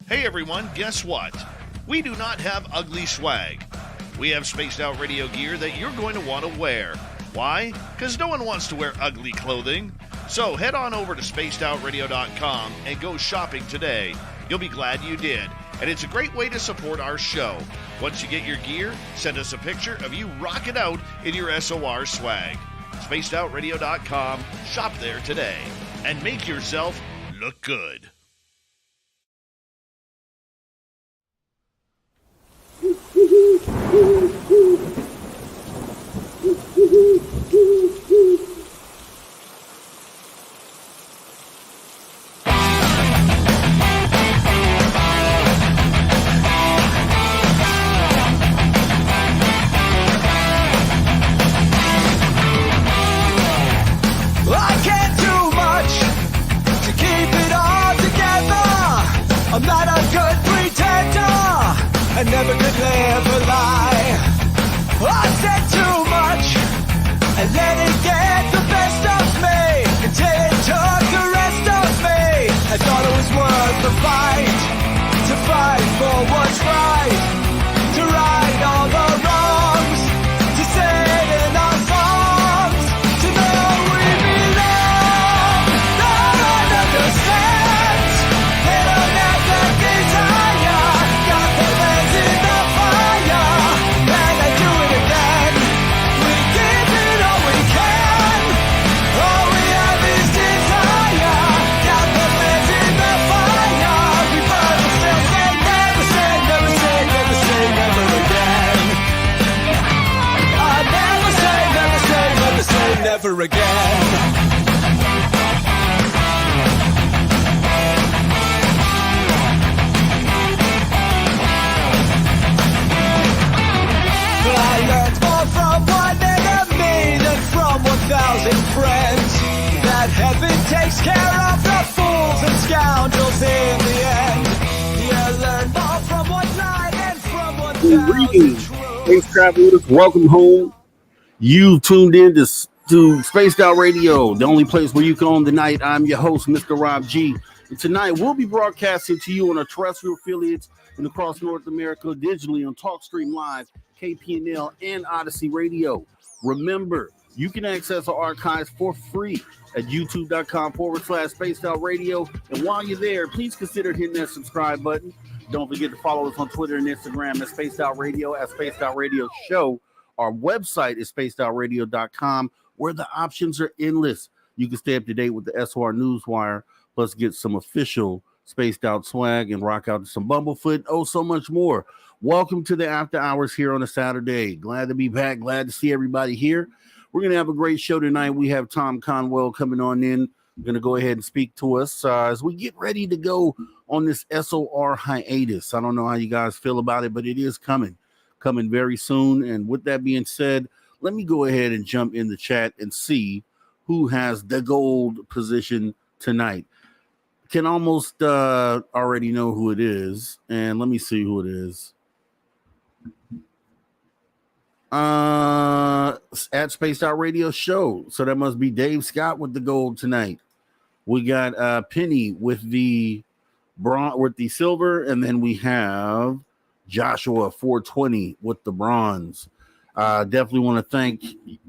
Hey everyone, guess what? We do not have ugly swag. We have spaced out radio gear that you're going to want to wear. Why? Because no one wants to wear ugly clothing. So head on over to spacedoutradio.com and go shopping today. You'll be glad you did. And it's a great way to support our show. Once you get your gear, send us a picture of you rocking out in your SOR swag. spacedoutradio.com, shop there today, and make yourself look good. I'm not a good pretender, I never could live a lie. I said too much, and let it get the best of me, until it took the rest of me. I thought it was worth the fight, to fight for what's right, to right all the wrongs, to sing in our songs, to know we belong. No one understands, they don't have the desire, got their hands in the fire, and they do it again. We give it all we can, all we have is desire, got their hands in the fire. We burn ourselves and never say, never say, never say, never again. I never say, never say, never say, never again. I learned more from one enemy than from 1,000 friends. That heaven takes care of the fools and scoundrels in the end. You learn more from one lie than from 1,000 Greetings, truths. space travelers. Welcome home. You tuned in to Spaced Out Radio, the only place where you can own the night. I'm your host, Mr. Rob G. And tonight we'll be broadcasting to you on our terrestrial affiliates and across North America digitally on TalkStream Live, KPNL, and Odyssey Radio. Remember, you can access our archives for free at youtube.com/Spaced Out Radio. And while you're there, please consider hitting that subscribe button. Don't forget to follow us on Twitter and Instagram at Spaced Out Radio, at Spaced Out Radio Show. Our website is spacedoutradio.com, where the options are endless. You can stay up to date with the SOR Newswire, plus get some official Spaced Out swag and rock out to some Bumblefoot. Oh, so much more. Welcome to the After Hours here on a Saturday. Glad to be back. Glad to see everybody here. We're going to have a great show tonight. We have Tom Conwell coming on in. We're going to go ahead and speak to us as we get ready to go on this SOR hiatus. I don't know how you guys feel about it, but it is coming very soon. And with that being said, let me go ahead and jump in the chat and see who has the gold position tonight. Can almost already know who it is. And let me see who it is. At Spaced Out Radio Show. So that must be Dave Scott with the gold tonight. We got Penny with the silver, and then we have Joshua 420 with the bronze. Definitely want to thank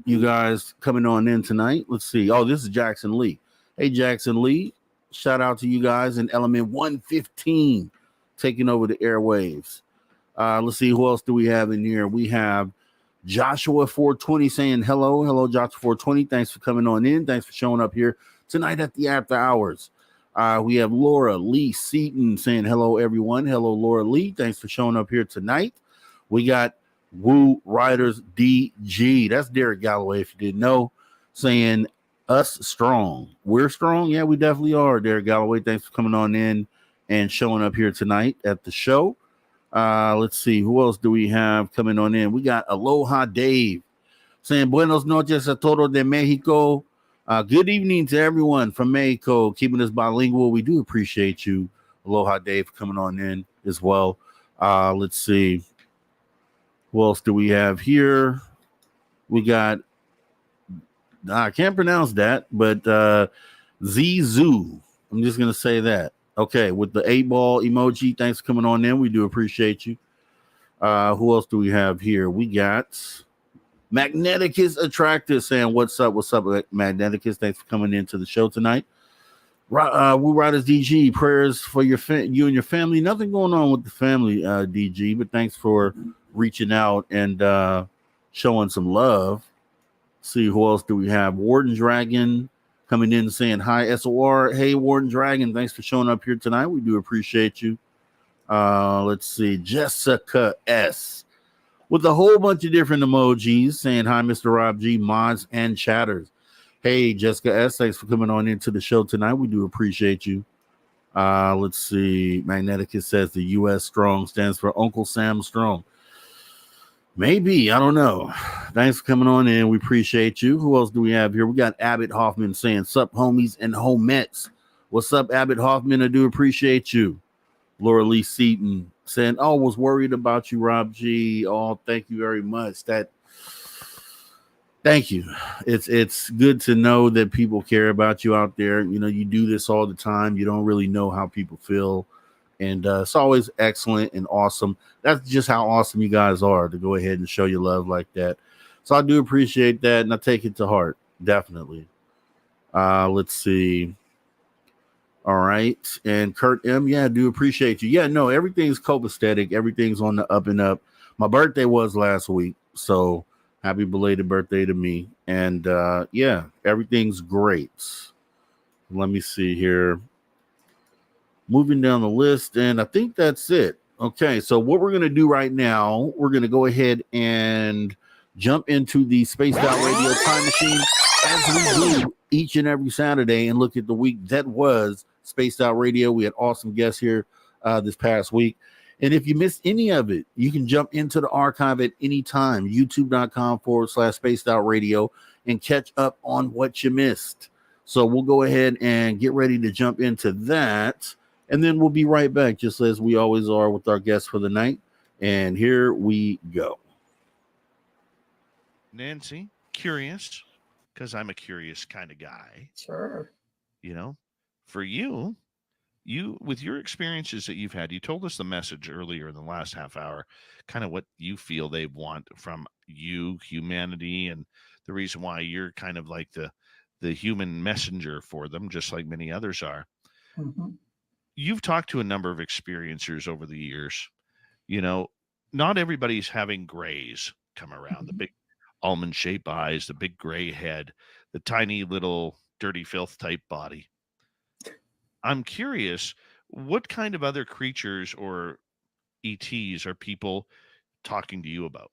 you guys coming on in tonight. Let's see. Oh, this is Jackson Lee. Hey, Jackson Lee. Shout out to you guys in Element 115 taking over the airwaves. Let's see. Who else do we have in here? We have Joshua 420 saying hello. Hello, Joshua 420. Thanks for coming on in. Thanks for showing up here tonight at the After Hours. We have Laura Lee Seaton saying hello, everyone. Hello, Laura Lee. Thanks for showing up here tonight. We got Woo Riders DG. That's Derek Galloway, if you didn't know, saying us strong. We're strong. Yeah, we definitely are, Derek Galloway. Thanks for coming on in and showing up here tonight at the show. Let's see. Who else do we have coming on in? We got Aloha Dave saying buenos noches a todos de Mexico. Good evening to everyone from Mexico, keeping us bilingual. We do appreciate you. Aloha Dave coming on in as well. Let's see. Who else do we have here? We got, I can't pronounce that, but Zizu. I'm just going to say that. Okay, with the 8-ball emoji. Thanks for coming on in. We do appreciate you. Who else do we have here? We got Magneticus Attractor saying, what's up, Magneticus? Thanks for coming into the show tonight. Woo Riders DG, prayers for you and your family. Nothing going on with the family, DG, but thanks for reaching out and showing some love. See, who else do we have? Warden Dragon coming in saying hi, SOR. Hey, Warden Dragon, thanks for showing up here tonight. We do appreciate you. Let's see, Jessica S with a whole bunch of different emojis saying hi, Mr. Rob G, mods and chatters. Hey, Jessica S, thanks for coming on into the show tonight. We do appreciate you. Let's see, Magneticus says the US Strong stands for Uncle Sam Strong. Maybe, I don't know. Thanks for coming on in. We appreciate you. Who else do we have here? We got Abbott Hoffman saying, sup, homies and homettes. What's up, Abbott Hoffman? I do appreciate you. Laura Lee Seaton saying, oh, was worried about you, Rob G. Oh, thank you very much. Thank you. It's good to know that people care about you out there. You know, you do this all the time. You don't really know how people feel. And it's always excellent and awesome. That's just how awesome you guys are, to go ahead and show your love like that. So I do appreciate that, and I take it to heart, definitely. Let's see. All right. And Kurt M, yeah, I do appreciate you. Yeah, no, everything's copacetic. Everything's on the up and up. My birthday was last week, so happy belated birthday to me. And yeah, everything's great. Let me see here. Moving down the list, and I think that's it. Okay, so what we're going to do right now, we're going to go ahead and jump into the Spaced Out Radio Time Machine as we do each and every Saturday and look at the week that was Spaced Out Radio. We had awesome guests here this past week. And if you missed any of it, you can jump into the archive at any time, youtube.com/Spaced Out Radio, and catch up on what you missed. So we'll go ahead and get ready to jump into that. And then we'll be right back, just as we always are with our guests for the night. And here we go. Nancy, curious, because I'm a curious kind of guy. Sure. You know, for you, with your experiences that you've had, you told us the message earlier in the last half hour, kind of what you feel they want from you, humanity, and the reason why you're kind of like the human messenger for them, just like many others are. Mm-hmm. You've talked to a number of experiencers over the years. You know, not everybody's having grays come around, Mm-hmm. the big almond-shaped eyes, the big gray head, the tiny little dirty filth type body. I'm curious, what kind of other creatures or ETs are people talking to you about?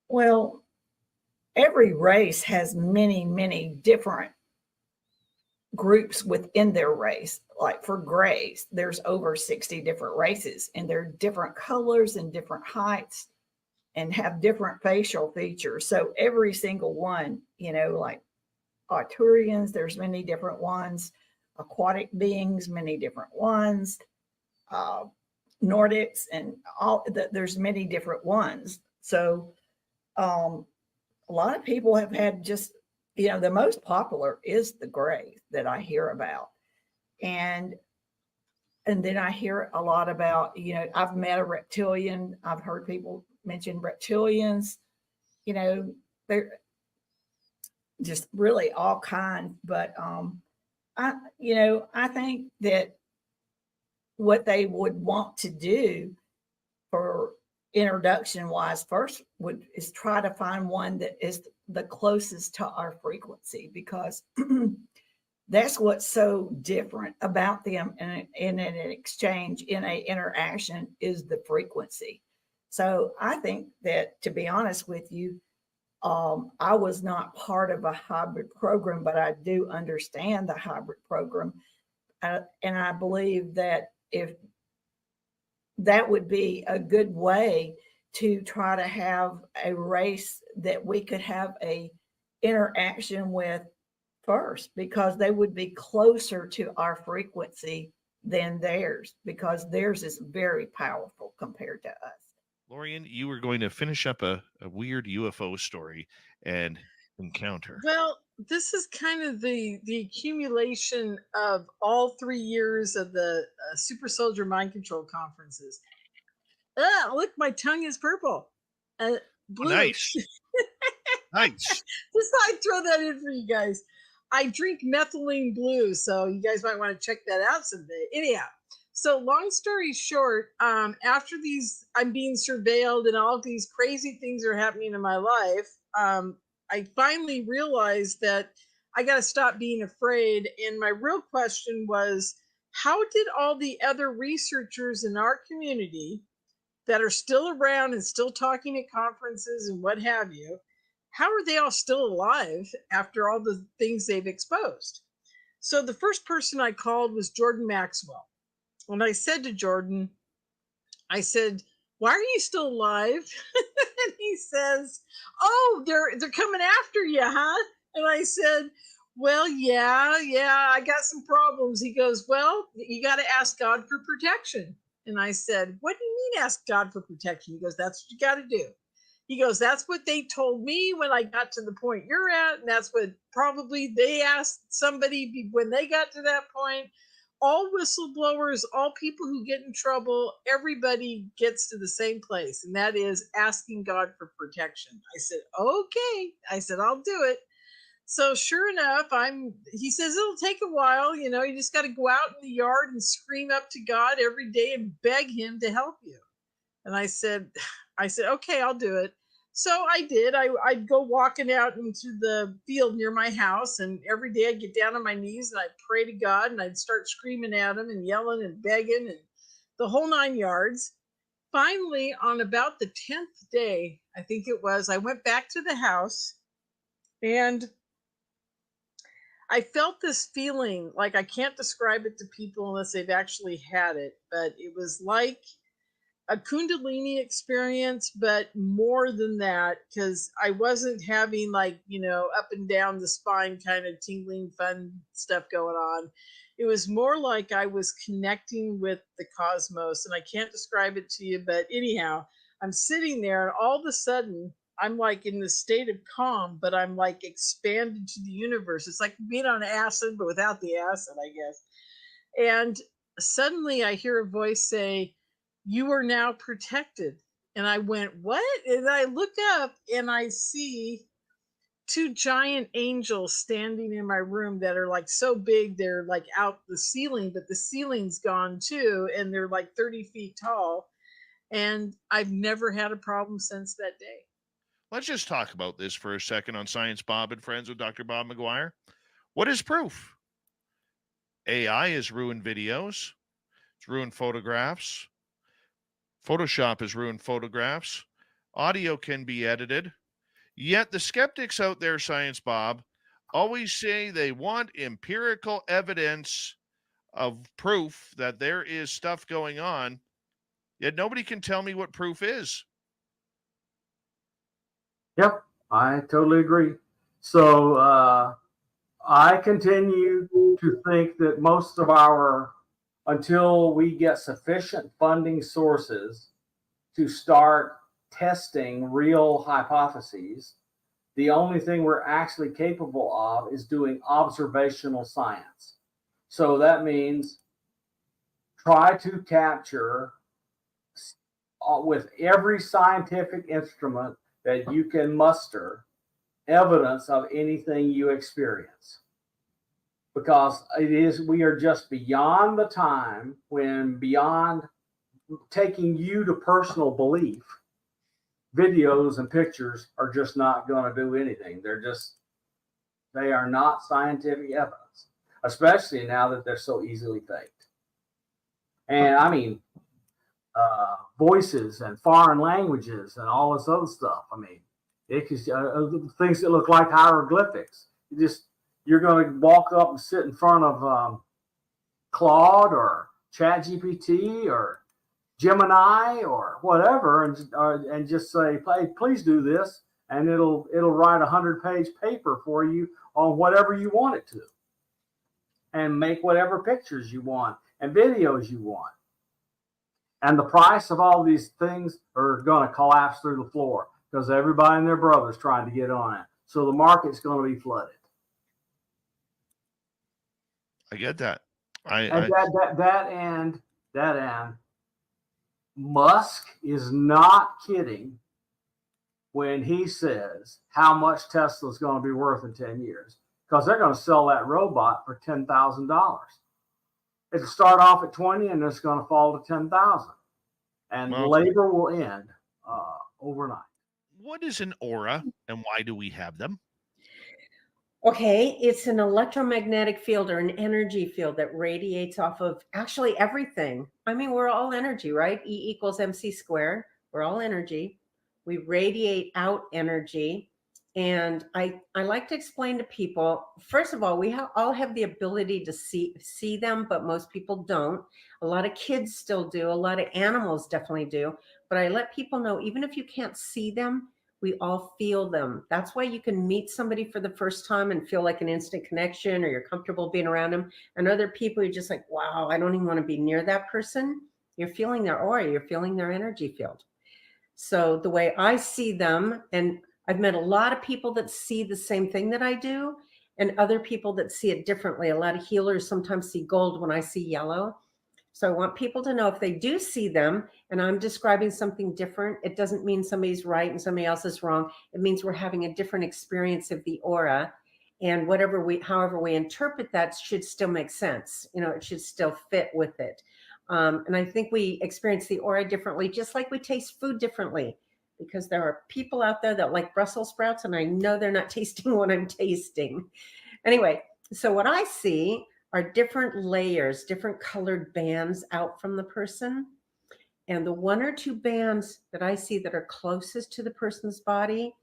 Well, every race has many, many different groups within their race. Like for grays, there's over 60 different races, and they're different colors and different heights and have different facial features. So every single one, you know, like Arcturians, there's many different ones. Aquatic beings, many different ones. Nordics, and there's many different ones. So a lot of people have had just, you know, the most popular is the gray that I hear about. And then I hear a lot about, you know, I've met a reptilian. I've heard people mention reptilians, you know, they're just really all kinds. But I think that what they would want to do for introduction wise first is try to find one that is the closest to our frequency, because that's what's so different about them in an exchange, in an interaction, is the frequency. So I think that, to be honest with you, I was not part of a hybrid program, but I do understand the hybrid program. And I believe that if that would be a good way to try to have a race that we could have a interaction with first, because they would be closer to our frequency than theirs, because theirs is very powerful compared to us. Lorian, you were going to finish up a weird UFO story and encounter. Well, this is kind of the accumulation of all 3 years of the Super Soldier Mind Control conferences. Look, my tongue is purple. Blue. Nice. Nice. Just thought I'd throw that in for you guys. I drink methylene blue, so you guys might want to check that out someday. Anyhow, so long story short, after these, I'm being surveilled and all these crazy things are happening in my life. I finally realized that I got to stop being afraid. And my real question was, how did all the other researchers in our community that are still around and still talking at conferences and what have you, how are they all still alive after all the things they've exposed? So the first person I called was Jordan Maxwell. And I said to Jordan, I said, why are you still alive? And he says, oh, they're coming after you, huh? And I said, well, yeah, I got some problems. He goes, well, you got to ask God for protection. And I said, what do you mean ask God for protection? He goes, that's what you got to do. He goes, that's what they told me when I got to the point you're at. And that's what probably they asked somebody when they got to that point. All whistleblowers, all people who get in trouble, everybody gets to the same place. And that is asking God for protection. I said, okay. I said, I'll do it. So sure enough, he says, it'll take a while. You just got to go out in the yard and scream up to God every day and beg him to help you. And I said, okay, I'll do it. So I did. I'd go walking out into the field near my house, and every day I'd get down on my knees and I'd pray to God, and I'd start screaming at him and yelling and begging and the whole 9 yards. Finally, on about the 10th day, I think it was, I went back to the house and I felt this feeling, like I can't describe it to people unless they've actually had it, but it was like a Kundalini experience, but more than that, because I wasn't having like, up and down the spine kind of tingling fun stuff going on. It was more like I was connecting with the cosmos, and I can't describe it to you, but anyhow, I'm sitting there and all of a sudden I'm like in this state of calm, but I'm like expanded to the universe. It's like being on acid, but without the acid, I guess. And suddenly I hear a voice say, you are now protected. And I went, what? And I look up and I see 2 giant angels standing in my room that are like so big, they're like out the ceiling, but the ceiling's gone too. And they're like 30 feet tall. And I've never had a problem since that day. Let's just talk about this for a second on Science Bob and Friends with Dr. Bob McGuire. What is proof? AI has ruined videos. It's ruined photographs. Photoshop has ruined photographs. Audio can be edited. Yet the skeptics out there, Science Bob, always say they want empirical evidence of proof that there is stuff going on. Yet nobody can tell me what proof is. Yep, I totally agree. So I continue to think that most of until we get sufficient funding sources to start testing real hypotheses, the only thing we're actually capable of is doing observational science. So that means try to capture with every scientific instrument that you can muster evidence of anything you experience. Because we are just beyond the time when, beyond taking you to personal belief, videos and pictures are just not going to do anything. They are not scientific evidence, especially now that they're so easily faked. And I mean, voices and foreign languages and all this other stuff. I mean, it can, things that look like hieroglyphics. You're going to walk up and sit in front of Claude or ChatGPT or Gemini or whatever, and just say, "Hey, please do this," and it'll write a 100-page paper for you on whatever you want it to, and make whatever pictures you want and videos you want. And the price of all these things are going to collapse through the floor because everybody and their brother's trying to get on it. So the market's going to be flooded. I get that. And that and Musk is not kidding when he says how much Tesla's going to be worth in 10 years, because they're going to sell that robot for $10,000. It'll start off at 20 and it's going to fall to 10,000, and Well, labor will end overnight. what is an aura and why do we have them? Okay, it's an electromagnetic field or an energy field that radiates off of actually everything. I mean, we're all energy, right? E equals MC squared. We're all energy. We radiate out energy. And I like to explain to people, first of all, we all have the ability to see them, but most people don't. A lot of kids still do. A lot of animals definitely do. But I let people know, even if you can't see them, we all feel them. That's why you can meet somebody for the first time and feel like an instant connection, or you're comfortable being around them. And other people, you're just like, wow, I don't even want to be near that person. You're feeling their aura, you're feeling their energy field. So the way I see them, and I've met a lot of people that see the same thing that I do, and other people that see it differently. A lot of healers sometimes see gold when I see yellow. So I want people to know if they do see them and I'm describing something different, it doesn't mean somebody's right and somebody else is wrong. It means we're having a different experience of the aura, and however we interpret that should still make sense. You know, it should still fit with it. And I think we experience the aura differently, just like we taste food differently, because there are people out there that like Brussels sprouts, and I know they're not tasting what I'm tasting. Anyway, so what I see are different layers, different colored bands out from the person. And the one or two bands that I see that are closest to the person's body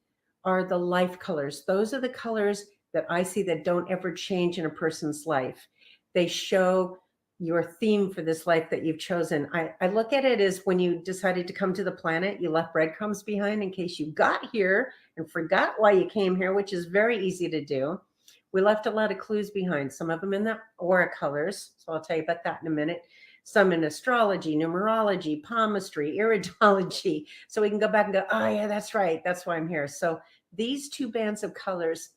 are the life colors. Those are the colors that I see that don't ever change in a person's life. They show your theme for this life that you've chosen. I look at it as when you decided to come to the planet, you left breadcrumbs behind in case you got here and forgot why you came here, which is very easy to do. We left a lot of clues behind, some of them in the aura colors. So I'll tell you about that in a minute. Some in astrology, numerology, palmistry, iridology. So we can go back and go, oh yeah, that's right. That's why I'm here. So these two bands of colors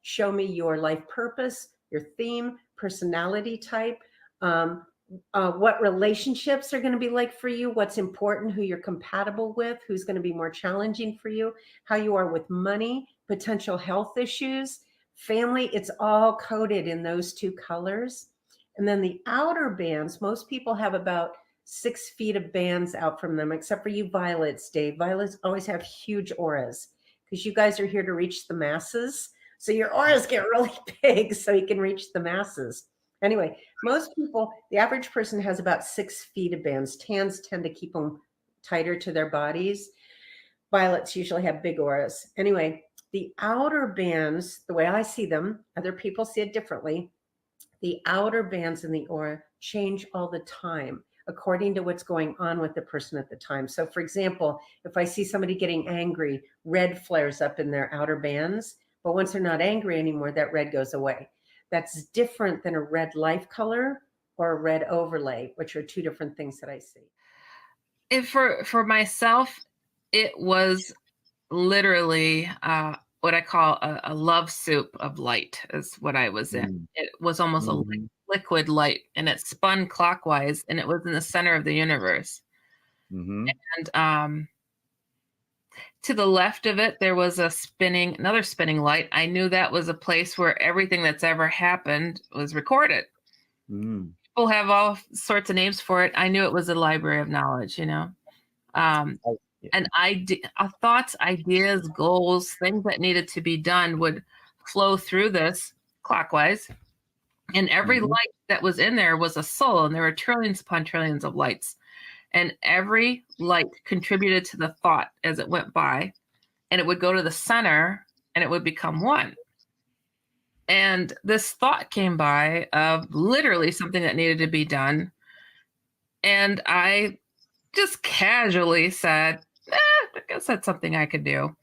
show me your life purpose, your theme, personality type, what relationships are going to be like for you, what's important, who you're compatible with, who's going to be more challenging for you, how you are with money, potential health issues, family. It's all coded in those two colors. And then the outer bands, most people have about 6 feet of bands out from them, except for you violets, Dave. Violets always have huge auras because you guys are here to reach the masses. So your auras get really big so you can reach the masses. Anyway, most people, the average person has about 6 feet of bands. Tans tend to keep them tighter to their bodies. Violets usually have big auras. Anyway, the outer bands, the way I see them, other people see it differently. The outer bands in the aura change all the time according to what's going on with the person at the time. So for example, if I see somebody getting angry, red flares up in their outer bands, but once they're not angry anymore, that red goes away. That's different than a red life color or a red overlay, which are two different things that I see. And for myself, it was literally what I call a love soup of light is what I was in. It was almost a liquid light, and it spun clockwise, and it was in the center of the universe. And to the left of it, there was another spinning light. I knew that was a place where everything that's ever happened was recorded. People have all sorts of names for it. I knew it was a library of knowledge, you know. And thoughts, ideas, goals, things that needed to be done would flow through this clockwise. And every light that was in there was a soul, and there were trillions upon trillions of lights. And every light contributed to the thought as it went by, and it would go to the center and it would become one. And this thought came by of literally something that needed to be done. And I just casually said, I guess that's something I could do.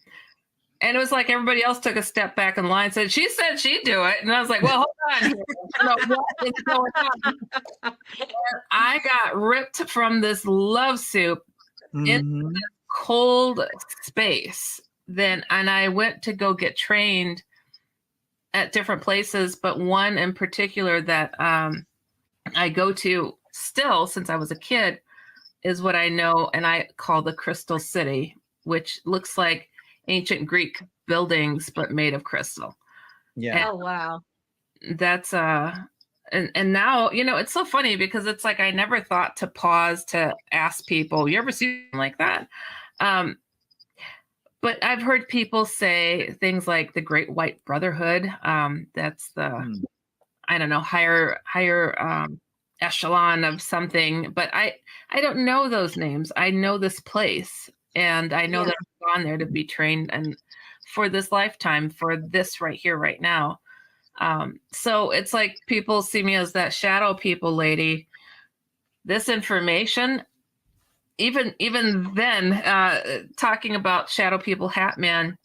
And it was like everybody else took a step back in line, said, she said she'd do it. And I was like, well, hold on here. I don't know what is going on. And I got ripped from this love soup into this cold space. And I went to go get trained at different places, but one in particular that I go to still since I was a kid is what I know and I call the Crystal City, which looks like ancient Greek buildings but made of crystal. Yeah. And Oh, wow. that's and now, you know, it's so funny because it's like I never thought to pause to ask people, you ever see something like that? But I've heard people say things like the Great White Brotherhood. That's the I don't know, higher echelon of something, but I don't know those names. I know this place, and I know that I've gone there to be trained and for this lifetime, for this right here, right now. So it's like people see me as that shadow people lady. This information, even then, talking about shadow people, Hat Man,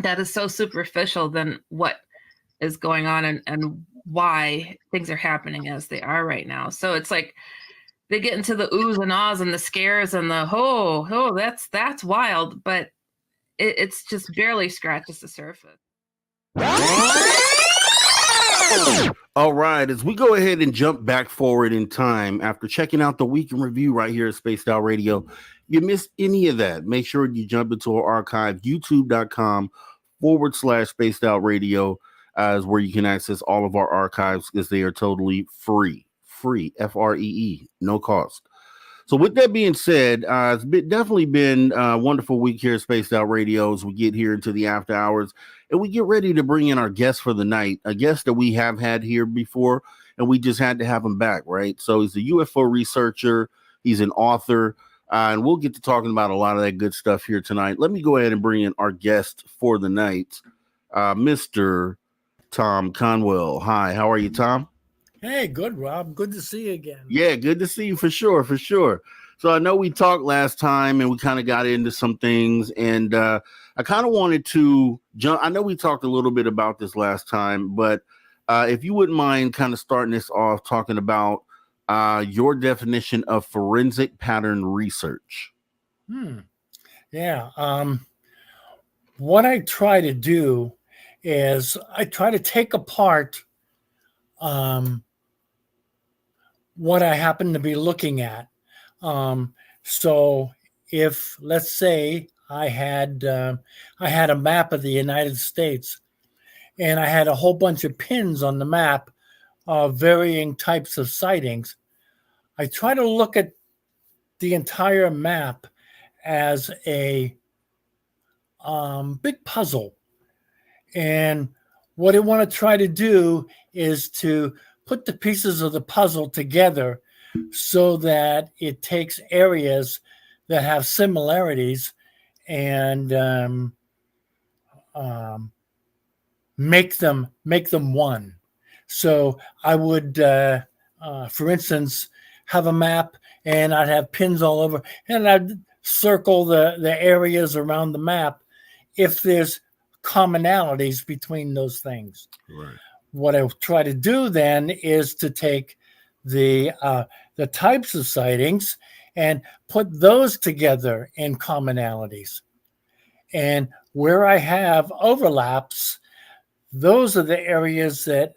that is so superficial than what is going on and why things are happening as they are right now. So it's like they get into the oohs and ahs and the scares and the that's wild, but it's just barely scratches the surface. All right, as we go ahead and jump back forward in time after checking out the week in review right here at Spaced Out Radio, you missed any of that, make sure you jump into our archive, youtube.com/Spaced Out Radio, is where you can access all of our archives because they are totally free, Free, no cost. So with that being said, it's definitely been a wonderful week here at Spaced Out Radio as we get here into the after hours and we get ready to bring in our guest for the night, a guest that we have had here before, and we just had to have him back, right? So he's a UFO researcher, he's an author, and we'll get to talking about a lot of that good stuff here tonight. Let me go ahead and bring in our guest for the night, Mr. Tom Conwell. Hi, how are you, Tom? Hey, good, Rob. Good to see you again. Yeah, good to see you for sure. So I know we talked last time and we kind of got into some things, and I kind of wanted to jump. I know we talked a little bit about this last time, but if you wouldn't mind kind of starting this off talking about your definition of forensic pattern research. Yeah. What I try to do is I try to take apart what I happen to be looking at. So if, let's say, I had a map of the United States and I had a whole bunch of pins on the map of varying types of sightings, I try to look at the entire map as a big puzzle. And what I want to try to do is to put the pieces of the puzzle together so that it takes areas that have similarities and make them one. So I would, for instance, have a map and I'd have pins all over, and I'd circle the areas around the map if there's commonalities between those things. Right. What I try to do then is to take the types of sightings and put those together in commonalities. And where I have overlaps, those are the areas that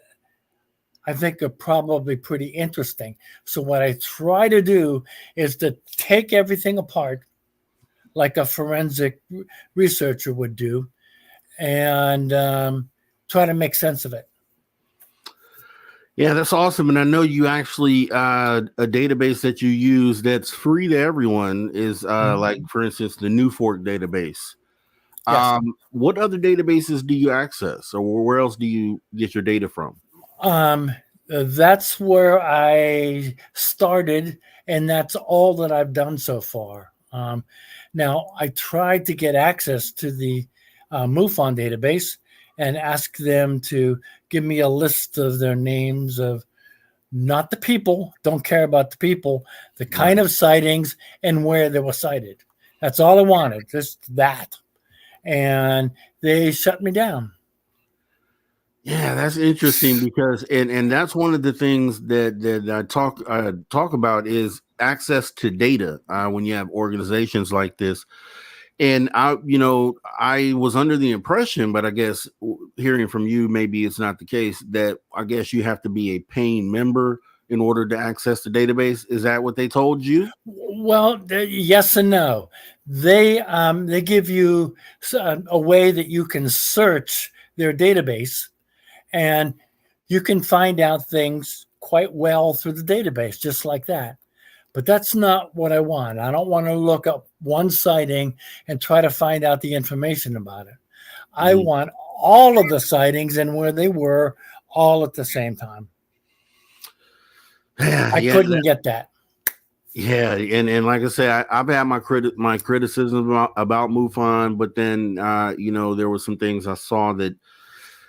I think are probably pretty interesting. So what I try to do is to take everything apart like a forensic researcher would do and try to make sense of it. Yeah, that's awesome. And I know you actually, a database that you use that's free to everyone is like, for instance, the New Fork database. Yes. What other databases do you access, or where else do you get your data from? That's where I started, and that's all that I've done so far. Now, I tried to get access to the MUFON database and ask them to give me a list of their names of not the people, don't care about the people, the kind of sightings and where they were sighted. That's all I wanted, just that. And they shut me down. Yeah, that's interesting because, and that's one of the things that I talk about is access to data when you have organizations like this. And I was under the impression, but I guess hearing from you, maybe it's not the case, that I guess you have to be a paying member in order to access the database. Is that what they told you? Well, yes and no. They give you a way that you can search their database, and you can find out things quite well through the database, just like that. But that's not what I want. I don't want to look up one sighting and try to find out the information about it. I want all of the sightings and where they were all at the same time. I couldn't get that. Yeah, and like I said, I've had my criticism about MUFON, but then there were some things I saw that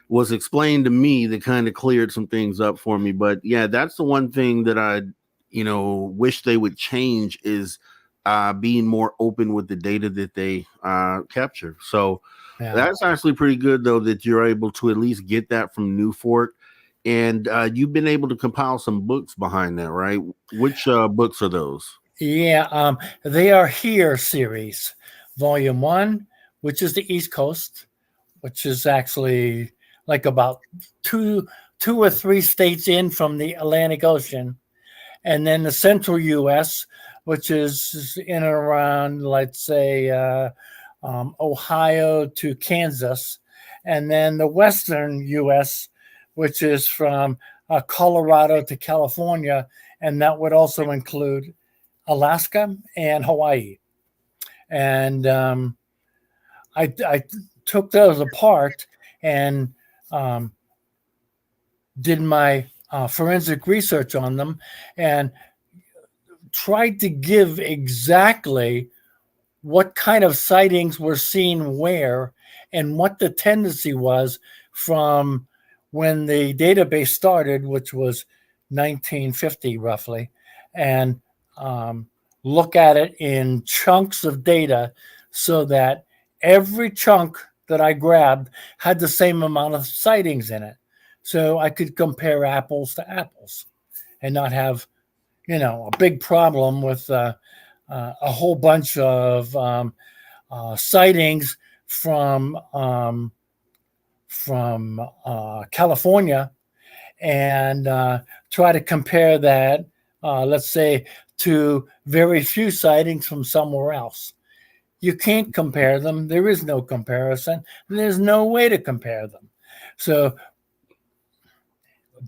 was explained to me that kind of cleared some things up for me. But yeah, that's the one thing that I wish they would change, is being more open with the data that they capture. So that's actually pretty good, though, that you're able to at least get that from Newfort. And you've been able to compile some books behind that, right? Which books are those? Yeah, they are Here series, Volume 1, which is the East Coast, which is actually like about two or three states in from the Atlantic Ocean. And then the Central U.S., which is in and around, let's say, Ohio to Kansas. And then the Western U.S., which is from Colorado to California, and that would also include Alaska and Hawaii. And I took those apart and did my forensic research on them and tried to give exactly what kind of sightings were seen where and what the tendency was from when the database started, which was 1950 roughly, and look at it in chunks of data so that every chunk that I grabbed had the same amount of sightings in it. So I could compare apples to apples and not have, a big problem with a whole bunch of sightings from California and try to compare that, let's say, to very few sightings from somewhere else. You can't compare them. There is no comparison. There's no way to compare them. So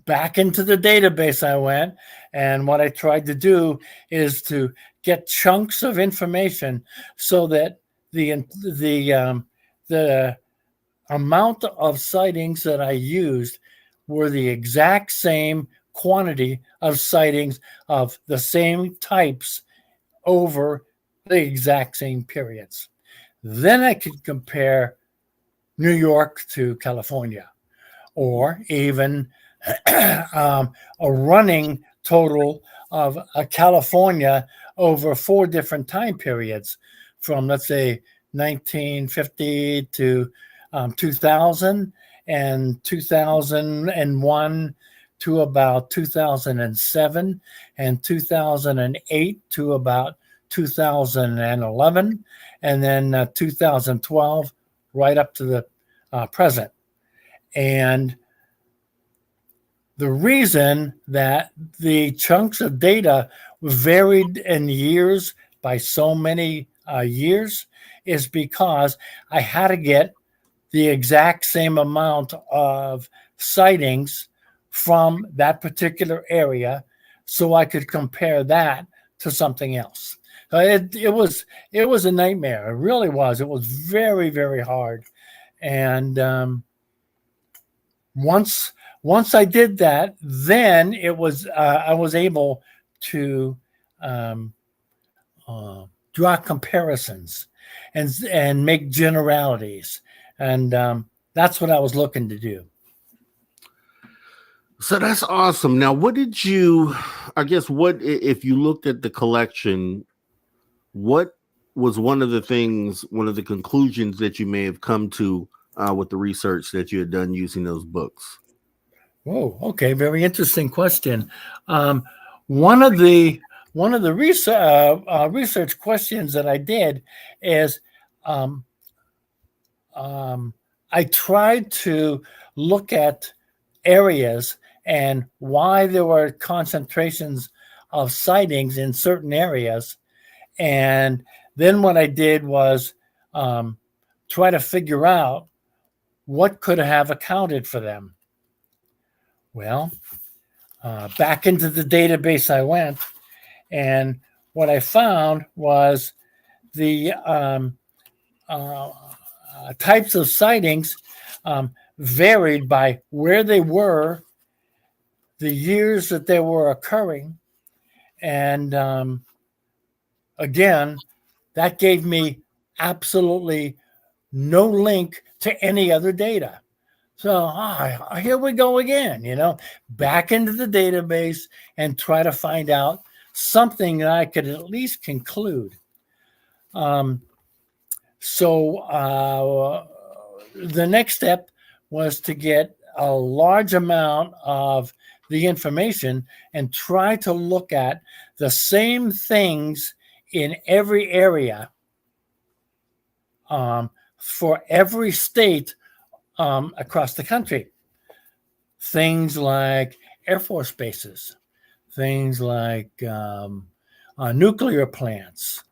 back into the database I went, and what I tried to do is to get chunks of information so that the amount of sightings that I used were the exact same quantity of sightings of the same types over the exact same periods. Then I could compare New York to California, or even a running total of California over 4 different time periods, from, let's say, 1950 to 2000 and 2001 to about 2007 and 2008 to about 2011, and then 2012 right up to the present. And the reason that the chunks of data varied in years by so many years is because I had to get the exact same amount of sightings from that particular area so I could compare that to something else. It was a nightmare. It really was. It was very, very hard. And once I did that, then it was I was able to draw comparisons and make generalities, and that's what I was looking to do. So that's awesome. Now, what if you looked at the collection, what was one of the conclusions that you may have come to with the research that you had done using those books? Oh, okay. Very interesting question. One of the research questions that I did is um, I tried to look at areas and why there were concentrations of sightings in certain areas. And then what I did was try to figure out what could have accounted for them. Well, back into the database I went, and what I found was the types of sightings varied by where they were, the years that they were occurring, and again, that gave me absolutely no link to any other data. So here we go again, back into the database and try to find out something that I could at least conclude. So the next step was to get a large amount of the information and try to look at the same things in every area for every state across the country. Things like Air Force bases, things like nuclear plants,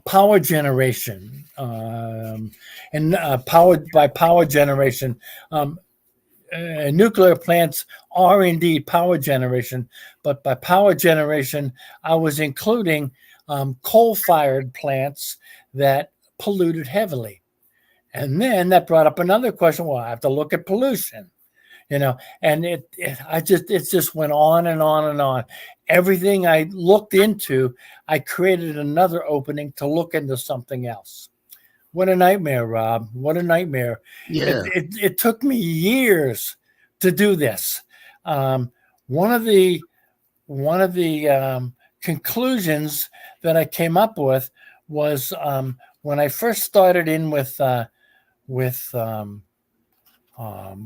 power generation, and powered by power generation. Nuclear plants are indeed power generation, but by power generation, I was including coal-fired plants that polluted heavily. And then that brought up another question. Well, I have to look at pollution, and it just went on and on and on. Everything I looked into, I created another opening to look into something else. What a nightmare, Rob. What a nightmare. Yeah. It took me years to do this. One of the conclusions that I came up with was when I first started in with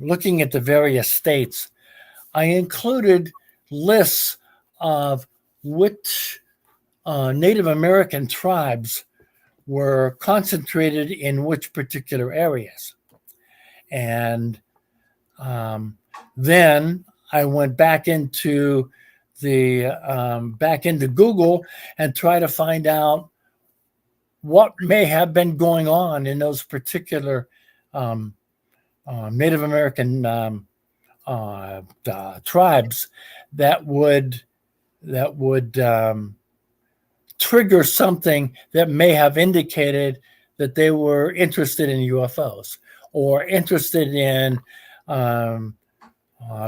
looking at the various states, I included lists of which Native American tribes were concentrated in which particular areas. And then I went back into Google and try to find out what may have been going on in those particular Native American tribes that would trigger something that may have indicated that they were interested in UFOs or interested in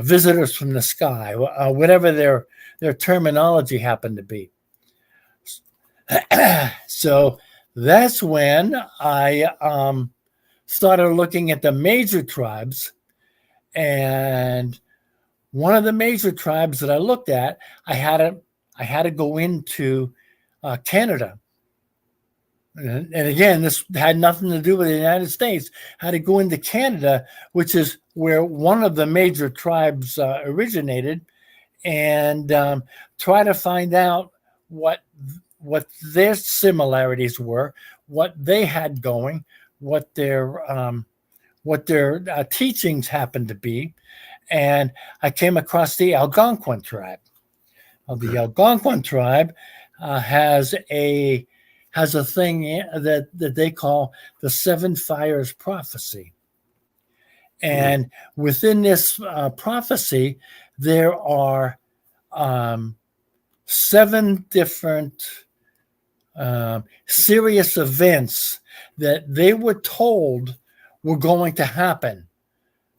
visitors from the sky, whatever their terminology happened to be. So that's when I started looking at the major tribes, and one of the major tribes that I looked at, I had to go into Canada. And again, this had nothing to do with the United States. I had to go into Canada, which is where one of the major tribes originated, and try to find out what their similarities were, what they had going, what their teachings happened to be. And I came across the Algonquin tribe. The Algonquin tribe has a thing that they call the Seven Fires prophecy. And within this prophecy, there are 7 different serious events that they were told were going to happen,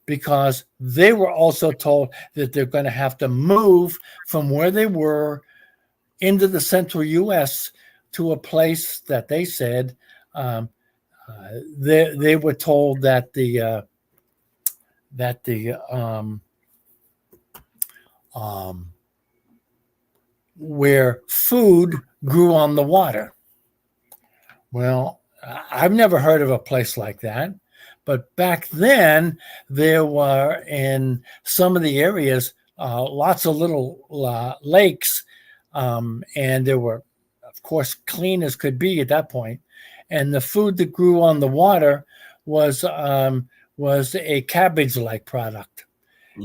because they were also told that they're going to have to move from where they were into the central U.S. to a place that they said they were told that where food grew on the water. Well, I've never heard of a place like that, but back then there were in some of the areas lots of little lakes, and there were of course, clean as could be at that point. And the food that grew on the water was a cabbage-like product,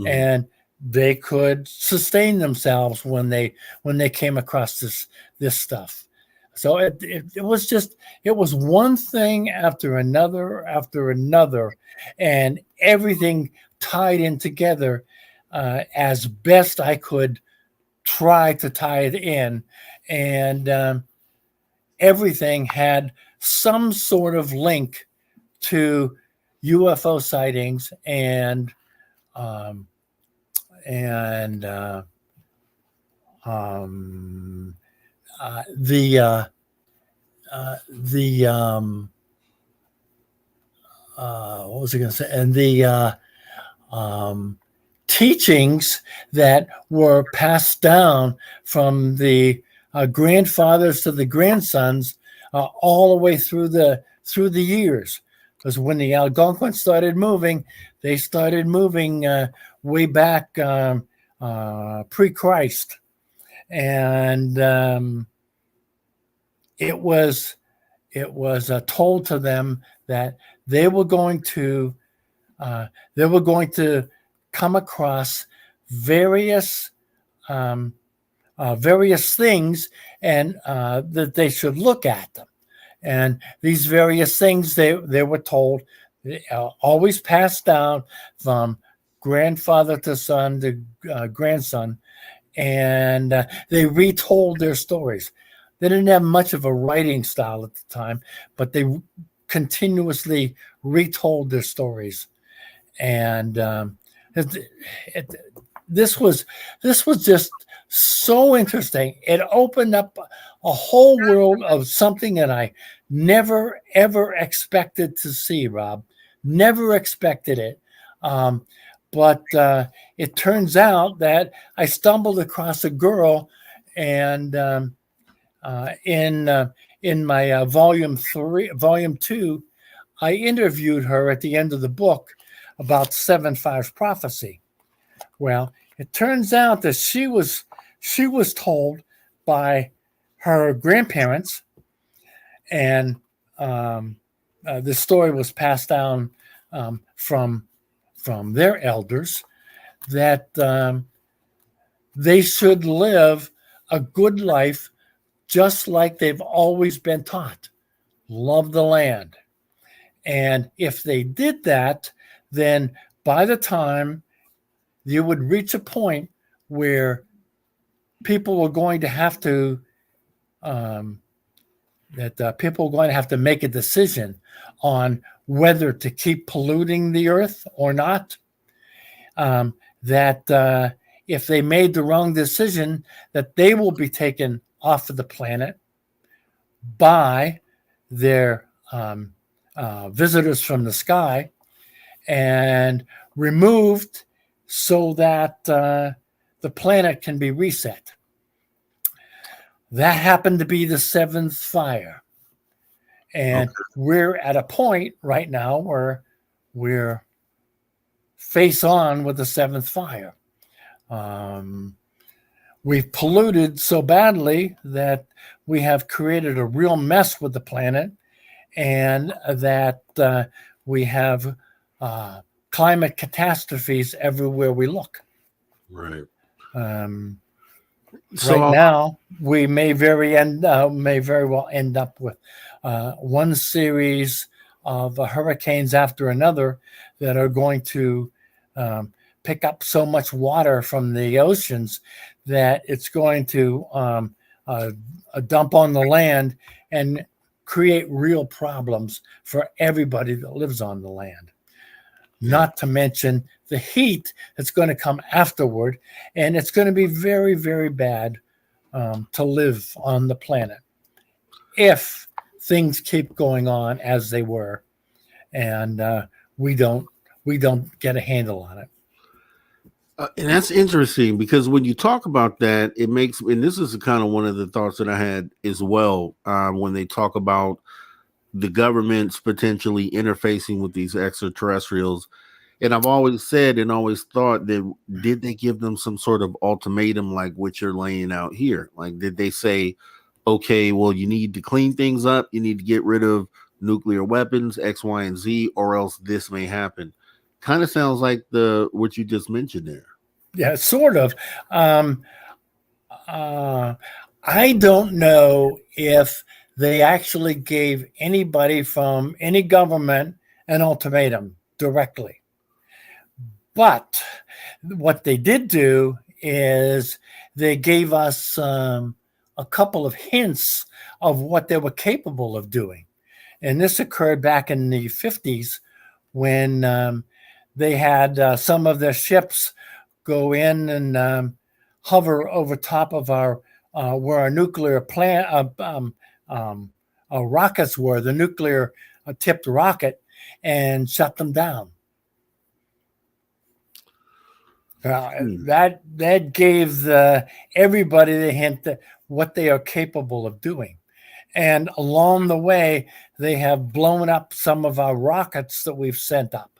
and they could sustain themselves when they came across this stuff. So it was one thing after another, and everything tied in together as best I could try to tie it in, and everything had some sort of link to UFO sightings and what was I going to say? And the teachings that were passed down from the grandfathers to the grandsons all the way through the years. Because when the Algonquins started moving, they started moving way back pre-Christ, and it was told to them that they were going to come across various things, and that they should look at them. And these various things they were told, always passed down from grandfather to son to grandson, and they retold their stories. They didn't have much of a writing style at the time, but they continuously retold their stories. And this was just so interesting. It opened up a whole world of something that I never, ever expected to see, Rob. Never expected it. But it turns out that I stumbled across a girl, and in my volume 2, I interviewed her at the end of the book about 7.5 prophecy. Well, it turns out that she was told by her grandparents, and the story was passed down from their elders, that they should live a good life just like they've always been taught. Love the land. And if they did that, then by the time you would reach a point where people were going to have to make a decision on whether to keep polluting the earth or not, that if they made the wrong decision, that they will be taken off of the planet by their visitors from the sky and removed so that the planet can be reset. That happened to be the seventh fire. And we're at a point right now where we're face on with the seventh fire. We've polluted so badly that we have created a real mess with the planet, and that we have climate catastrophes everywhere we look. Right. Right now, we may very well end up with one series of hurricanes after another that are going to pick up so much water from the oceans that it's going to dump on the land and create real problems for everybody that lives on the land. Not to mention the heat that's going to come afterward, and it's going to be very, very bad to live on the planet if things keep going on as they were, and we don't get a handle on it. And that's interesting, because when you talk about that, it makes, and this is kind of one of the thoughts that I had as well, when they talk about the governments potentially interfacing with these extraterrestrials. And I've always said and always thought that, did they give them some sort of ultimatum like what you're laying out here? Like, did they say, okay, well, you need to clean things up, you need to get rid of nuclear weapons, X, Y, and Z, or else this may happen. Kind of sounds like what you just mentioned there. Yeah, sort of. I don't know if they actually gave anybody from any government an ultimatum directly. But what they did do is they gave us a couple of hints of what they were capable of doing. And this occurred back in the 50s when they had some of their ships go in and hover over top of our where our nuclear plant rockets were, the nuclear tipped rocket, and shut them down. That gave everybody the hint that what they are capable of doing. And along the way, they have blown up some of our rockets that we've sent up.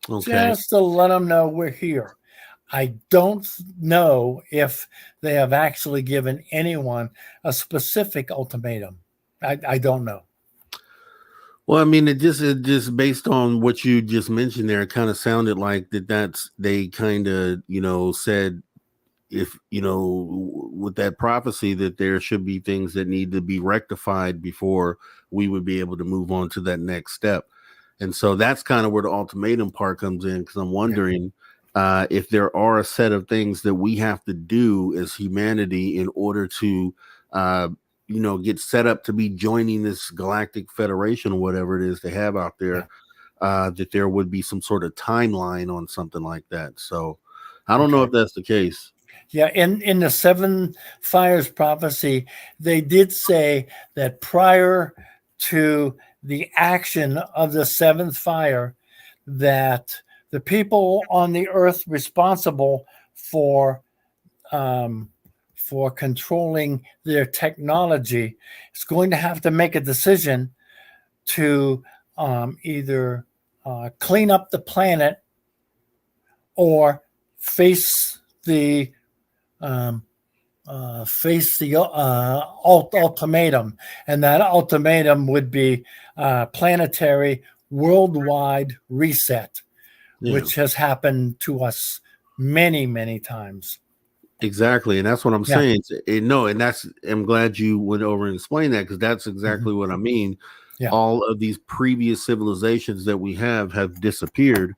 Okay. Just to let them know we're here. I don't know if they have actually given anyone a specific ultimatum. I don't know. Well, I mean, it just based on what you just mentioned there, it kind of sounded like they kind of, said, if, with that prophecy, that there should be things that need to be rectified before we would be able to move on to that next step. And so that's kind of where the ultimatum part comes in, because I'm wondering if there are a set of things that we have to do as humanity in order to, get set up to be joining this galactic federation or whatever it is they have out there, that there would be some sort of timeline on something like that. So I don't know if that's the case. Yeah, in the Seven Fires prophecy, they did say that prior to the action of the seventh fire, that the people on the earth responsible for controlling their technology is going to have to make a decision to either clean up the planet or face the ultimatum, and that ultimatum would be planetary worldwide reset, which has happened to us many, many times. Exactly, and that's what I'm saying. I'm glad you went over and explained that, because that's exactly what I mean. Yeah. All of these previous civilizations that we have disappeared,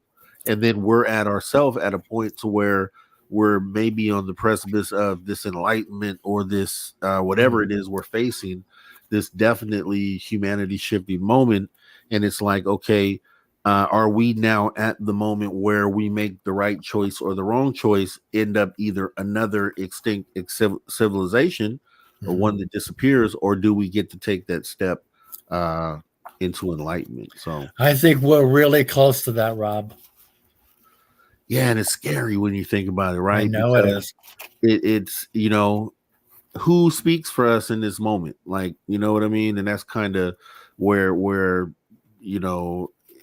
and then we're at ourselves at a point to where we're maybe on the precipice of this enlightenment or this whatever it is we're facing, this definitely humanity shifting moment. And it's like, okay, are we now at the moment where we make the right choice or the wrong choice, end up either another extinct civilization or one that disappears, or do we get to take that step into enlightenment? So I think we're really close to that, Rob. Yeah, and it's scary when you think about it, right? I know because it's who speaks for us in this moment, like, you know what I mean? And that's kind of where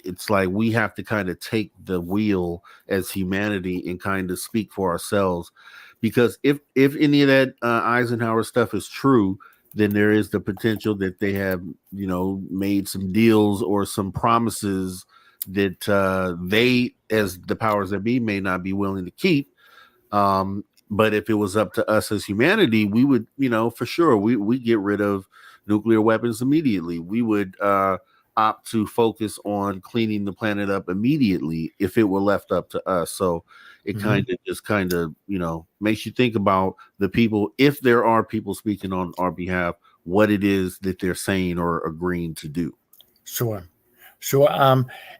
it's like we have to kind of take the wheel as humanity and kind of speak for ourselves, because if any of that Eisenhower stuff is true, then there is the potential that they have made some deals or some promises that they, as the powers that be, may not be willing to keep. But if it was up to us as humanity, we would, for sure, we get rid of nuclear weapons immediately. We would opt to focus on cleaning the planet up immediately if it were left up to us. So it kind of makes you think about the people, if there are people speaking on our behalf, what it is that they're saying or agreeing to do. Sure.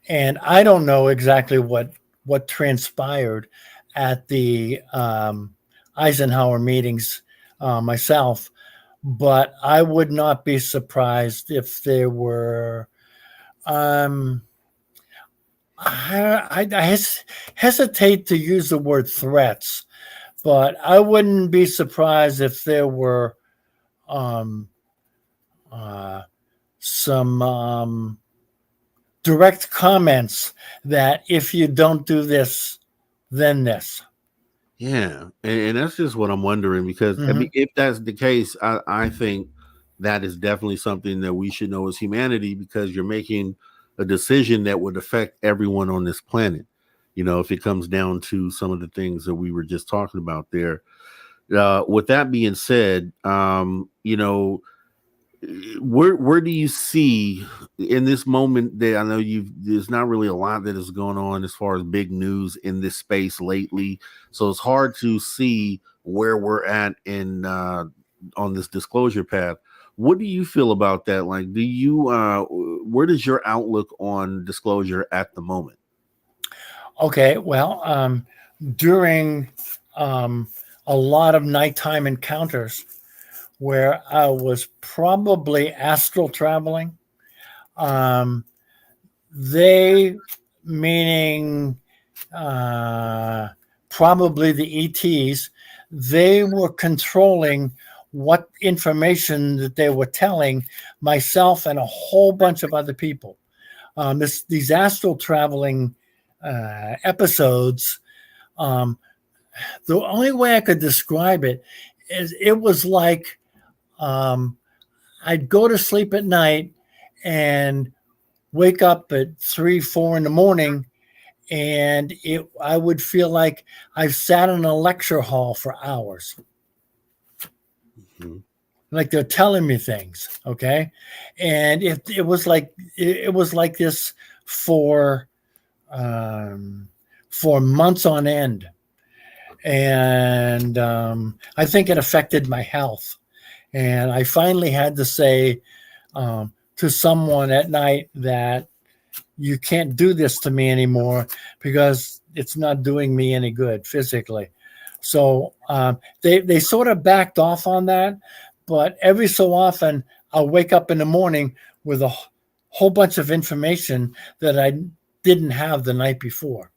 And I don't know exactly what transpired at the Eisenhower meetings myself, but I would not be surprised if there were I hesitate to use the word threats, but I wouldn't be surprised if there were some direct comments that if you don't do this, then this. Yeah, and that's just what I'm wondering because I Mhm. mean, if that's the case, I think that is definitely something that we should know as humanity because you're making a decision that would affect everyone on this planet. If it comes down to some of the things that we were just talking about there. With that being said, where do you see in this moment that I know there's not really a lot that is going on as far as big news in this space lately, so it's hard to see where we're at in on this disclosure path. What do you feel about that? Like, do you where does your outlook on disclosure at the moment? Okay, well, during a lot of nighttime encounters where I was probably astral traveling, um, they, meaning probably the ETs, they were controlling what information that they were telling myself and a whole bunch of other people. These astral traveling episodes, the only way I could describe it is it was like I'd go to sleep at night and wake up at 3, 4 in the morning, and I would feel like I've sat in a lecture hall for hours. Mhm. Like they're telling me things, okay? And it was like this for months on end. And I think it affected my health. And I finally had to say to someone at night that you can't do this to me anymore because it's not doing me any good physically. So they sort of backed off on that, but every so often I'll wake up in the morning with a whole bunch of information that I didn't have the night before.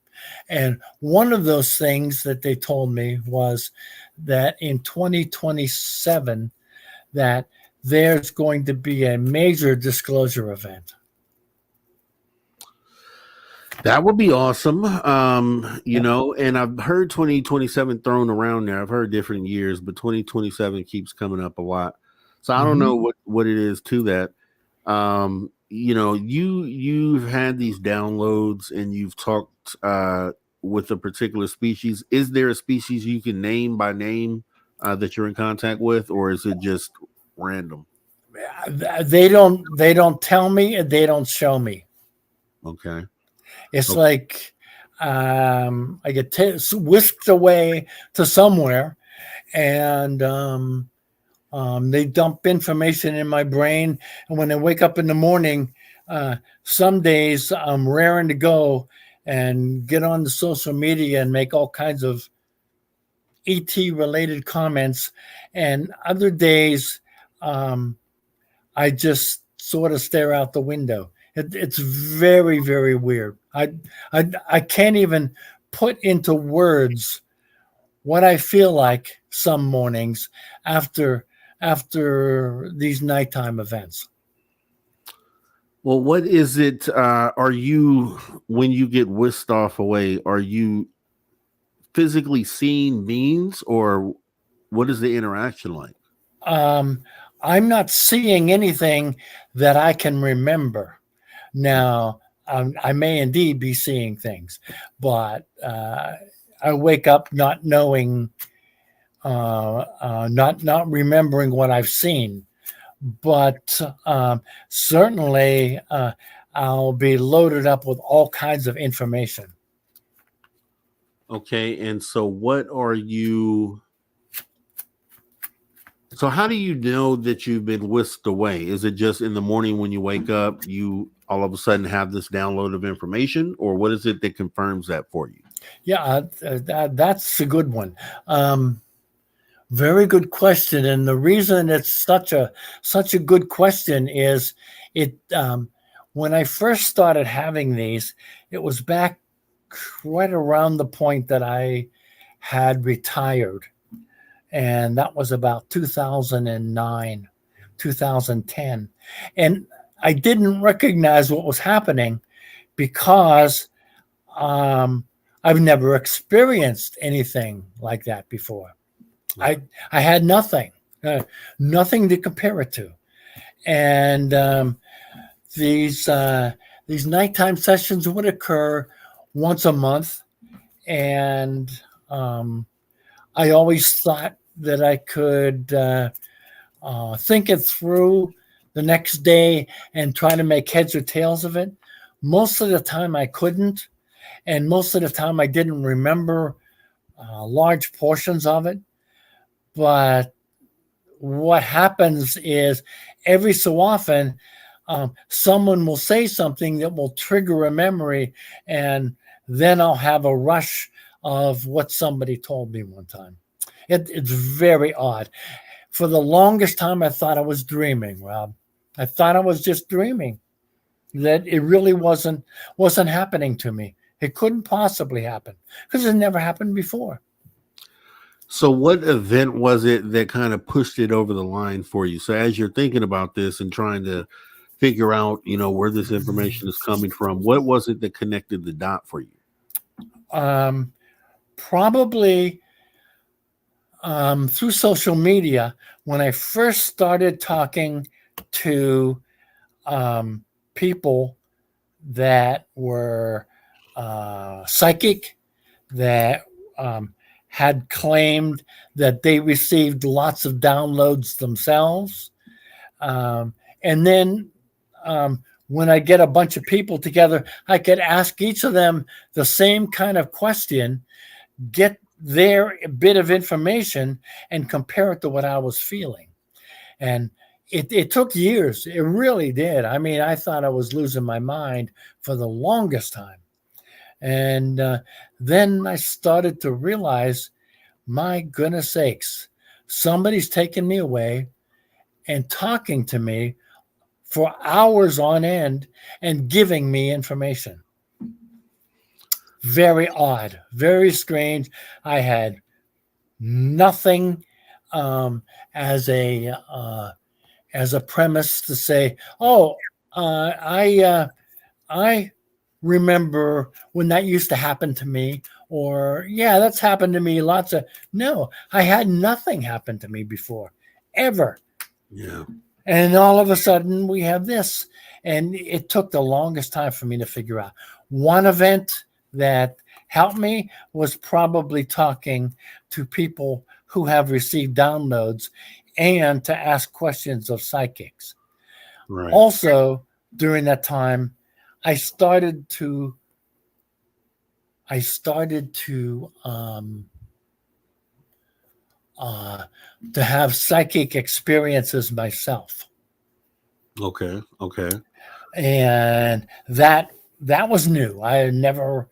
And one of those things that they told me was that in 2027 that there's going to be a major disclosure event. That would be awesome. And I've heard 2027 thrown around there. I've heard different years, but 2027 keeps coming up a lot. So I don't know what it is to that. You've had these downloads and you've talked with a particular species. Is there a species you can name by name that you're in contact with, or is it just random? They don't tell me and they don't show me. Okay. It's like I get whisked away to somewhere, and they dump information in my brain. And when I wake up in the morning, some days I'm raring to go and get on the social media and make all kinds of ET related comments. And other days, I just sort of stare out the window. It's very, very weird. I can't even put into words what I feel like some mornings after these nighttime events. Well, what is it? Are you, when you get whisked off away, are you physically seeing beings, or what is the interaction like? I'm not seeing anything that I can remember. Now, I may indeed be seeing things, but I wake up not knowing, not remembering what I've seen. But certainly, I'll be loaded up with all kinds of information. Okay, and so what are you? So how do you know that you've been whisked away? Is it just in the morning when you wake up, you all of a sudden have this download of information, or what is it that confirms that for you? Yeah, that's a good one. Very good question, and the reason it's such a good question is it. When I first started having these, it was back right around the point that I had retired, and that was about 2009, 2010, and I didn't recognize what was happening because I I've never experienced anything like that before. I had nothing, nothing to compare it to. And these nighttime sessions would occur once a month, and I always thought that I could think it through the next day and try to make heads or tails of it. Most of the time I couldn't, and most of the time I didn't remember large portions of it. But what happens is every so often someone will say something that will trigger a memory, and then I'll have a rush of what somebody told me one time. It's very odd. For the longest time, I thought I was dreaming, Rob. I thought I was just dreaming, that it really wasn't happening to me. It couldn't possibly happen because it never happened before. So what event was it that kind of pushed it over the line for you? So as you're thinking about this and trying to figure out, where this information is coming from, what was it that connected the dot for you? Probably through social media. When I first started talking to people that were psychic, that had claimed that they received lots of downloads themselves. And then when I get a bunch of people together, I could ask each of them the same kind of question, get their bit of information, and compare it to what I was feeling. And it took years. It really did. I mean, I thought I was losing my mind for the longest time. And then I started to realize, my goodness sakes, somebody's taking me away and talking to me for hours on end and giving me information. Very odd, very strange. I had nothing as a premise to say, I remember when that used to happen to me, or yeah, that's happened to me lots of. No, I had nothing happen to me before, ever. Yeah. And all of a sudden we have this, and it took the longest time for me to figure out. One event that helped me was probably talking to people who have received downloads and to ask questions of psychics. Right. Also, during that time, I started to have psychic experiences myself. Okay. And that was new. I had never,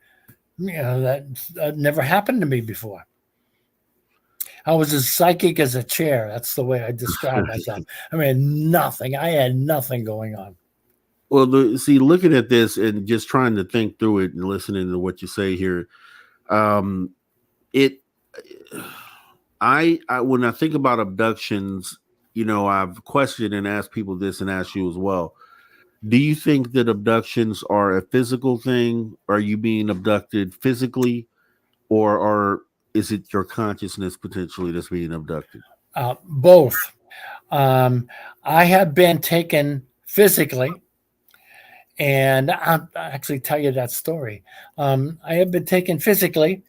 that never happened to me before. I was as psychic as a chair. That's the way I describe myself. I mean, nothing. I had nothing going on. Well, looking at this and just trying to think through it and listening to what you say here, when I think about abductions, I've questioned and asked people this and asked you as well. Do you think that abductions are a physical thing? Are you being abducted physically, or is it your consciousness potentially that's being abducted? Both. I have been taken physically, and I'll actually tell you that story. I have been taken physically,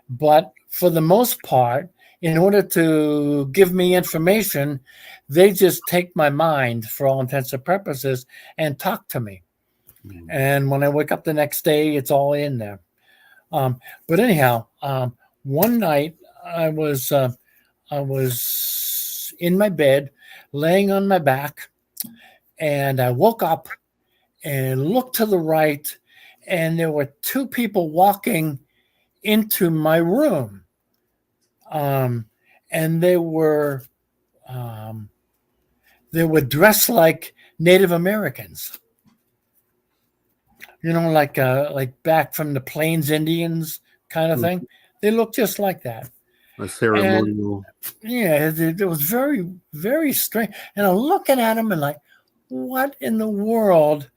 but for the most part, in order to give me information, they just take my mind for all intents and purposes and talk to me. Mm. And when I wake up the next day, it's all in there. But anyhow, one night I was in my bed, laying on my back, and I woke up and looked to the right, and there were two people walking into my room. And they were dressed like Native Americans, like back from the Plains Indians kind of thing. They looked just like that. A ceremonial. And, yeah, it was very, very strange. And I'm looking at them and like, what in the world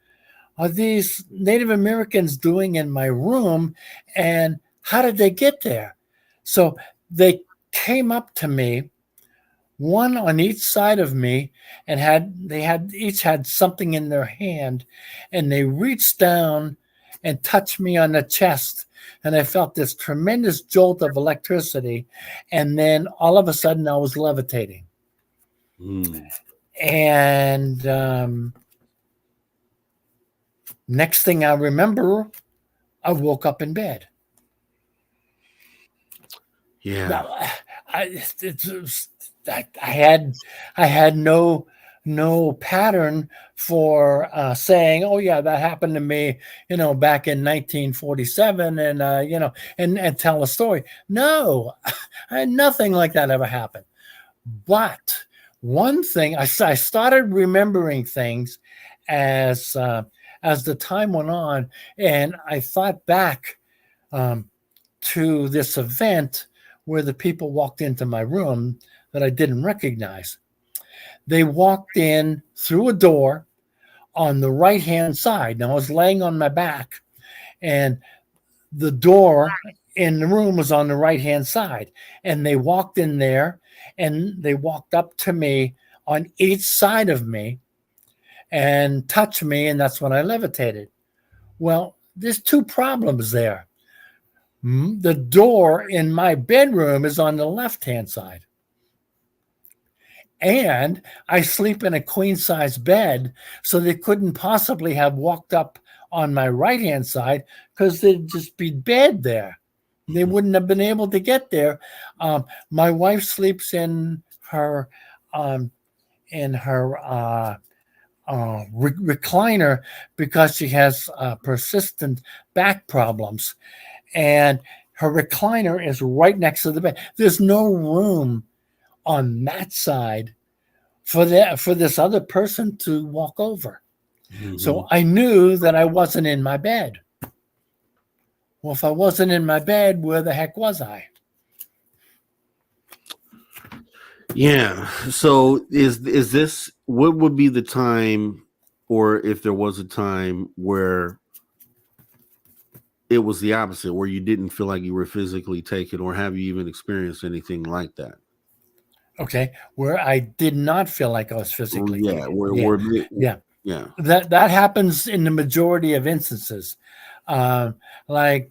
are these Native Americans doing in my room? And how did they get there? So they came up to me, one on each side of me, and each had something in their hand, and they reached down and touched me on the chest, and I felt this tremendous jolt of electricity, and then all of a sudden I was levitating. And next thing I remember, I woke up in bed. Yeah. Now, I had no pattern for saying, oh yeah, that happened to me, back in 1947, and and tell a story. No, nothing like that ever happened. But one thing, I started remembering things as the time went on, and I thought back to this event where the people walked into my room that I didn't recognize. They walked in through a door on the right-hand side. Now I was laying on my back, and the door in the room was on the right-hand side. And they walked in there, and they walked up to me on each side of me and touched me, and that's when I levitated. Well, there's two problems there. The door in my bedroom is on the left-hand side. And I sleep in a queen-size bed, so they couldn't possibly have walked up on my right-hand side because there'd just be bed there. They wouldn't have been able to get there. My wife sleeps in her recliner because she has persistent back problems, and her recliner is right next to the bed. There's no room on that side for this other person to walk over. So I knew that I wasn't in my bed. Well, if I wasn't in my bed, where the heck was I? Yeah. So is this, what would be the time, or if there was a time where it was the opposite, where you didn't feel like you were physically taken, or have you even experienced anything like that? Okay, where I did not feel like I was physically taken. Yeah. That happens in the majority of instances. When I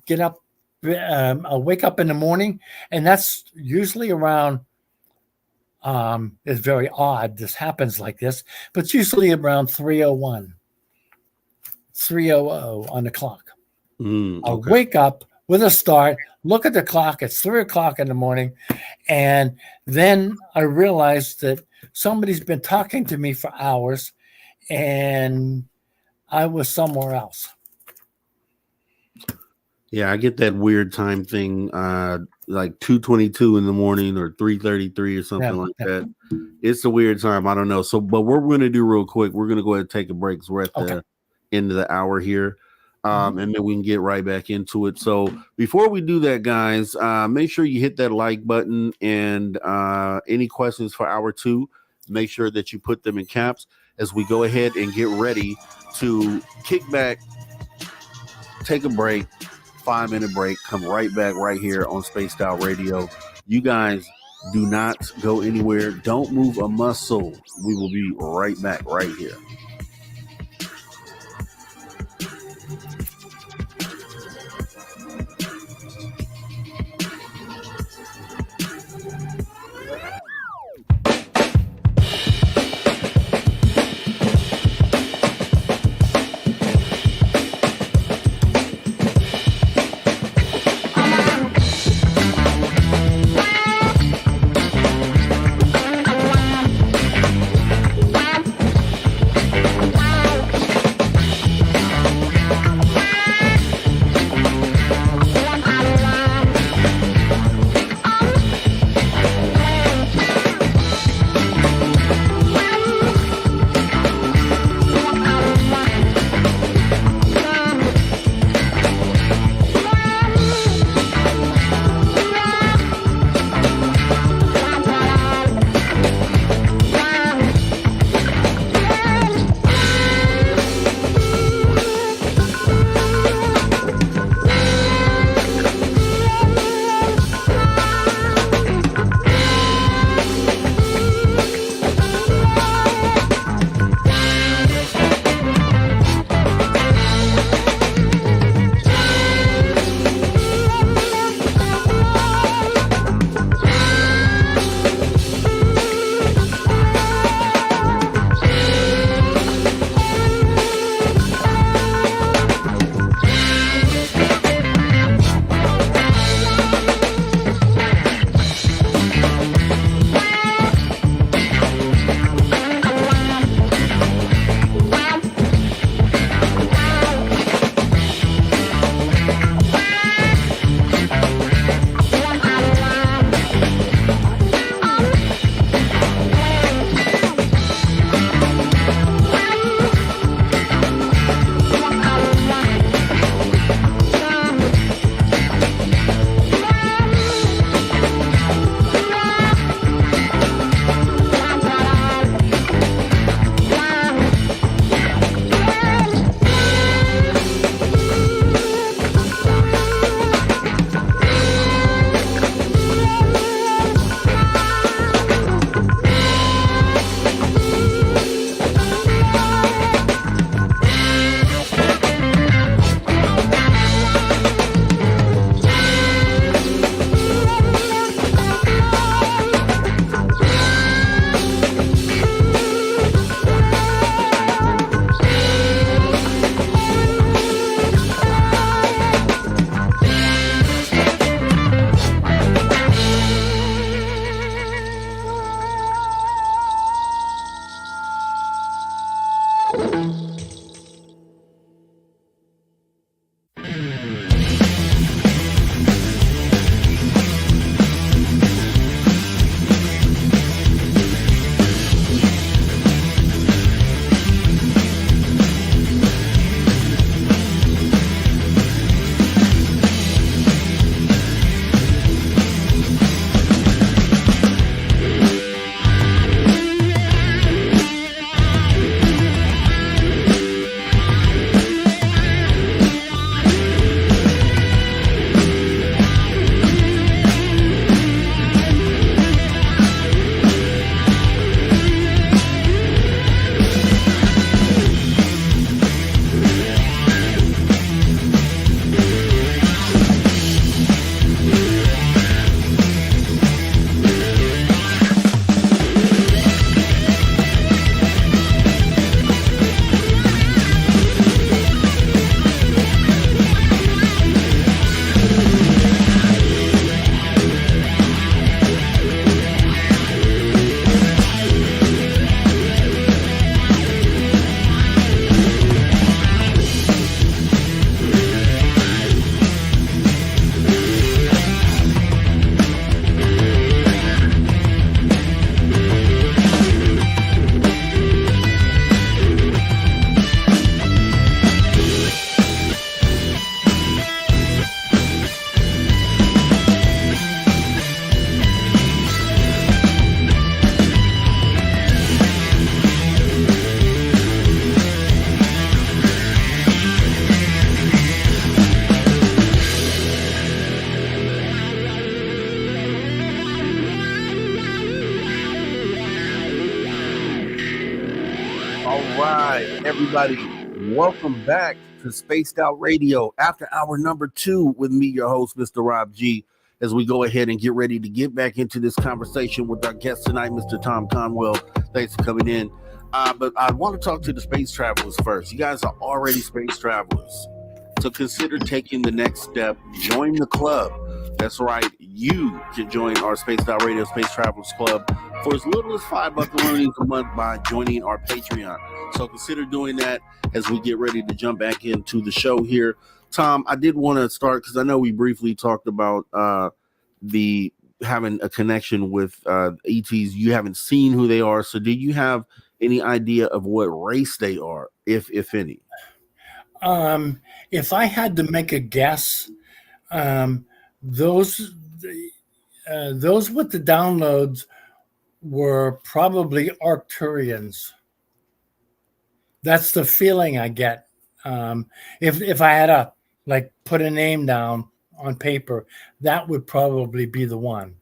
get up, I'll wake up in the morning, and that's usually around. It's very odd. This happens like this, but it's usually around 3:01, 3:00 on the clock. I'll wake up with a start, look at the clock. It's 3:00 in the morning, and then I realize that somebody's been talking to me for hours, and I was somewhere else. Yeah, I get that weird time thing, like 2:22 in the morning or 3:33 or something that. It's a weird time. I don't know. So, but what we're going to do real quick, we're going to go ahead and take a break because we're at the end of the hour here. And then we can get right back into it. So before we do that, guys, make sure you hit that like button, and any questions for hour 2, make sure that you put them in caps as we go ahead and get ready to kick back, take a break, 5-minute break, come right back right here on Spaced Out Radio. You guys do not go anywhere. Don't move a muscle. We will be right back right here. All right, everybody, welcome back to Spaced Out Radio after hour number 2 with me, your host, Mr. Rob G, as we go ahead and get ready to get back into this conversation with our guest tonight, Mr. Tom Conwell. Thanks for coming in. But I want to talk to the space travelers first. You guys are already space travelers, so consider taking the next step. Join the club. That's right. You can join our Spaced Out Radio Space Travelers Club for as little as $5 a month by joining our Patreon. So consider doing that as we get ready to jump back into the show here. Tom, I did want to start because I know we briefly talked about the having a connection with ETs. You haven't seen who they are. So do you have any idea of what race they are, if any? If I had to make a guess, those with the downloads were probably Arcturians. That's the feeling I get. If I had to put a name down on paper, that would probably be the one.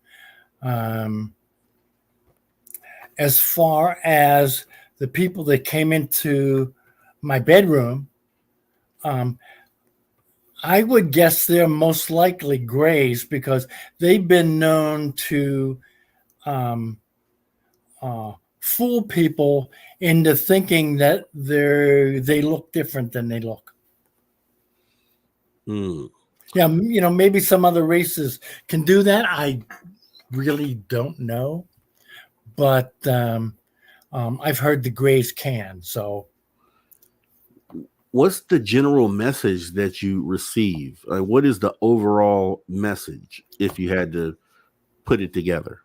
As far as the people that came into my bedroom, I would guess they're most likely grays because they've been known to fool people into thinking that they look different than they look. Yeah, maybe some other races can do that. I really don't know, but I've heard the grays can. So, what's the general message that you receive? What is the overall message if you had to put it together?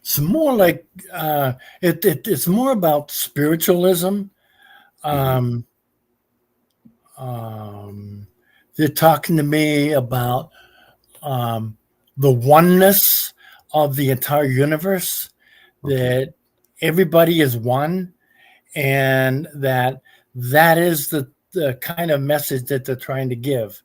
It's more like it's more about spiritualism. They're talking to me about the oneness of the entire universe, that everybody is one, and that is the kind of message that they're trying to give.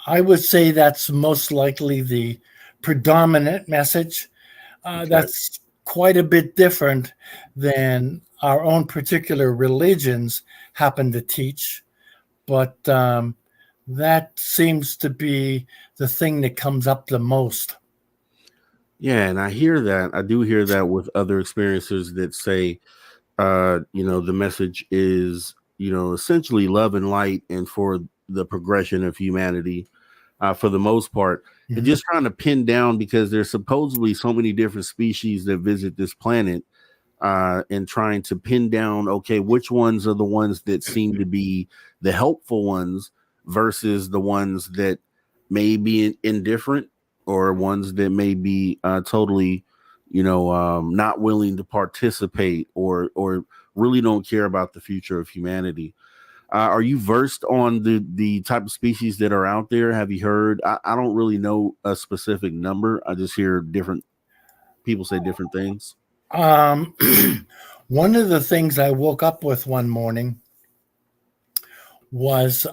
I would say that's most likely the predominant message. That's quite a bit different than our own particular religions happen to teach. But that seems to be the thing that comes up the most. Yeah, and I hear that. I do hear that with other experiencers that say, the message is, essentially love and light and for the progression of humanity. For the most part, and just trying to pin down, because there's supposedly so many different species that visit this planet, and trying to pin down, okay, which ones are the ones that seem to be the helpful ones versus the ones that may be indifferent, or ones that may be totally, not willing to participate or really don't care about the future of humanity. Are you versed on the type of species that are out there? Have you heard? I don't really know a specific number. I just hear different people say different things. One of the things I woke up with one morning was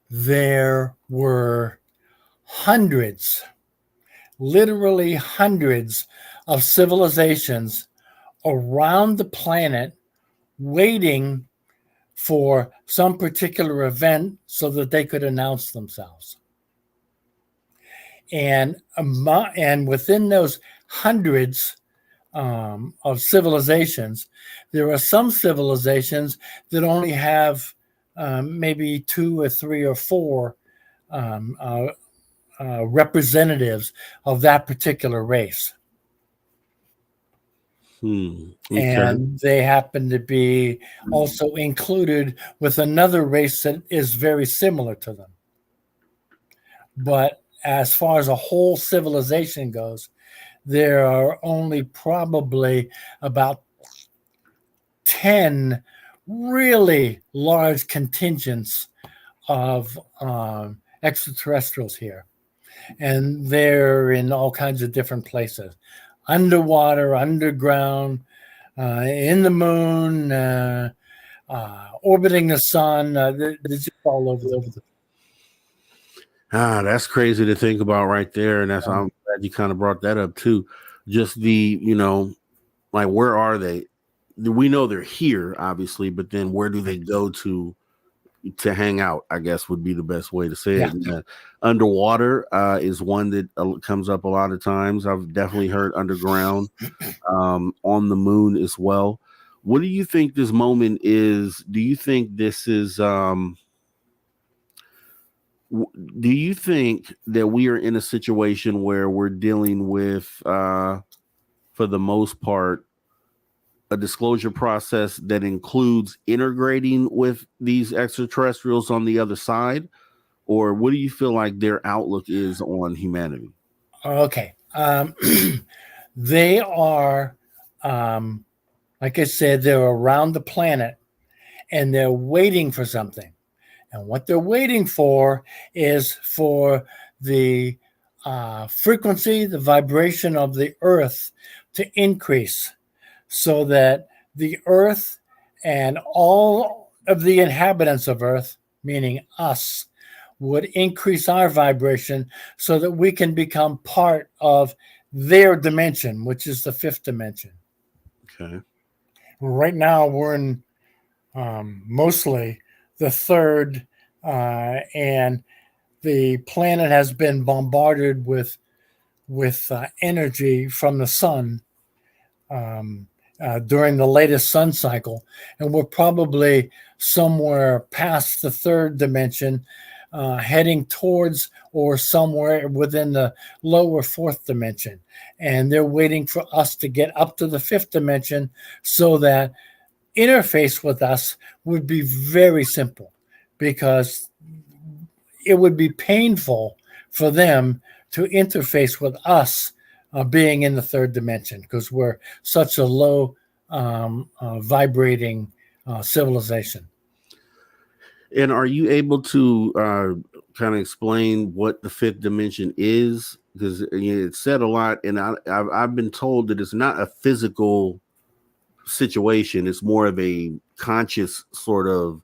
there were literally hundreds of civilizations around the planet waiting for some particular event so that they could announce themselves. And within those hundreds of civilizations, there are some civilizations that only have maybe 2 or 3 or 4 representatives of that particular race. Okay. And they happen to be also included with another race that is very similar to them. But as far as a whole civilization goes, there are only probably about 10 really large contingents of extraterrestrials here. And they're in all kinds of different places. underwater, underground, in the moon, orbiting the sun. They're just all over the place. That's crazy to think about right there. And I'm glad you kind of brought that up too. Just the, like, where are they? We know they're here, obviously, but then where do they go to hang out, I guess would be the best way to say it. Underwater is one that comes up a lot of times. I've definitely heard underground, on the moon as well. What do you think this moment is? Do you think this is do you think that we are in a situation where we're dealing with for the most part a disclosure process that includes integrating with these extraterrestrials on the other side? Or what do you feel like their outlook is on humanity? Okay. They are, like I said, they're around the planet and they're waiting for something. And what they're waiting for is for the frequency, the vibration of the Earth to increase, so that the Earth and all of the inhabitants of Earth, meaning us, would increase our vibration so that we can become part of their dimension, which is the fifth dimension. Okay. Right now, we're in mostly the third, and the planet has been bombarded with energy from the sun during the latest sun cycle, and we're probably somewhere past the third dimension, heading towards or somewhere within the lower fourth dimension. And they're waiting for us to get up to the fifth dimension so that interface with us would be very simple, because it would be painful for them to interface with us being in the third dimension, because we're such a low vibrating civilization. And are you able to kind of explain what the fifth dimension is? Because it's said a lot, and I've been told that it's not a physical situation. It's more of a conscious sort of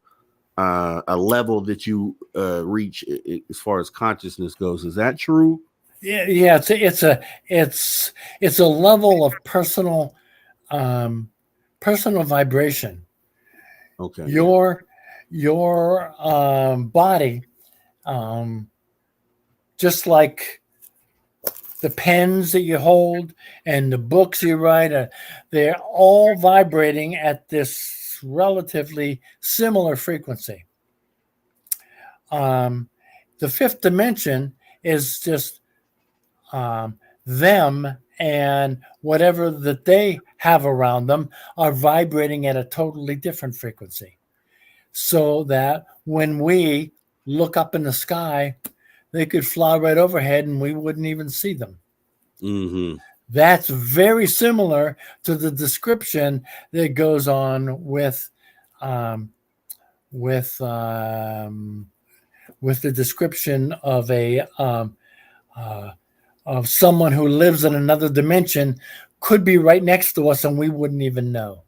a level that you reach as far as consciousness goes. Is that true? Yeah, it's a level of personal vibration. Okay. Your body, just like the pens that you hold and the books you write, they're all vibrating at this relatively similar frequency. The fifth dimension is just them and whatever that they have around them are vibrating at a totally different frequency, so that when we look up in the sky, they could fly right overhead and we wouldn't even see them. Mm-hmm. That's very similar to the description that goes on with the description of of someone who lives in another dimension, could be right next to us and we wouldn't even know.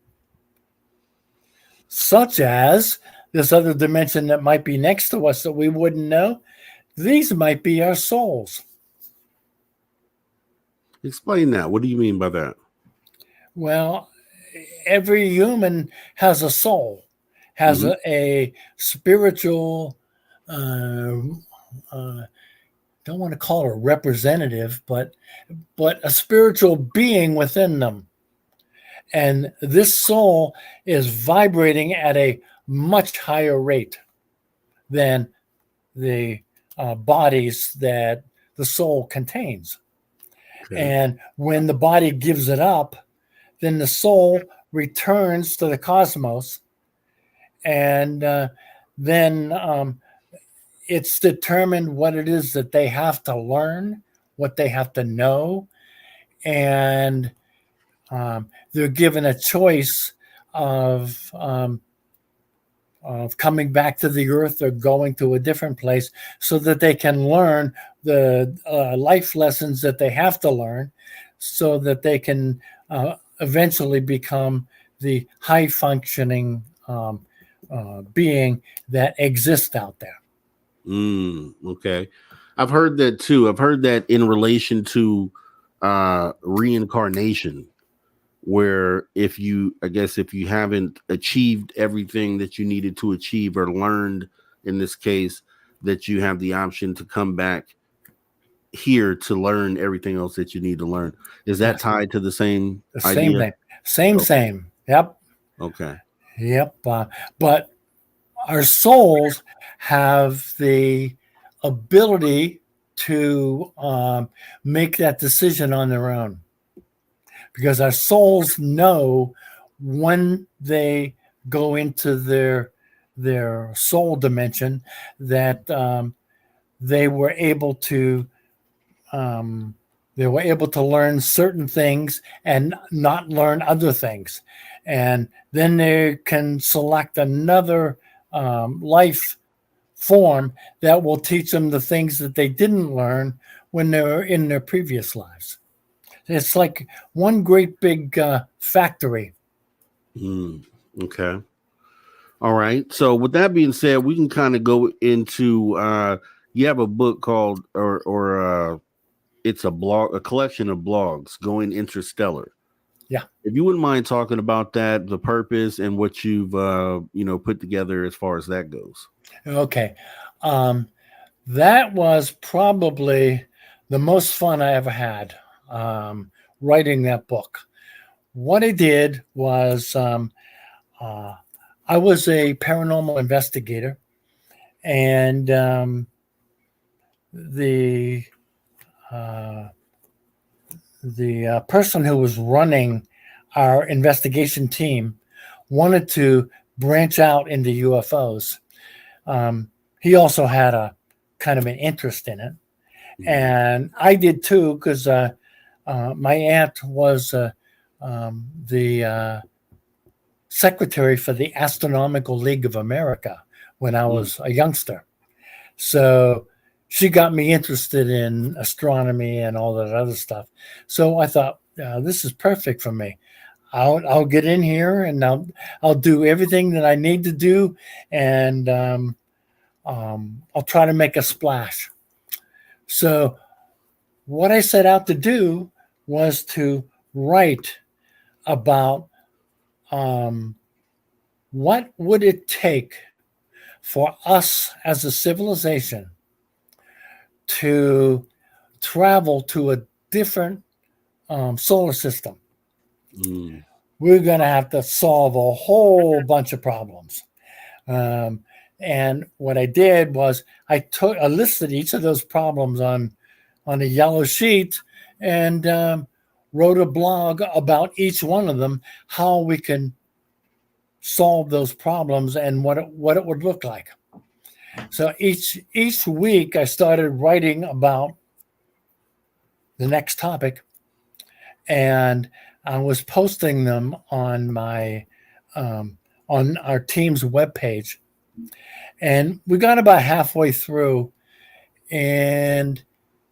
Such as this other dimension that might be next to us that we wouldn't know. These might be our souls. Explain that. What do you mean by that? Well, every human has a soul, has a spiritual, don't want to call it a representative, but a spiritual being within them. And this soul is vibrating at a much higher rate than the bodies that the soul contains. Okay. And when the body gives it up, then the soul returns to the cosmos, and then it's determined what it is that they have to learn, what they have to know, and they're given a choice of coming back to the earth or going to a different place, so that they can learn the life lessons that they have to learn, so that they can eventually become the high functioning being that exists out there. Okay. I've heard that too. I've heard that in relation to reincarnation, where if you haven't achieved everything that you needed to achieve or learned in this case, that you have the option to come back here to learn everything else that you need to learn. Is that tied to the same idea? Same. Yep. Okay. Yep. But our souls have the ability to make that decision on their own, because our souls know when they go into their soul dimension that they were able to learn certain things and not learn other things, and then they can select another life form that will teach them the things that they didn't learn when they were in their previous lives. It's like one great big factory. Okay. All right. So with that being said, we can kind of go into you have a book called or it's a collection of blogs, Going Interstellar. Yeah. If you wouldn't mind talking about that, the purpose and what you've put together as far as that goes. Okay. That was probably the most fun I ever had writing that book. What I did was I was a paranormal investigator, and the person who was running our investigation team wanted to branch out into UFOs. He also had a kind of an interest in it, and I did too, because my aunt was the secretary for the Astronomical League of America when I was a youngster. So she got me interested in astronomy and all that other stuff. So I thought, this is perfect for me. I'll get in here and I'll do everything that I need to do, and I'll try to make a splash. So what I set out to do was to write about what would it take for us as a civilization to travel to a different solar system. We're going to have to solve a whole bunch of problems. And what I did was I listed each of those problems on a yellow sheet and wrote a blog about each one of them, how we can solve those problems and what it would look like. So each week I started writing about the next topic, and I was posting them on my on our team's webpage. And we got about halfway through, and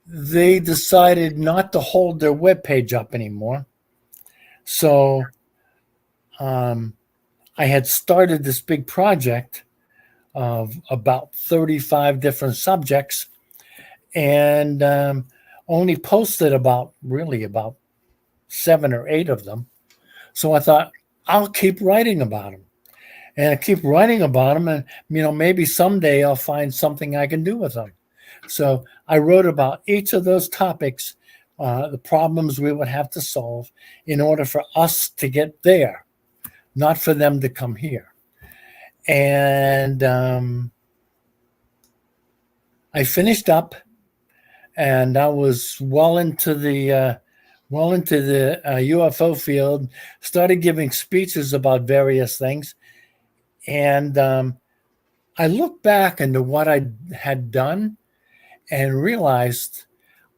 they decided not to hold their webpage up anymore. So I had started this big project of about 35 different subjects, and only posted about 7 or 8 of them. So I thought, I'll keep writing about them. And I keep writing about them, and maybe someday I'll find something I can do with them. So I wrote about each of those topics, the problems we would have to solve in order for us to get there, not for them to come here. And I finished up, and I was well into the UFO field, started giving speeches about various things. And I looked back into what I had done and realized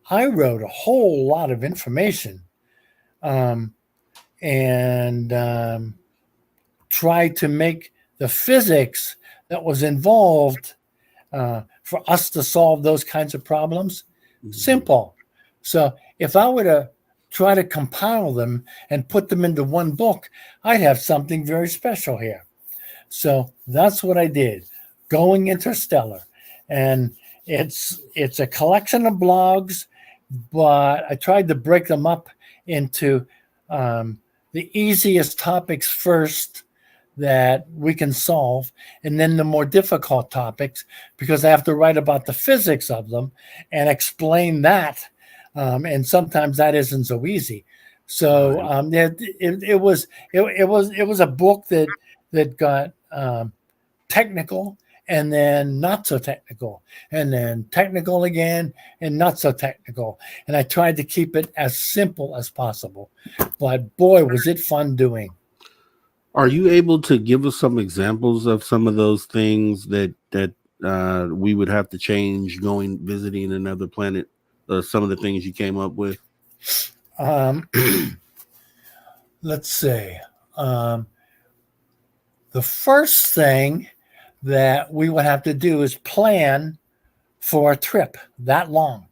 I wrote a whole lot of information and tried to make the physics that was involved for us to solve those kinds of problems simple. So if I would have try to compile them and put them into one book, I'd have something very special here. So that's what I did, Going Interstellar. And it's a collection of blogs, but I tried to break them up into the easiest topics first that we can solve, and then the more difficult topics, because I have to write about the physics of them and explain that. And sometimes that isn't so easy. So it was a book that got technical, and then not so technical, and then technical again, and not so technical. And I tried to keep it as simple as possible. But boy, was it fun doing. Are you able to give us some examples of some of those things that we would have to change visiting another planet? Some of the things you came up with? Let's see. The first thing that we would have to do is plan for a trip that long.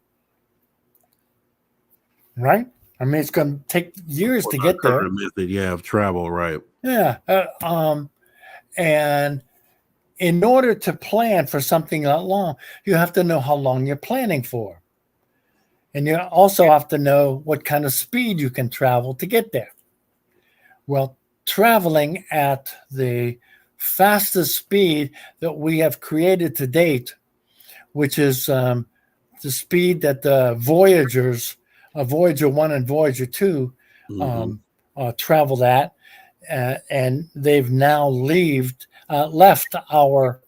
Right? I mean, it's going to take years to get there. Method, of travel, right? Yeah. And in order to plan for something that long, you have to know how long you're planning for. And you also have to know what kind of speed you can travel to get there. Well, traveling at the fastest speed that we have created to date, which is the speed that the Voyagers, Voyager 1 and Voyager 2, traveled at, and they've now left our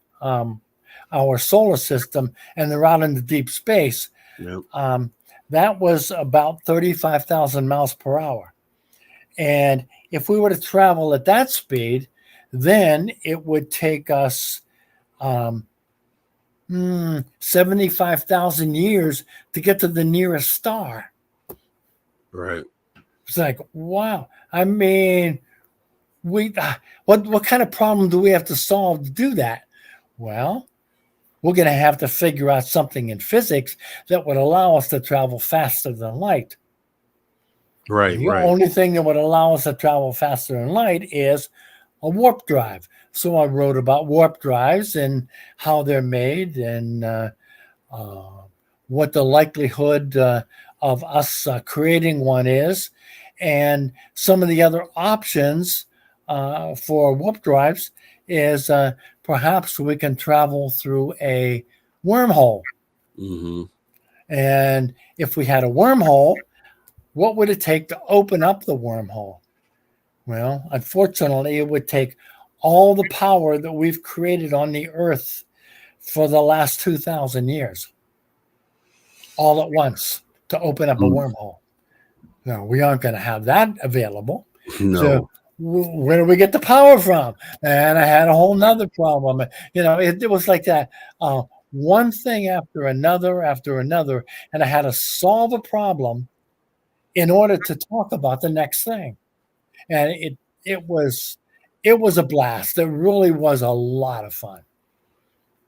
solar system, and they're out into deep space. Yep. That was about 35,000 miles per hour. And if we were to travel at that speed, then it would take us 75,000 years to get to the nearest star. Right. It's like, wow. I mean, what kind of problem do we have to solve to do that? Well, we're going to have to figure out something in physics that would allow us to travel faster than light. Right. The only thing that would allow us to travel faster than light is a warp drive. So I wrote about warp drives and how they're made, and what the likelihood of us creating one is, and some of the other options for warp drives is perhaps we can travel through a wormhole. Mm-hmm. And if we had a wormhole, what would it take to open up the wormhole? Well, unfortunately, it would take all the power that we've created on the Earth for the last 2,000 years, all at once, to open up a wormhole. No, we aren't going to have that available. No. So where do we get the power from? And I had a whole nother problem. It was like that. One thing after another, and I had to solve a problem in order to talk about the next thing. And it was a blast. It really was a lot of fun.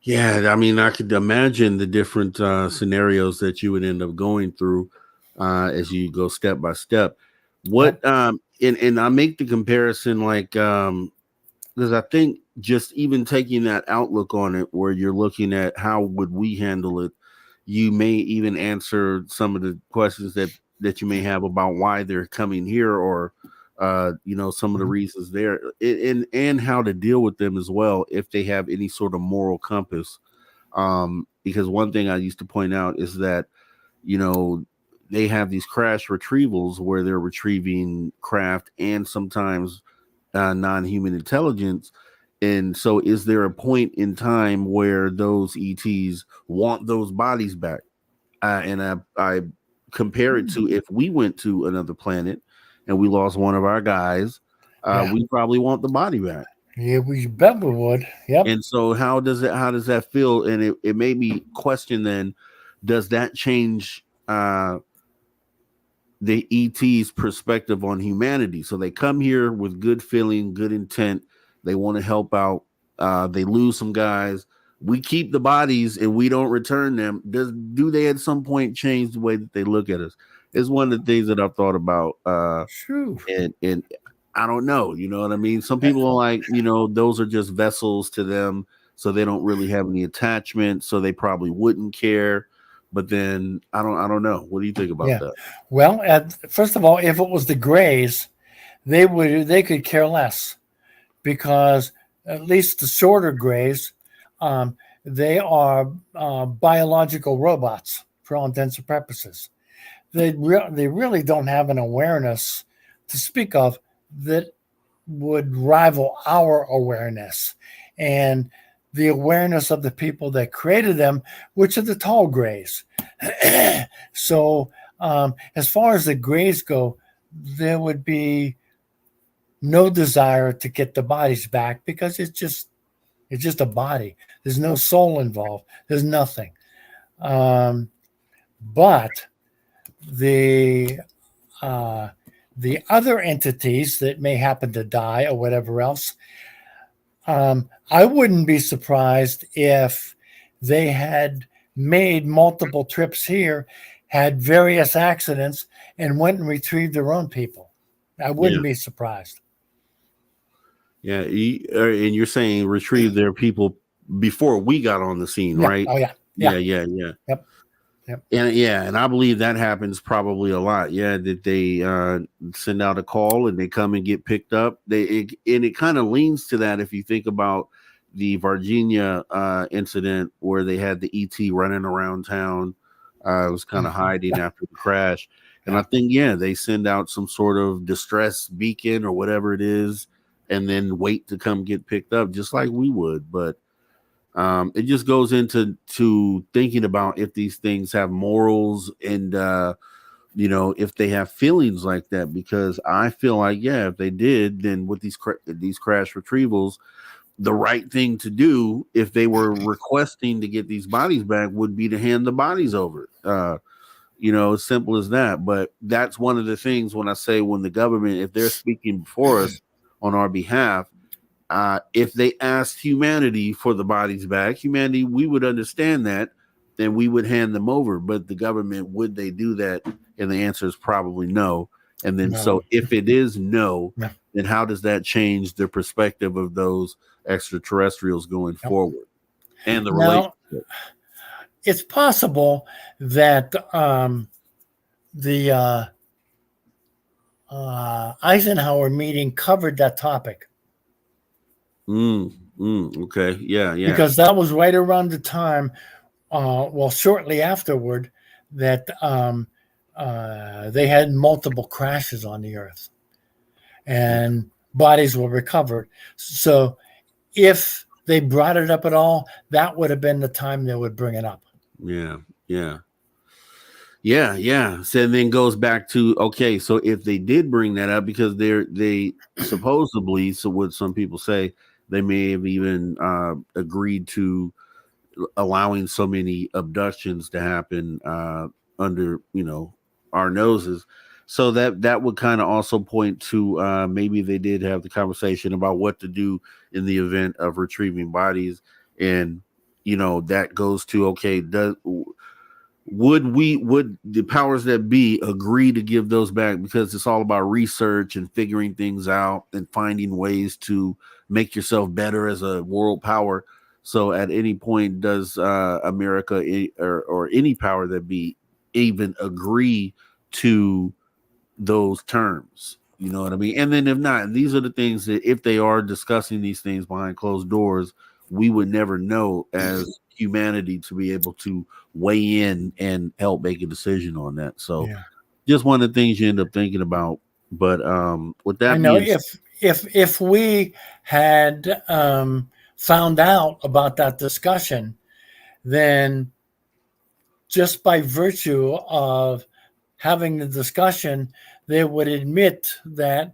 Yeah, I mean, I could imagine the different scenarios that you would end up going through as you go step by step. What and I make the comparison because I think just even taking that outlook on it, where you're looking at how would we handle it, you may even answer some of the questions that you may have about why they're coming here, or some of the reasons there, and how to deal with them as well if they have any sort of moral compass. Because one thing I used to point out is that they have these crash retrievals where they're retrieving craft and sometimes non-human intelligence. And so is there a point in time where those ETs want those bodies back? And I compare it to if we went to another planet and we lost one of our guys, we probably want the body back. Yeah, we bet we would. Yep. And so how does that feel? And it made me question then, does that change the ET's perspective on humanity? So they come here with good feeling, good intent. They want to help out. They lose some guys. We keep the bodies and we don't return them. Do they at some point change the way that they look at us? It's one of the things that I've thought about. Shoo. And I don't know, you know what I mean? Some people are like, those are just vessels to them, so they don't really have any attachment, so they probably wouldn't care. But then I don't know. What do you think about that? Well, first of all, if it was the Greys, they could care less, because at least the shorter Greys, they are biological robots for all intents and purposes. They really don't have an awareness to speak of that would rival our awareness and the awareness of the people that created them, which are the tall Greys. So as far as the Greys go, there would be no desire to get the bodies back, because it's just a body. There's no soul involved. There's nothing. But the other entities that may happen to die or whatever else, I wouldn't be surprised if they had made multiple trips here, had various accidents, and went and retrieved their own people. I wouldn't be surprised. Yeah, and you're saying retrieve their people before we got on the scene, right? Oh yeah. Yep. And I believe that happens probably a lot. Yeah, that they send out a call and they come and get picked up. And it kind of leans to that if you think about the Virginia incident where they had the ET running around town. It was kind of hiding after the crash. And I think, they send out some sort of distress beacon or whatever it is, and then wait to come get picked up, just like we would. But it just goes into thinking about if these things have morals and if they have feelings like that, because I feel like if they did, then with these crash retrievals, the right thing to do if they were requesting to get these bodies back would be to hand the bodies over. As simple as that. But that's one of the things when I say, when the government, if they're speaking before us on our behalf, if they asked humanity for the bodies back, humanity, we would understand that, then we would hand them over. But the government, would they do that? And the answer is probably no. And then, so if it is no, then how does that change the perspective of those extraterrestrials going forward and the relationship? It's possible that the Eisenhower meeting covered that topic. Okay. Yeah. Because that was right around the time, shortly afterward, that they had multiple crashes on the Earth and bodies were recovered. So if they brought it up at all, that would have been the time they would bring it up. Yeah. So then goes back to, okay, so if they did bring that up, because they supposedly, so what some people say, they may have even agreed to allowing so many abductions to happen under our noses. So that would kind of also point to maybe they did have the conversation about what to do in the event of retrieving bodies. And that goes to, okay, would the powers that be agree to give those back? Because it's all about research and figuring things out and finding ways to make yourself better as a world power. So at any point, does America or any power that be even agree to those terms? You know what I mean? And then if not, these are the things that if they are discussing these things behind closed doors, we would never know as humanity to be able to weigh in and help make a decision on that. So just one of the things you end up thinking about. But with that, I know if we had found out about that discussion, then just by virtue of having the discussion, they would admit that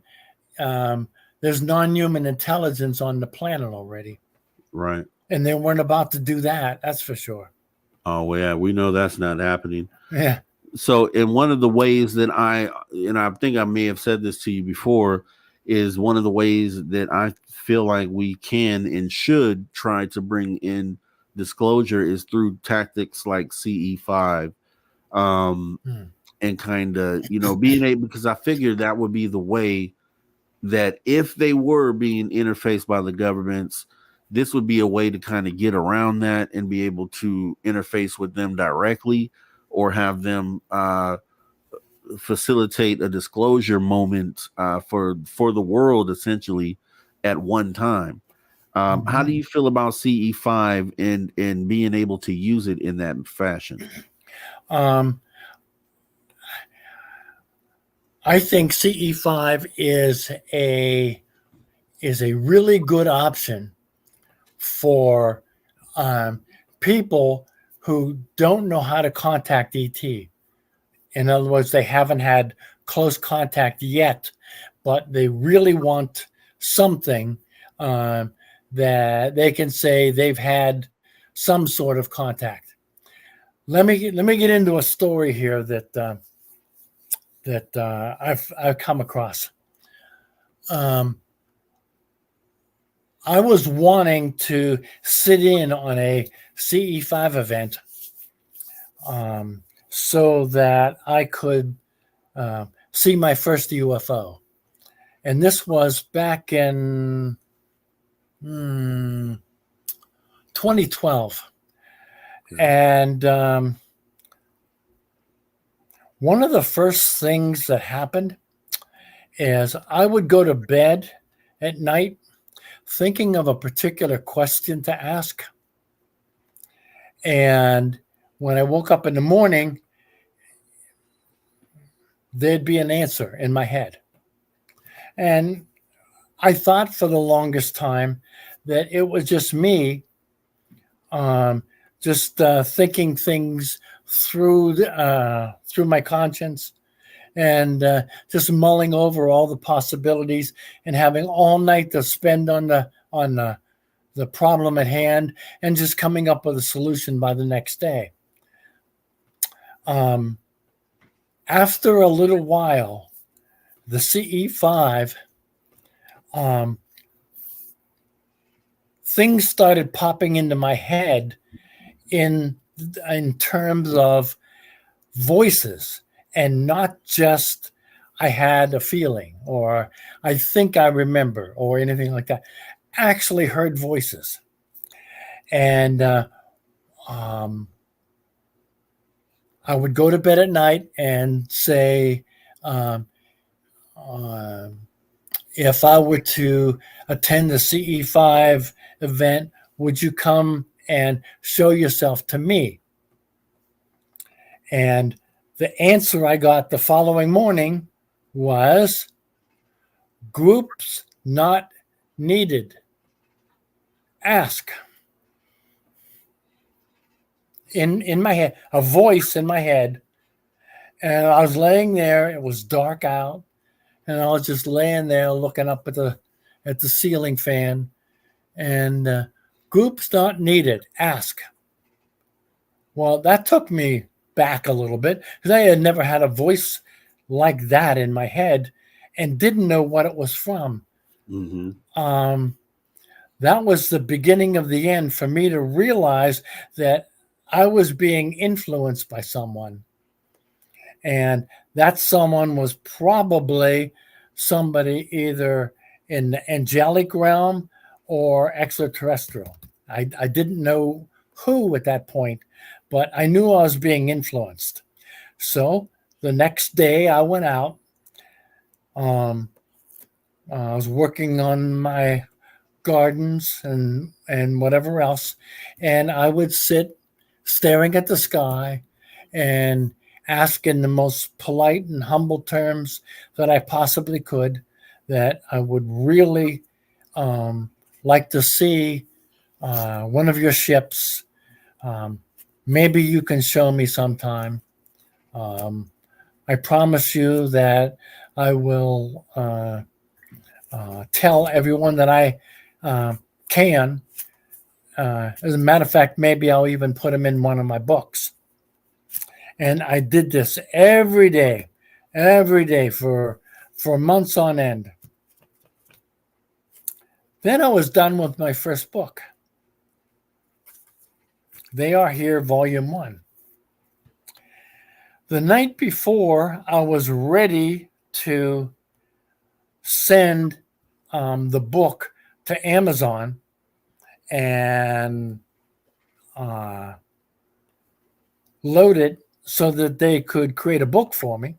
there's non-human intelligence on the planet already. Right. And they weren't about to do that. That's for sure. Oh, yeah. We know that's not happening. Yeah. So in one of the ways that I think I may have said this to you before, is one of the ways that I feel like we can and should try to bring in disclosure is through tactics like CE5. and kind of, being able, because I figured that would be the way that if they were being interfaced by the governments, this would be a way to kind of get around that and be able to interface with them directly, or have them facilitate a disclosure moment for the world, essentially, at one time. How do you feel about CE5 and being able to use it in that fashion? I think CE5 is a really good option for people who don't know how to contact ET. In other words, they haven't had close contact yet, but they really want something that they can say they've had some sort of contact. Let me get into a story here that I've come across. I was wanting to sit in on a CE5 event so that I could see my first UFO. And this was back in 2012. And one of the first things that happened is I would go to bed at night thinking of a particular question to ask. And when I woke up in the morning, there'd be an answer in my head. And I thought for the longest time that it was just me thinking things through my conscience, and just mulling over all the possibilities and having all night to spend on the problem at hand and just coming up with a solution by the next day. After a little while, the CE5, things started popping into my head in terms of voices, and not just I had a feeling or I think I remember or anything like that. Actually heard voices. And I would go to bed at night and say, if I were to attend the CE5 event, would you come and show yourself to me? And the answer I got the following morning was, groups not needed. Ask. In my head, a voice in my head. And I was laying there, it was dark out, and I was just laying there looking up at the ceiling fan, and groups not needed. Ask. Well, that took me back a little bit because I had never had a voice like that in my head and didn't know what it was from. Mm-hmm. That was the beginning of the end for me to realize that I was being influenced by someone. And that someone was probably somebody either in the angelic realm or extraterrestrial. I didn't know who at that point, but I knew I was being influenced. So the next day I went out. I was working on my gardens and whatever else, and I would sit staring at the sky and ask in the most polite and humble terms that I possibly could that I would really like to see one of your ships. Maybe you can show me sometime. I promise you that I will tell everyone that I can. As a matter of fact, maybe I'll even put them in one of my books. And I did this every day for months on end. Then I was done with my first book. They Are Here, Volume 1. the night before, I was ready to send the book to Amazon and load it so that they could create a book for me.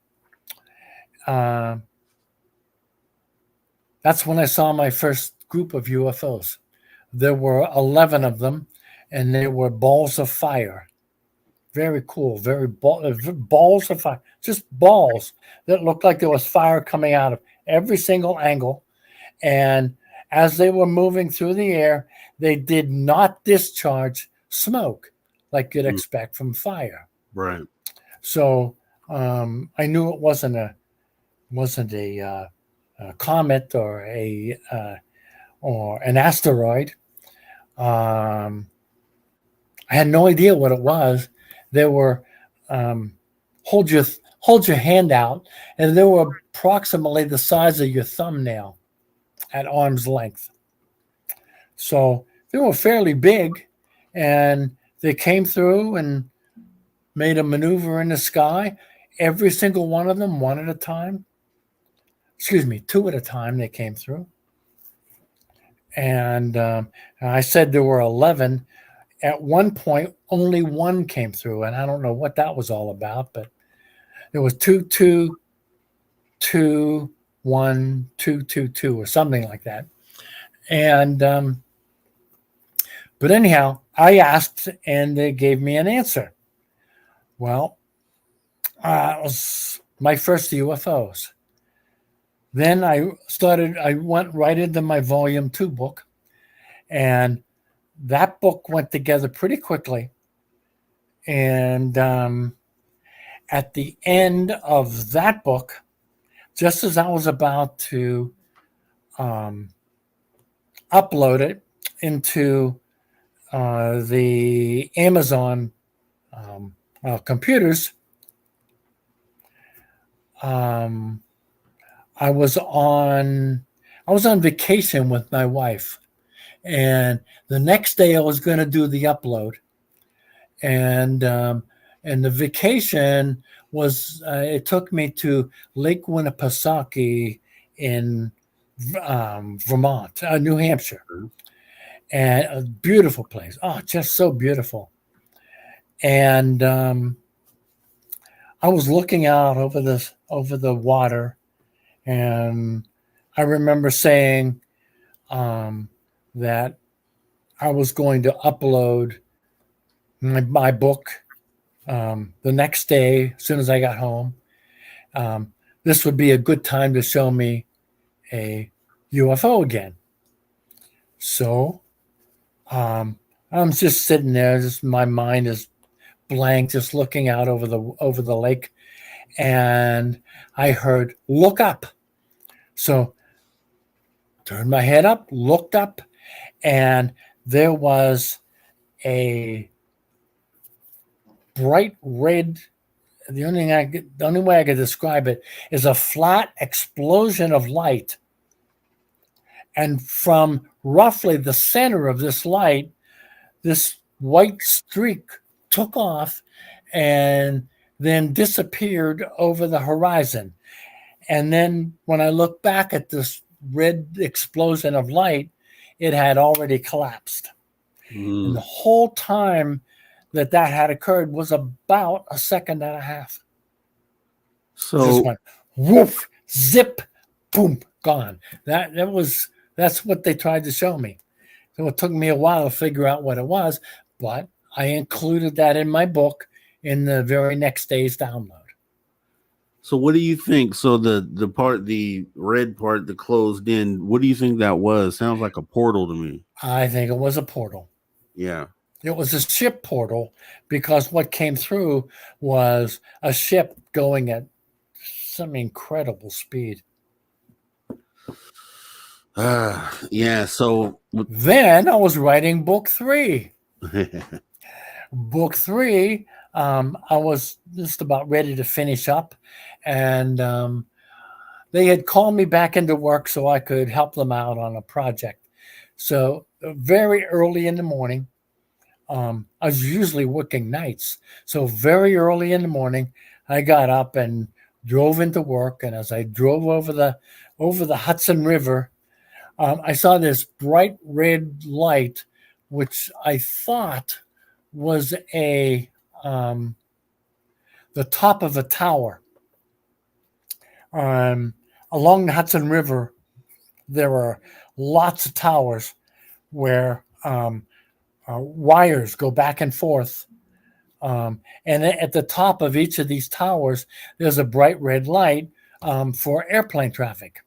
That's when I saw my first group of UFOs. There were 11 of them, and they were balls of fire. Very cool. Balls of fire. Just balls that looked like there was fire coming out of every single angle. And as they were moving through the air, they did not discharge smoke like you'd expect from fire. Right. So I knew it wasn't a comet or an asteroid. I had no idea what it was. They were hold your hand out, and they were approximately the size of your thumbnail at arm's length. So they were fairly big, and they came through and made a maneuver in the sky. Every single one of them, one at a time. Excuse me, two at a time they came through. And I said there were 11. At one point, only one came through, and I don't know what that was all about, but it was 2, 2, 2, 1, 2, 2, 2, or something like that. And but anyhow, I asked, and they gave me an answer. Well, it was my first UFOs. Then I went right into my volume 2 book, and that book went together pretty quickly. And at the end of that book, just as I was about to upload it into the Amazon computers, I was on vacation with my wife, and the next day I was going to do the upload, and the vacation was it took me to Lake Winnipesaukee in Vermont, New Hampshire, and a beautiful place. Oh, just so beautiful. And I was looking out over the water. And I remember saying that I was going to upload my book the next day, as soon as I got home. This would be a good time to show me a UFO again. So I'm just sitting there, just my mind is blank, just looking out over the lake, and I heard, "Look up." So turned my head up, looked up, and there was a bright red. The only way I could describe it is a flat explosion of light. And from roughly the center of this light, this white streak took off and then disappeared over the horizon. And then when I look back at this red explosion of light, it had already collapsed. And the whole time that had occurred was about a second and a half. So just went woof, zip, boom, gone. That's what they tried to show me. So it took me a while to figure out what it was, but I included that in my book in the very next day's download. So what do you think? So the red part, the closed in, what do you think that was? Sounds like a portal to me. I think it was a portal. Yeah. It was a ship portal, because what came through was a ship going at some incredible speed. Yeah. So then I was writing book 3. Book 3, I was just about ready to finish up, and they had called me back into work so I could help them out on a project. So very early in the morning, I was usually working nights. So very early in the morning, I got up and drove into work, and as I drove over the Hudson River, I saw this bright red light, which I thought was the top of a tower. Along the Hudson River, there were lots of towers where wires go back and forth. And at the top of each of these towers, there's a bright red light for airplane traffic.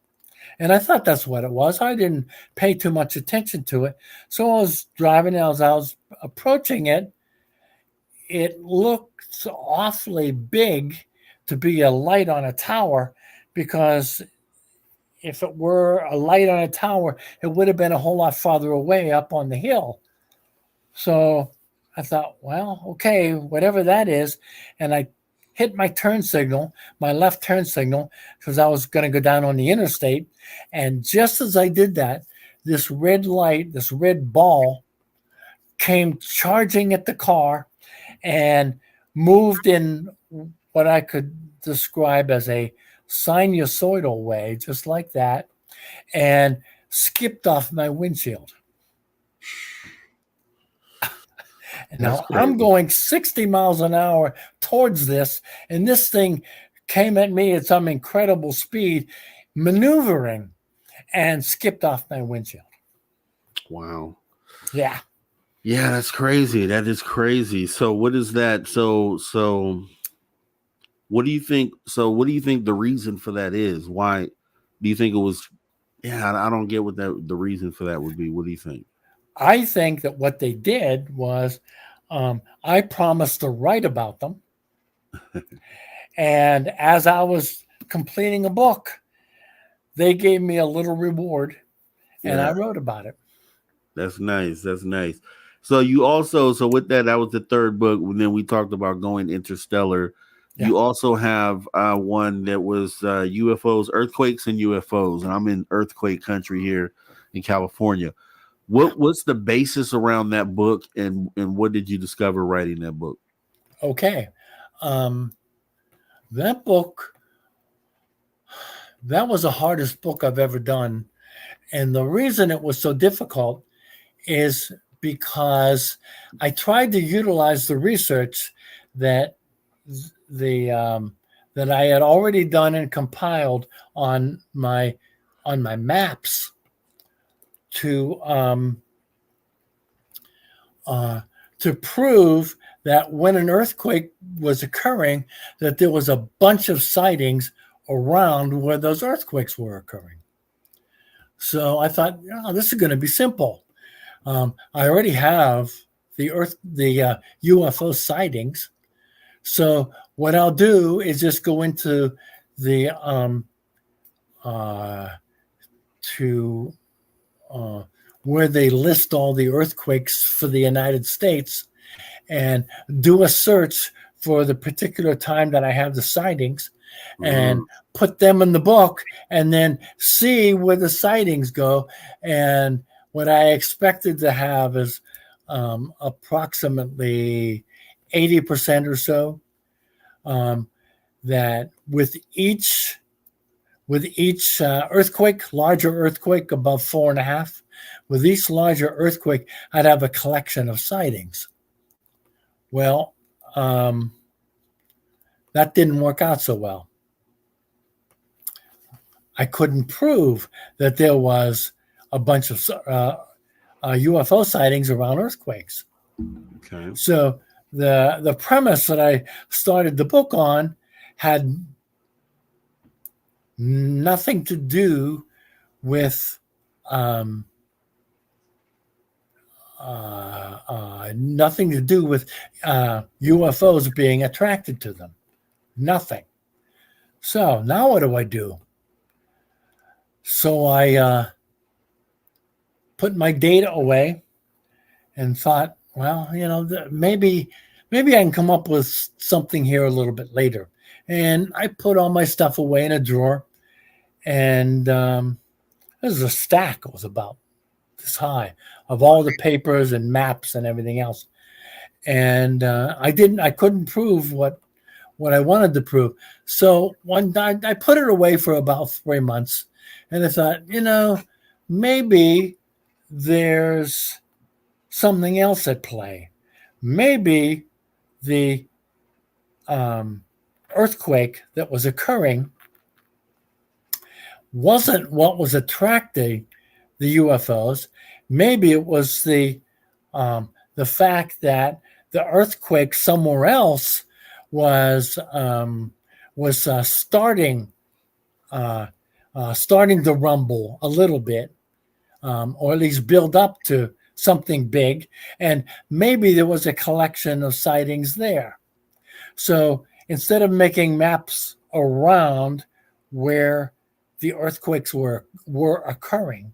And I thought that's what it was. I didn't pay too much attention to it. So I was driving, as I was approaching it, it looked awfully big to be a light on a tower, because if it were a light on a tower, it would have been a whole lot farther away up on the hill. So I thought, well, okay, whatever that is. And I hit my turn signal, my left turn signal, because I was going to go down on the interstate. And just as I did that, this red light, this red ball came charging at the car and moved in what I could describe as a sinusoidal way, just like that, and skipped off my windshield. Now I'm going 60 miles an hour towards this, and this thing came at me at some incredible speed, maneuvering, and skipped off my windshield. Wow. Yeah. Yeah, that's crazy. That is crazy. So what is that? So what do you think? So what do you think the reason for that is? Why do you think it was? Yeah, I don't get what the reason for that would be. What do you think? I think that what they did was, I promised to write about them. And as I was completing a book, they gave me a little reward, and I wrote about it. That's nice. That's nice. So you also, so with that, that was the third book. And then we talked about going interstellar. Yeah. You also have one that was UFOs, Earthquakes and UFOs. And I'm in earthquake country here in California. What's the basis around that book, and what did you discover writing that book? Okay. That book, that was the hardest book I've ever done. And the reason it was so difficult is because I tried to utilize the research that that I had already done and compiled on my maps to prove that when an earthquake was occurring, that there was a bunch of sightings around where those earthquakes were occurring. So I thought, oh, this is going to be simple. I already have the UFO sightings. So what I'll do is just go into the where they list all the earthquakes for the United States and do a search for the particular time that I have the sightings, and put them in the book, and then see where the sightings go. And what I expected to have is approximately 80% or so, that with each earthquake, larger earthquake above 4.5, with each larger earthquake, I'd have a collection of sightings. Well, that didn't work out so well. I couldn't prove that there was a bunch of UFO sightings around earthquakes. Okay. So the premise that I started the book on had nothing to do with UFOs being attracted to them. Nothing. So now what do? So I put my data away and thought, well, maybe I can come up with something here a little bit later. And I put all my stuff away in a drawer, and there's a stack. It was about this high of all the papers and maps and everything else. And I couldn't prove what what I wanted to prove. So one night I put it away for about 3 months, and I thought, maybe there's something else at play. Maybe the earthquake that was occurring wasn't what was attracting the UFOs. Maybe it was the fact that the earthquake somewhere else was starting to rumble a little bit, or at least build up to something big, and maybe there was a collection of sightings there. So instead of making maps around where the earthquakes were occurring,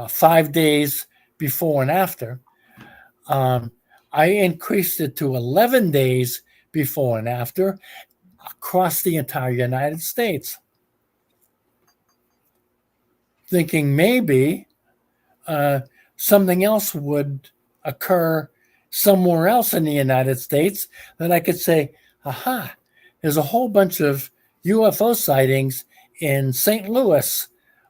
5 days before and after, I increased it to 11 days before and after across the entire United States, thinking maybe something else would occur somewhere else in the United States that I could say, aha, there's a whole bunch of UFO sightings in St. Louis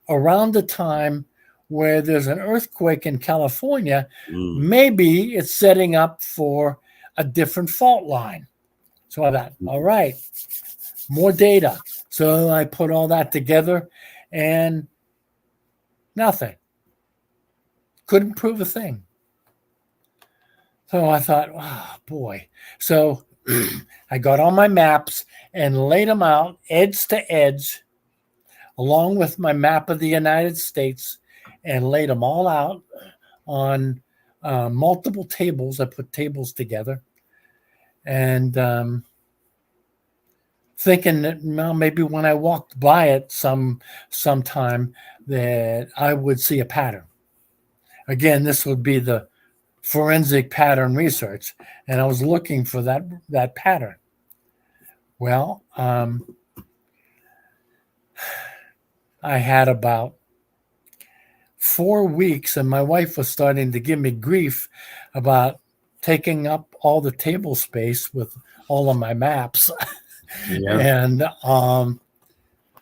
around the time where there's an earthquake in California. Maybe it's setting up for a different fault line. So I thought, all right, more data. So I put all that together and nothing. Couldn't prove a thing. So I thought, oh boy. So I got all my maps and laid them out edge to edge, along with my map of the United States, and laid them all out on multiple tables. I put tables together, and thinking that maybe when I walked by it sometime that I would see a pattern. Again, this would be the forensic pattern research, and I was looking for that pattern. Well, I had about 4 weeks, and my wife was starting to give me grief about taking up all the table space with all of my maps. Yeah. And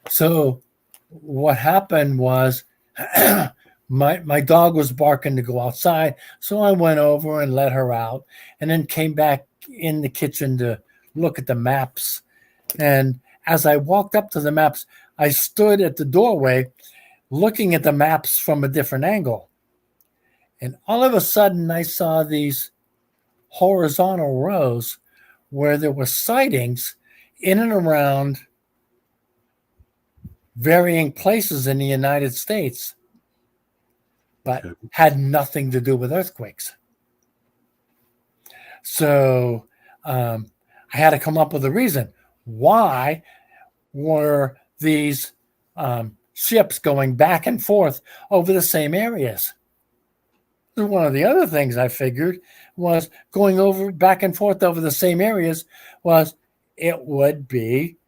so what happened was my dog was barking to go outside, so I went over and let her out, and then came back in the kitchen to look at the maps. And as I walked up to the maps, I stood at the doorway looking at the maps from a different angle. And all of a sudden, I saw these horizontal rows where there were sightings in and around varying places in the United States, but had nothing to do with earthquakes. So I had to come up with a reason. Why were these ships going back and forth over the same areas? One of the other things I figured was going over back and forth over the same areas was it would be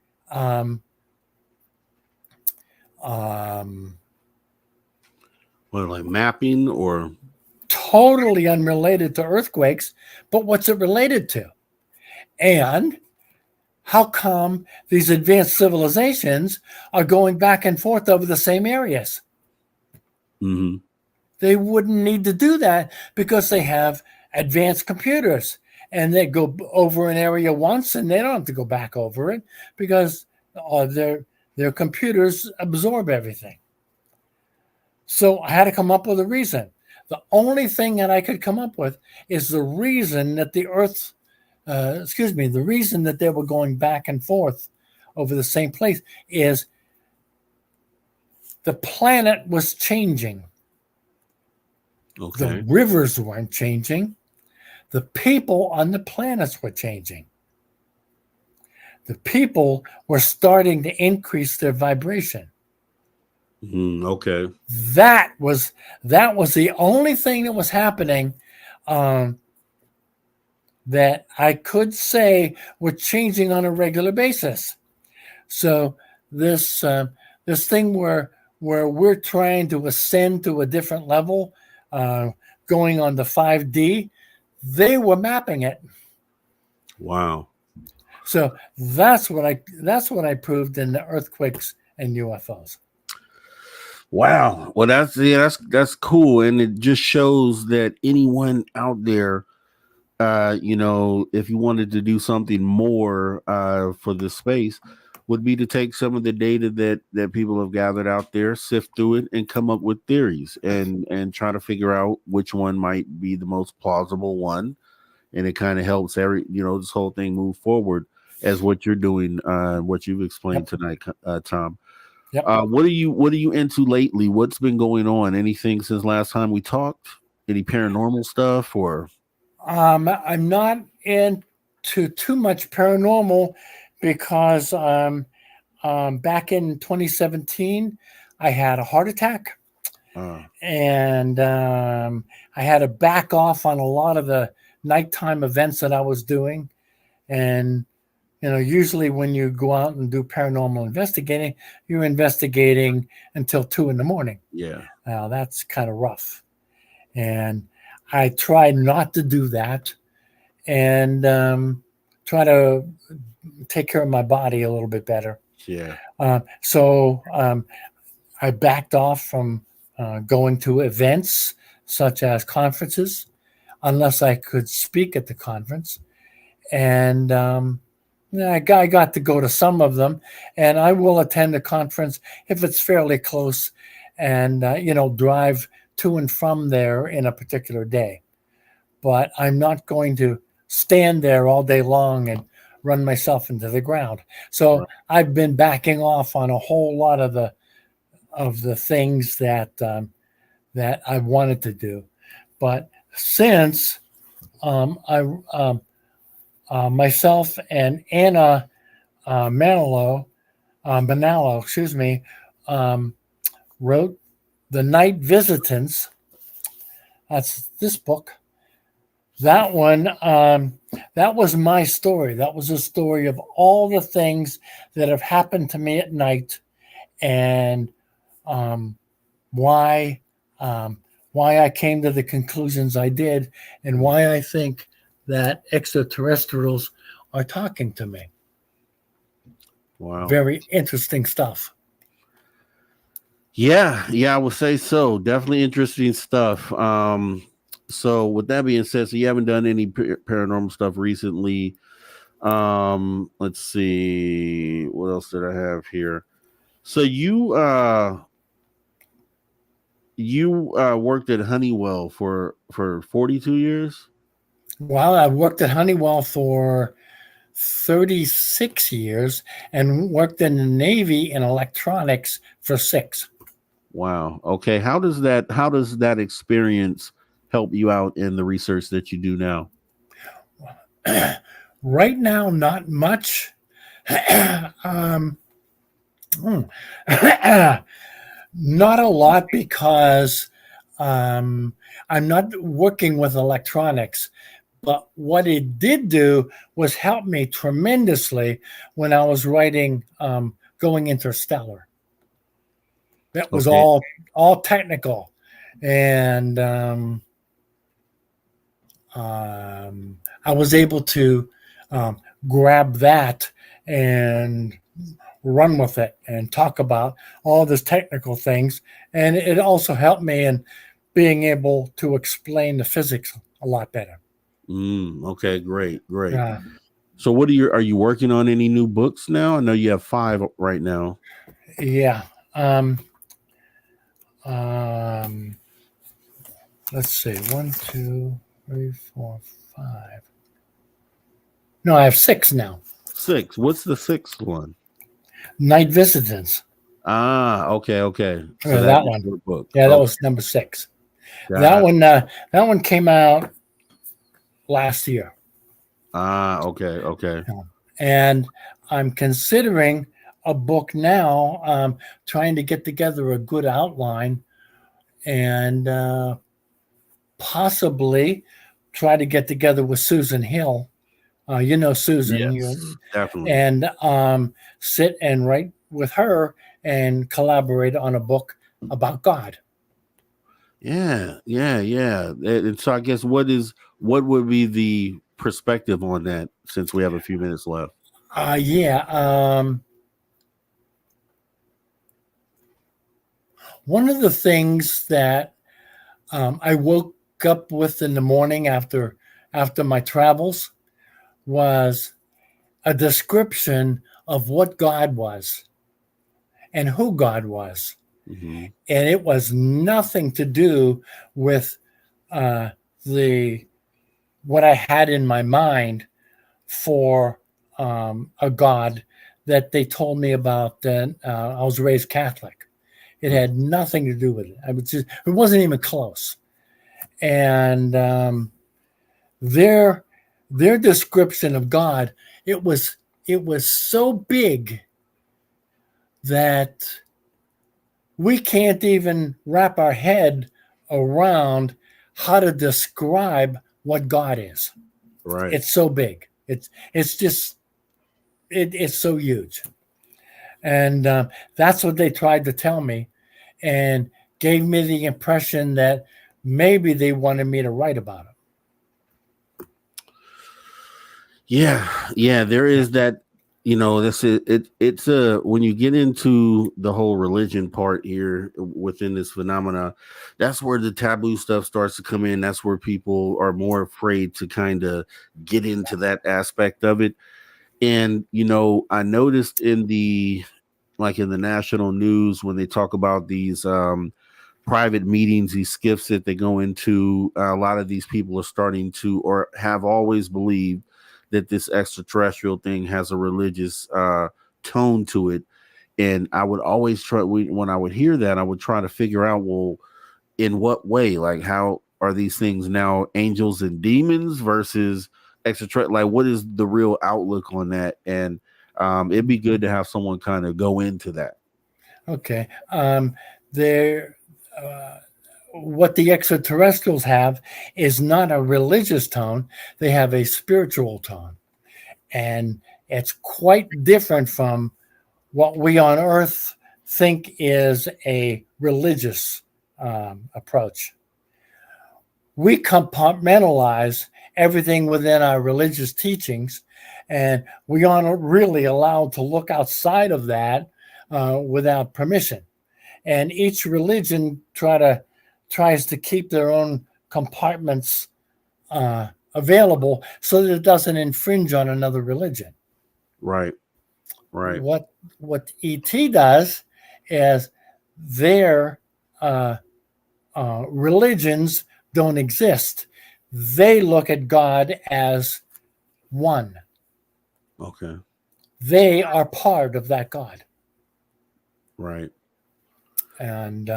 like mapping, or totally unrelated to earthquakes, but what's it related to? And how come these advanced civilizations are going back and forth over the same areas? Mm-hmm. They wouldn't need to do that because they have advanced computers, and they go over an area once and they don't have to go back over it because their computers absorb everything. So I had to come up with a reason. The only thing that I could come up with is the reason that the reason that they were going back and forth over the same place is the planet was changing. Okay. The rivers weren't changing. The people on the planets were changing. The people were starting to increase their vibration. Okay. That was the only thing that was happening that I could say were changing on a regular basis. So this thing where we're trying to ascend to a different level, going on the 5D, they were mapping it. Wow. So that's what I proved in the earthquakes and UFOs. Wow. Well, that's cool, and it just shows that anyone out there, if you wanted to do something more for this space, would be to take some of the data that people have gathered out there, sift through it, and come up with theories, and try to figure out which one might be the most plausible one, and it kind of helps this whole thing move forward, as what you're doing, what you've explained tonight, Tom. Yep. What are you into lately? What's been going on? Anything since last time we talked? Any paranormal stuff or? I'm not into too much paranormal because back in 2017 I had a heart attack, and I had to back off on a lot of the nighttime events that I was doing, and usually when you go out and do paranormal investigating, you're investigating until 2 a.m. Yeah. Now that's kind of rough. And I try not to do that, and try to take care of my body a little bit better. Yeah. So I backed off from going to events such as conferences, unless I could speak at the conference. And I got to go to some of them, and I will attend a conference if it's fairly close, and drive to and from there in a particular day. But I'm not going to stand there all day long and run myself into the ground. So right. I've been backing off on a whole lot of the things that I wanted to do. But since myself and Anna Manalo, wrote the Night Visitants. That's this book. That one, that was my story. That was a story of all the things that have happened to me at night, and why I came to the conclusions I did, and why I think that extraterrestrials are talking to me. Wow. Very interesting stuff. Yeah, I would say so. Definitely interesting stuff. So with that being said, so you haven't done any paranormal stuff recently. Let's see, what else did I have here? So you worked at Honeywell for 42 years? Well, I worked at Honeywell for 36 years and worked in the Navy in electronics for 6. Wow. Okay. How does that experience help you out in the research that you do now? Right now, not much. Not a lot, because I'm not working with electronics. But what it did do was help me tremendously when I was writing Going Interstellar. That was all technical, and I was able to grab that and run with it and talk about all these technical things. And it also helped me in being able to explain the physics a lot better. Okay, great. So are you working on any new books now? I know you have 5 right now. Yeah. Let's see, 1, 2, 3, 4, 5. No, I have 6 now. 6. What's the 6th one? Night Visitants. Okay. So that one. Book. Yeah, that was number 6. That one came out last year. Okay. And I'm considering a book now, trying to get together a good outline, and possibly try to get together with Susan Hill. Susan. Yes, definitely. And sit and write with her and collaborate on a book about God. Yeah. And so I guess what would be the perspective on that, since we have a few minutes left? Yeah. One of the things that I woke up with in the morning after my travels was a description of what God was and who God was. Mm-hmm. And it was nothing to do with the what I had in my mind for a God that they told me about. That I was raised Catholic. It had nothing to do with it. It wasn't even close. And their description of God, it was so big that we can't even wrap our head around how to describe what God is. Right. It's so big. It's just it's so huge. And that's what they tried to tell me, and gave me the impression that maybe they wanted me to write about it. Yeah, there is that. This is it's a when you get into the whole religion part here within this phenomena, that's where the taboo stuff starts to come in. That's where people are more afraid to kind of get into that aspect of it. And I noticed in the national news when they talk about these private meetings, these skiffs that they go into, a lot of these people are starting to, or have always believed, that this extraterrestrial thing has a religious tone to it. And I would always try, when I would hear that, I would try to figure out, well, in what way? Like, how are these things now angels and demons versus extraterrestrial? Like, what is the real outlook on that? And it'd be good to have someone kind of go into that. Okay. There, what the extraterrestrials have is not a religious tone. They have a spiritual tone. And it's quite different from what we on Earth think is a religious approach. We compartmentalize everything within our religious teachings, and we aren't really allowed to look outside of that without permission. And each religion tries to keep their own compartments available so that it doesn't infringe on another religion. Right. What ET does is their religions don't exist. They look at God as one. Okay. They are part of that God. Right. And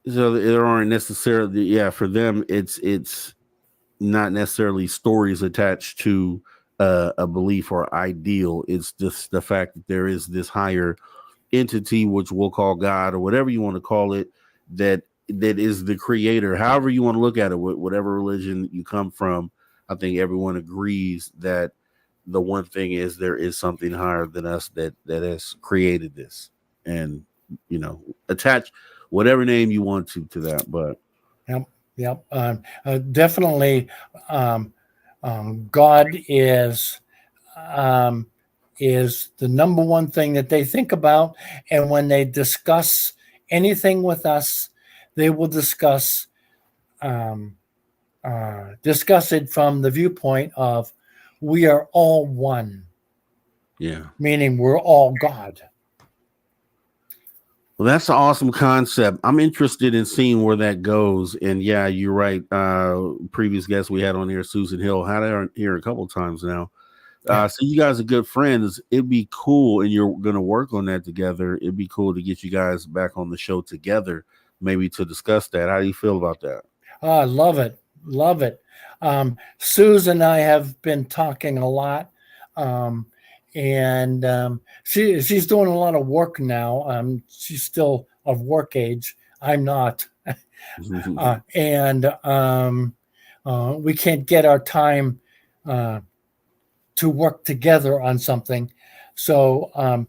so there aren't necessarily, for them, it's not necessarily stories attached to a belief or ideal. It's just the fact that there is this higher entity, which we'll call God or whatever you want to call it, that is the creator. However you want to look at it, whatever religion you come from, I think everyone agrees that the one thing is there is something higher than us that has created this, and attach whatever name you want to that. But yep, definitely, God is the number one thing that they think about, and when they discuss anything with us, they will discuss it from the viewpoint of we are all one. Yeah, meaning we're all God. Well, that's an awesome concept. I'm interested in seeing where that goes. And yeah, you're right. Previous guest we had on here, Susan Hill, had her here a couple times now. So you guys are good friends. It'd be cool, and you're going to work on that together. It'd be cool to get you guys back on the show together, maybe to discuss that. How do you feel about that? I love it. Love it. Susan and I have been talking a lot. And she's doing a lot of work now. She's still of work age. I'm not. And we can't get our time to work together on something. So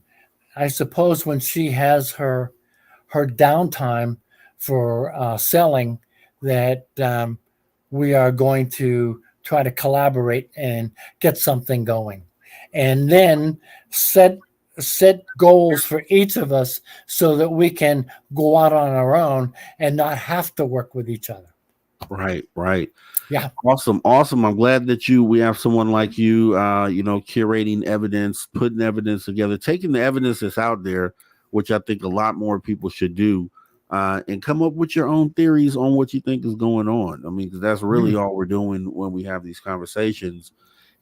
I suppose when she has her downtime for selling, that we are going to try to collaborate and get something going. and then set goals for each of us so that we can go out on our own and not have to work with each other. Right. Yeah. Awesome. I'm glad that we have someone like you, curating evidence, putting evidence together, taking the evidence that's out there, which I think a lot more people should do, and come up with your own theories on what you think is going on. I mean, because that's really all we're doing when we have these conversations,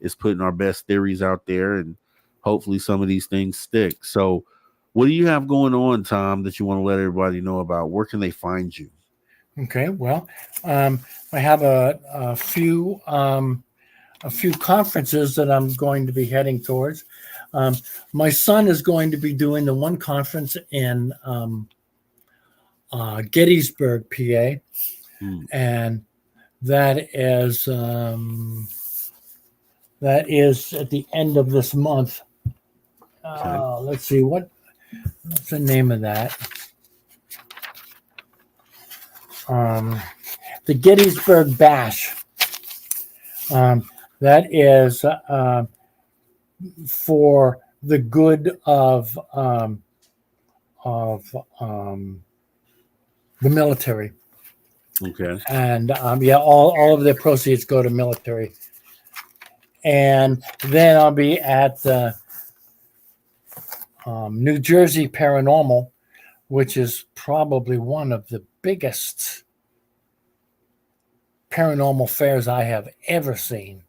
is putting our best theories out there, and hopefully some of these things stick. So what do you have going on, Tom, that you want to let everybody know about? Where can they find you? Okay, well, I have a few conferences that I'm going to be heading towards. My son is going to be doing the one conference in Gettysburg, PA, and that is at the end of this month. Let's see, what's the name of that? The Gettysburg Bash. That is for the good of the military. Okay. And all of their proceeds go to military. And then I'll be at New Jersey Paranormal, which is probably one of the biggest paranormal fairs I have ever seen.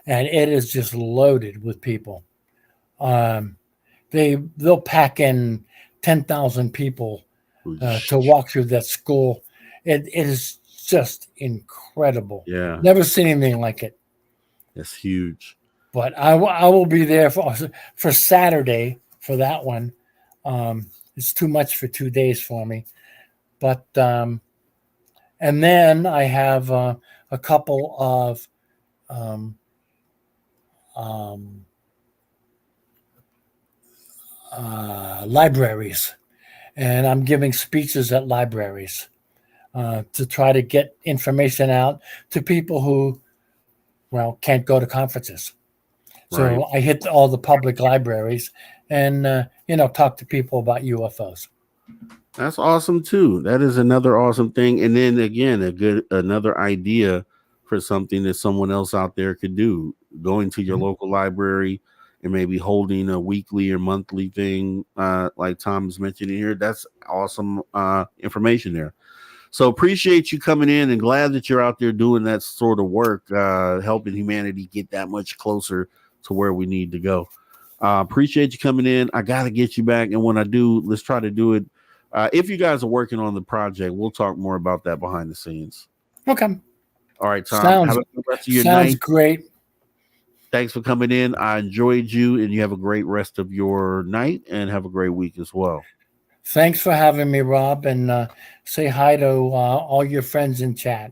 And it is just loaded with people. They'll pack in 10,000 people to walk through that school. It is just incredible. Yeah. Never seen anything like it. That's huge. But I will be there for Saturday for that one. It's too much for 2 days for me. But and then I have a couple of libraries, and I'm giving speeches at libraries to try to get information out to people who, can't go to conferences. So I hit all the public libraries and talk to people about UFOs. That's awesome too. That is another awesome thing. And then again, another idea for something that someone else out there could do. Going to your local library and maybe holding a weekly or monthly thing, like Tom's mentioning here. That's awesome information there. So appreciate you coming in, and glad that you're out there doing that sort of work, helping humanity get that much closer to where we need to go. Appreciate you coming in. I got to get you back. And when I do, let's try to do it. If you guys are working on the project, we'll talk more about that behind the scenes. Okay. All right, Tom. Have a good rest of your night. Sounds great. Thanks for coming in. I enjoyed you, and you have a great rest of your night, and have a great week as well. Thanks for having me, Rob, and say hi to all your friends in chat.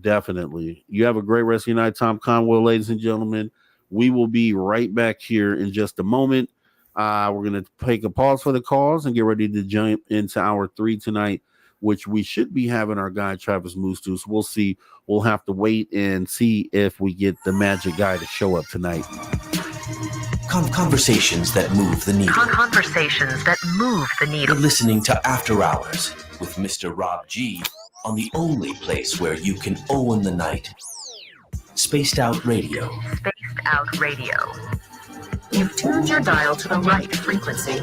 Definitely. You have a great rest of your night, Tom Conwell, ladies and gentlemen. We will be right back here in just a moment. We're going to take a pause for the calls and get ready to jump into hour 3 tonight, which we should be having our guy Travis Moose to. So we'll see. We'll have to wait and see if we get the magic guy to show up tonight. Conversations that move the needle. Conversations that move the needle. You're listening to After Hours with Mr. Rob G on the only place where you can own the night. Spaced Out Radio. Spaced Out Radio. You've tuned your dial to the right frequency.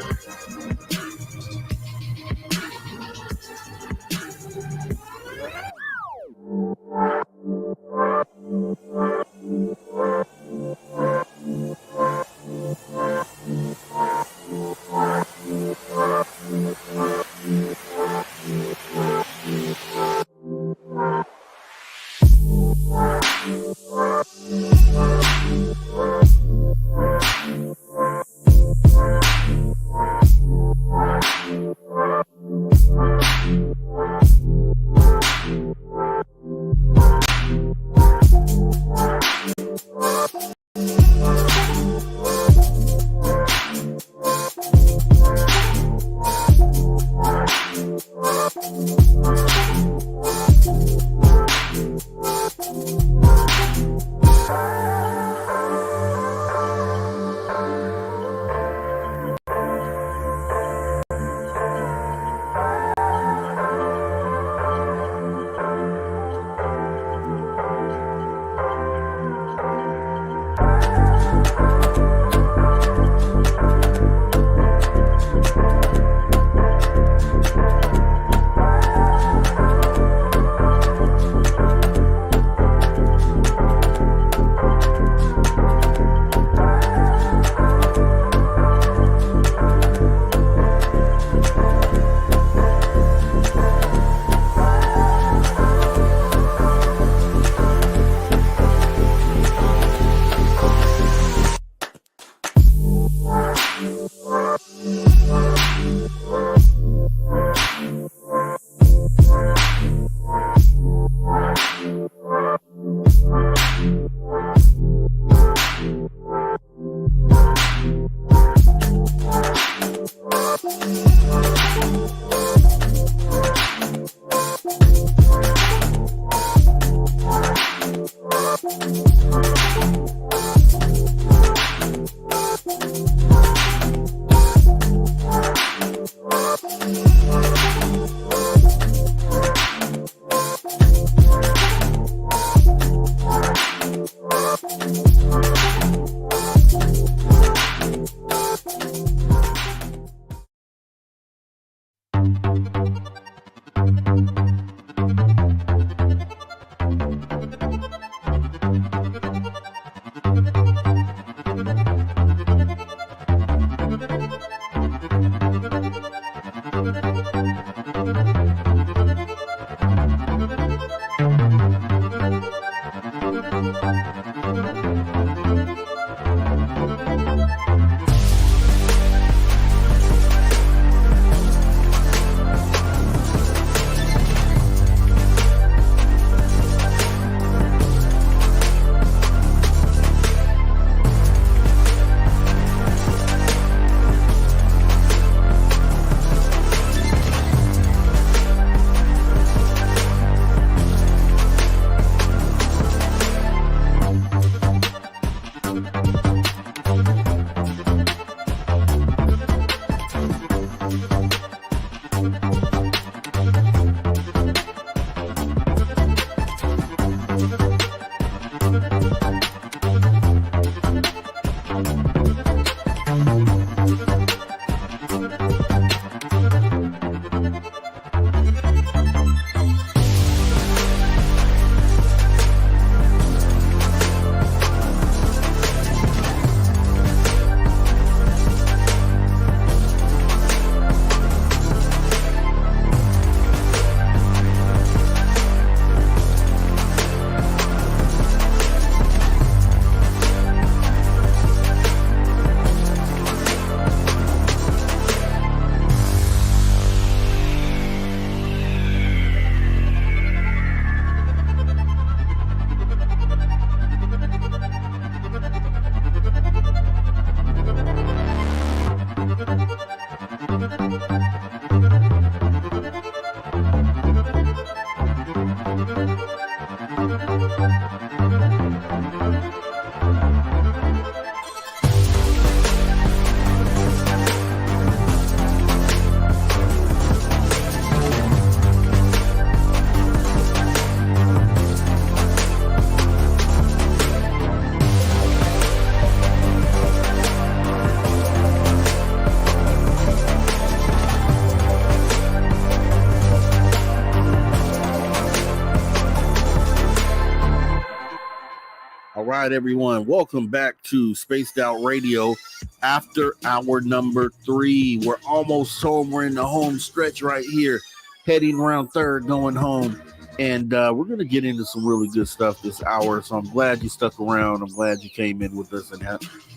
All right, everyone. Welcome back to Spaced Out Radio after hour number 3. We're almost home. We're in the home stretch right here, heading around third, going home. And we're going to get into some really good stuff this hour. So I'm glad you stuck around. I'm glad you came in with us and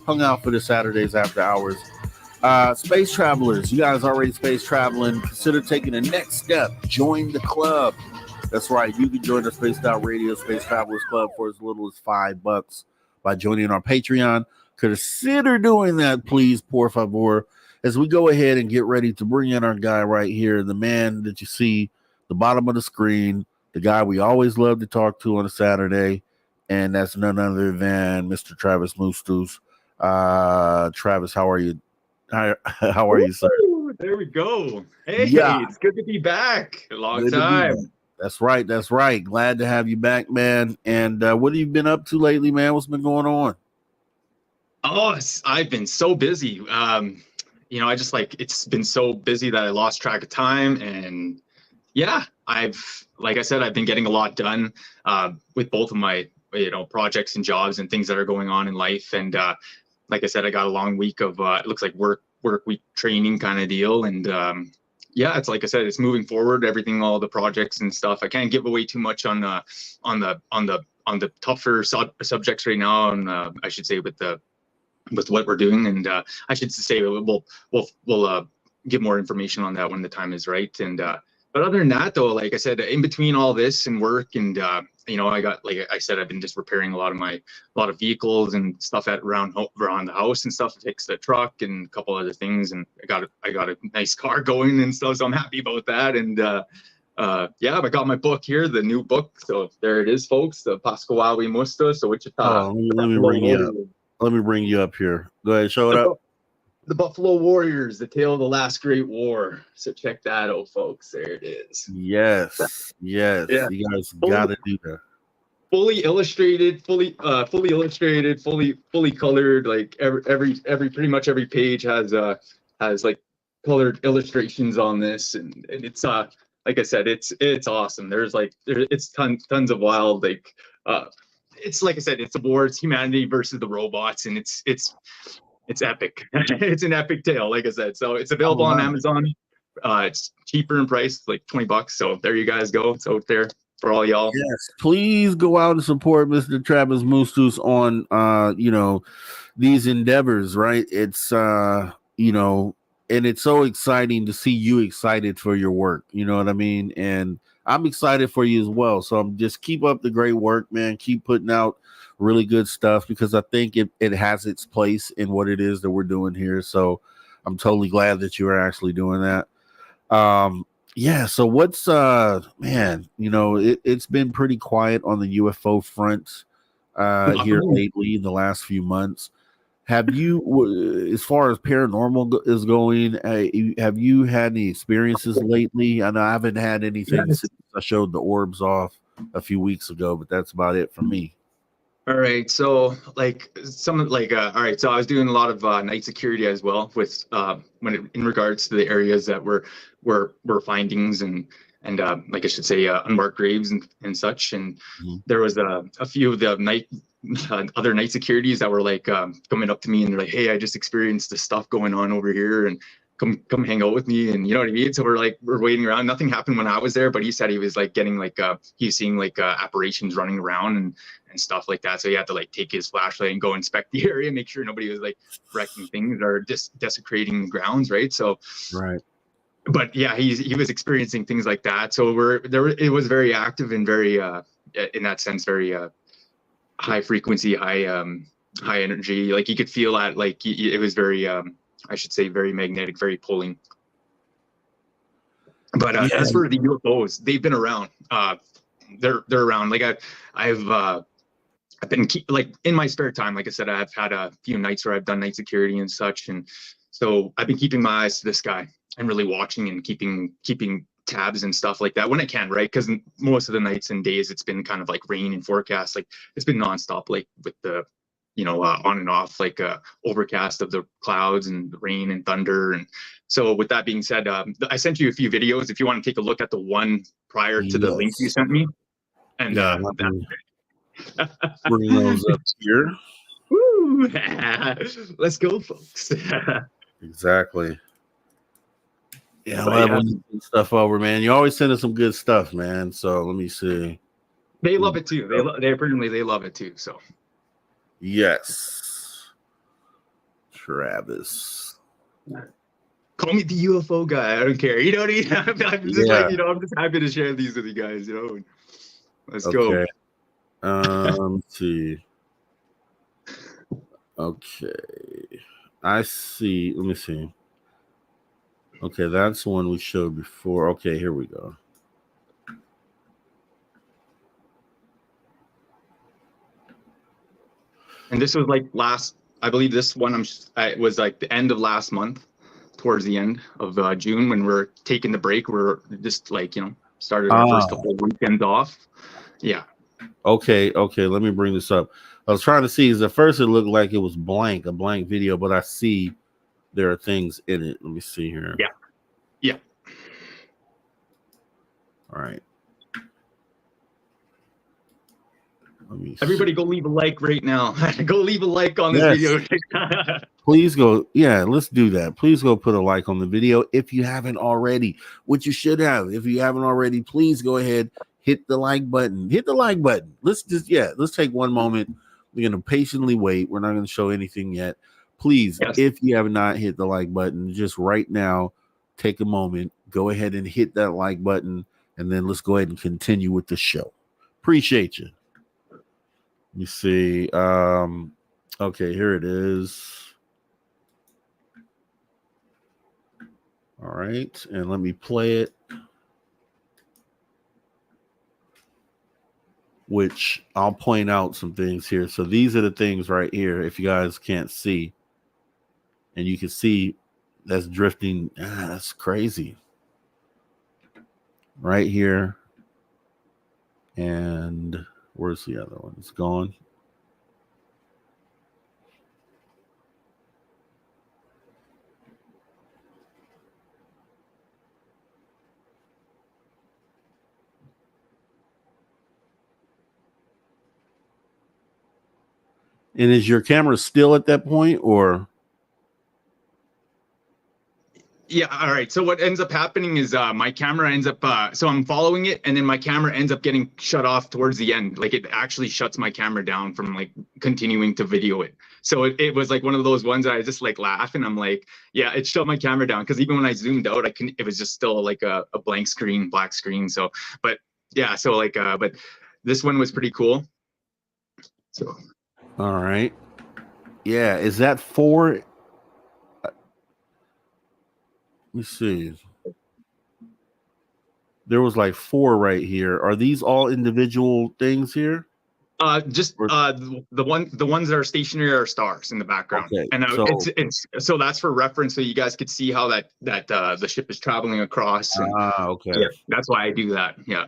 hung out for the Saturdays after hours. Space travelers, you guys already space traveling. Consider taking the next step. Join the club. That's right. You can join the Spaced Out Radio Space Travelers Club for as little as $5 by joining our Patreon. Consider doing that, please, por favor, as we go ahead and get ready to bring in our guy right here, the man that you see the bottom of the screen, the guy we always love to talk to on a Saturday, and that's none other than Mr. Travis Mustus. Travis, how are you? How are you, sir? There we go. Hey, Yeah. It's good to be back. A long Good to be time. back. That's right. That's right. Glad to have you back, man. And what have you been up to lately, man? What's been going on? Oh, I've been so busy. I just it's been so busy that I lost track of time. And yeah, like I said, I've been getting a lot done with both of my, projects and jobs and things that are going on in life. And like I said, I got a long week of, it looks like work week training kind of deal. And yeah, it's like I said, it's moving forward. Everything, all the projects and stuff. I can't give away too much on the tougher subjects right now. And I should say with what we're doing. And I should say we'll give more information on that when the time is right. And but other than that, though, like I said, in between all this and work, and you know, I got, like I said, I've been just repairing a lot of vehicles and stuff around the house and stuff. Fix the truck and a couple other things, and I got a nice car going and stuff. So I'm happy about that. And yeah, I got my book here, the new book. So there it is, folks. The Pasquale Musta. So Wichita. Let me bring you up. Let me bring you up here. Go ahead, show it up. The Buffalo Warriors, the tale of the last great war. So check that out, folks. There it is. Yes. Yeah. You guys got to do that. Fully illustrated, fully colored. Like every pretty much every page has like colored illustrations on this, and it's like I said, it's awesome. It's tons of wild, like it's like I said, it's a war, it's humanity versus the robots, and it's epic. It's an epic tale, like I said. So it's available on Amazon. It's cheaper in price, like $20. So there you guys go. It's out there for all y'all. Yes, please go out and support Mr. Travis Mustus on you know, these endeavors, right? It's you know, and it's so exciting to see you excited for your work. You know what I mean? And I'm excited for you as well. So I'm just keep up the great work, man. Keep putting out really good stuff, because I think it has its place in what it is that we're doing here. So I'm totally glad that you are actually doing that. Yeah. So what's man, you know, it's been pretty quiet on the UFO front here lately in the last few months. Have you, as far as paranormal is going, have you had any experiences lately? I know I haven't had anything since I showed the orbs off a few weeks ago, but that's about it for me. All right, so like all right, so I was doing a lot of night security as well with in regards to the areas that were findings and like I should say unmarked graves and such. And there was a few of the other night securities that were like coming up to me, and they're like, "Hey, I just experienced this stuff going on over here, and come hang out with me." And you know what I mean? So we're waiting around. Nothing happened when I was there, but he said he was like getting like he's seeing like apparitions running around and stuff like that. So he had to like take his flashlight and go inspect the area, make sure nobody was like wrecking things or desecrating the grounds, right? So right. But yeah, he was experiencing things like that. So it was very active and very in that sense very high frequency, high energy. Like you could feel that, like it was very I should say very magnetic, very pulling. But as for the UFOs, they've been around. They're around. Like I've been like in my spare time, like I said, I've had a few nights where I've done night security and such, and so I've been keeping my eyes to the sky and really watching and keeping tabs and stuff like that when I can, right? Because most of the nights and days it's been kind of like rain and forecast, like it's been nonstop, like with the on and off, like overcast of the clouds and rain and thunder. And so with that being said, I sent you a few videos if you want to take a look at the one prior to the link you sent me. And bring those up here. Woo! Let's go, folks. Exactly. Yeah, I love when you send stuff over, man. You always send us some good stuff, man. So let me see. They love it too. They apparently love it too. So yes, Travis. Call me the UFO guy. I don't care. You know what I mean? I'm just like, I'm just happy to share these with you guys. Let's go. Let's see. Okay, I see. Let me see. Okay, that's the one we showed before. Okay, here we go. And this was like I believe this one it was like the end of last month, towards the end of June, when we're taking the break. We're just like, started our first couple of weekends off. Yeah. Okay. Let me bring this up. I was trying to see, because at first it looked like it was a blank video, but I see there are things in it. Let me see here. Yeah. All right. Everybody go leave a like right now. Go leave a like on this video. Please go. Yeah, let's do that. Please go put a like on the video if you haven't already, which you should have. If you haven't already, please go ahead, hit the like button. Hit the like button. Let's take one moment. We're going to patiently wait. We're not going to show anything yet. Please, if you have not hit the like button, just right now, take a moment, go ahead and hit that like button, and then let's go ahead and continue with the show. Appreciate you. You see, okay, here it is. All right, and let me play it. Which I'll point out some things here. So these are the things right here. If you guys can't see, and you can see that's drifting. That's crazy. Right here. And where's the other one? It's gone. And is your camera still at that point, or? Yeah. All right. So what ends up happening is my camera ends up, so I'm following it, and then my camera ends up getting shut off towards the end. Like it actually shuts my camera down from like continuing to video it. So it was like one of those ones that I just like laugh, and I'm like, yeah, it shut my camera down. Cause even when I zoomed out, it was just still like a blank screen, black screen. So, but yeah, so like, but this one was pretty cool. So. All right. Yeah. Is that 4? Let me see. There was like 4 right here. Are these all individual things here? Just the ones that are stationary are stars in the background. Okay, And so, so that's for reference, so you guys could see how that the ship is traveling across. And, okay. Yeah, that's why I do that. Yeah.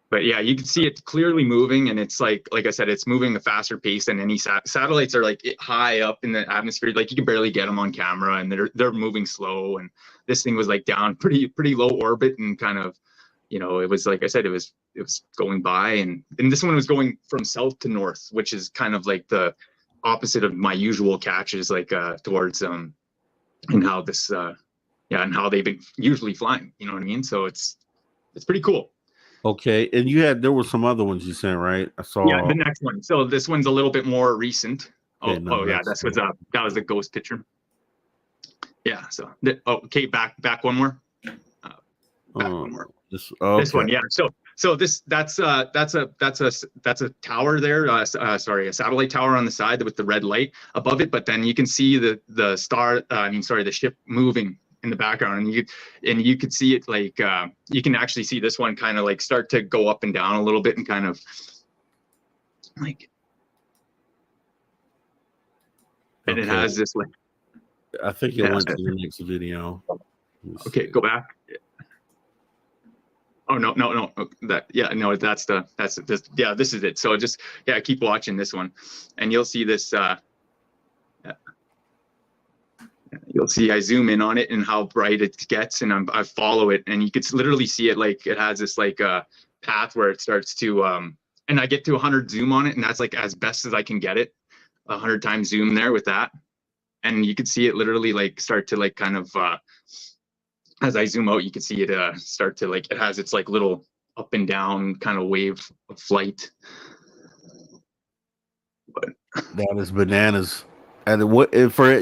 But yeah, you can see it clearly moving, and it's like I said, it's moving a faster pace than any satellites are like high up in the atmosphere. Like you can barely get them on camera, and they're moving slow. And this thing was like down pretty low orbit, and kind of, you know, it was like I said, it was going by, and this one was going from south to north, which is kind of like the opposite of my usual catches, like towards and how this and how they've been usually flying. You know what I mean? So it's pretty cool. Okay, and there were some other ones you sent, right? I saw. Yeah, the next one. So this one's a little bit more recent. Okay, Yeah, that was the ghost picture. Yeah. So okay, back one more. One more. This one, yeah. So that's a tower there. Sorry, a satellite tower on the side with the red light above it. But then you can see the ship moving in the background, and you could see it like you can actually see this one kind of like start to go up and down a little bit, and kind of like, and it has this like, I think it went to the next video. Okay, go back. Oh no, this is it. So just keep watching this one, and you'll see this. You'll see I zoom in on it and how bright it gets, and I follow it, and you can literally see it like it has this like path where it starts to and I get to 100 zoom on it, and that's like as best as I can get it, 100 times zoom there with that, and you can see it literally like start to like kind of as I zoom out, you can see it start to like, it has its like little up and down kind of wave of flight. But that is bananas. And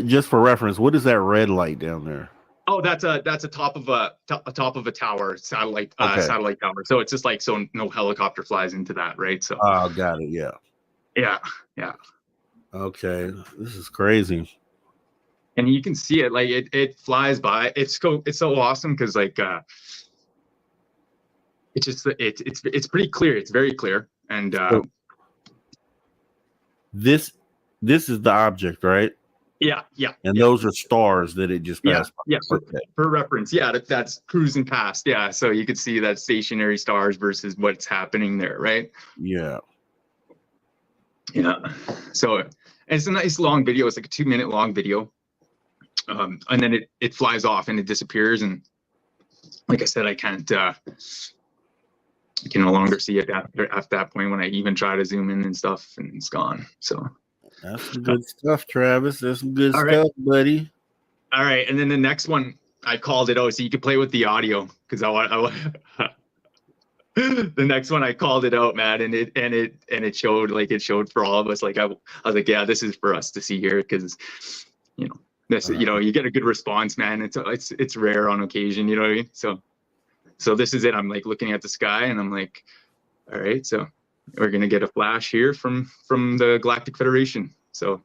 just for reference, what is that red light down there? Oh, that's a top of a tower, satellite tower. So it's just like, so no helicopter flies into that, right? So oh, got it. Yeah. Okay, this is crazy. And you can see it like it flies by. It's so awesome because like it's pretty clear. It's very clear. And so this is the object, right? Yeah. And those are stars that it just passed by. Yeah. For reference, that's cruising past. Yeah. So you could see that stationary stars versus what's happening there, right? Yeah. So it's a nice long video. It's like a 2-minute long video. And then it flies off and it disappears. And like I said, I can no longer see it after that point when I even try to zoom in and stuff, and it's gone. So that's some good stuff, Travis. That's some good stuff, right, buddy. All right. And then the next one, I called it out so you can play with the audio, because the next one I called it out, man, and it showed for all of us. Like I was like, yeah, this is for us to see here, because This, you get a good response, man. It's rare on occasion, you know what I mean? So this is it. I'm like looking at the sky and I'm like, all right, so we're gonna get a flash here from the Galactic Federation. So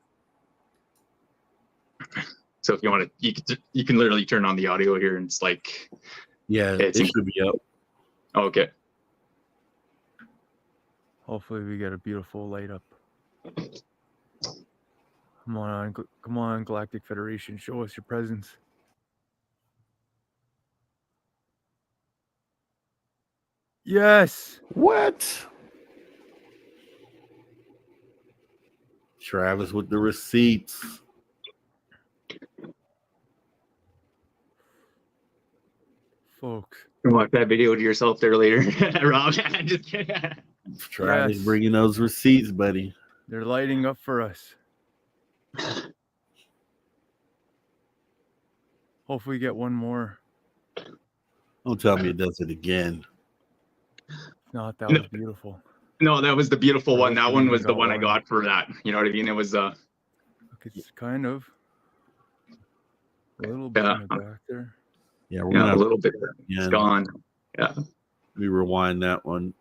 if you want to, you can literally turn on the audio here, and it's like, yeah, it should be up. Okay. Hopefully we get a beautiful light up. Come on, Galactic Federation, show us your presence. Yes. What? Travis with the receipts. Folks. You watch that video to yourself there later, Rob. Just kidding. Travis bringing those receipts, buddy. They're lighting up for us. Hopefully get one more. Don't tell me it does it again. No, that was beautiful. No, that was the beautiful one. That one was the one I got for that. You know what I mean? It was it's kind of a little bit in the back there. Yeah, we're gonna a little bit. It's gone. Yeah. We rewind that one.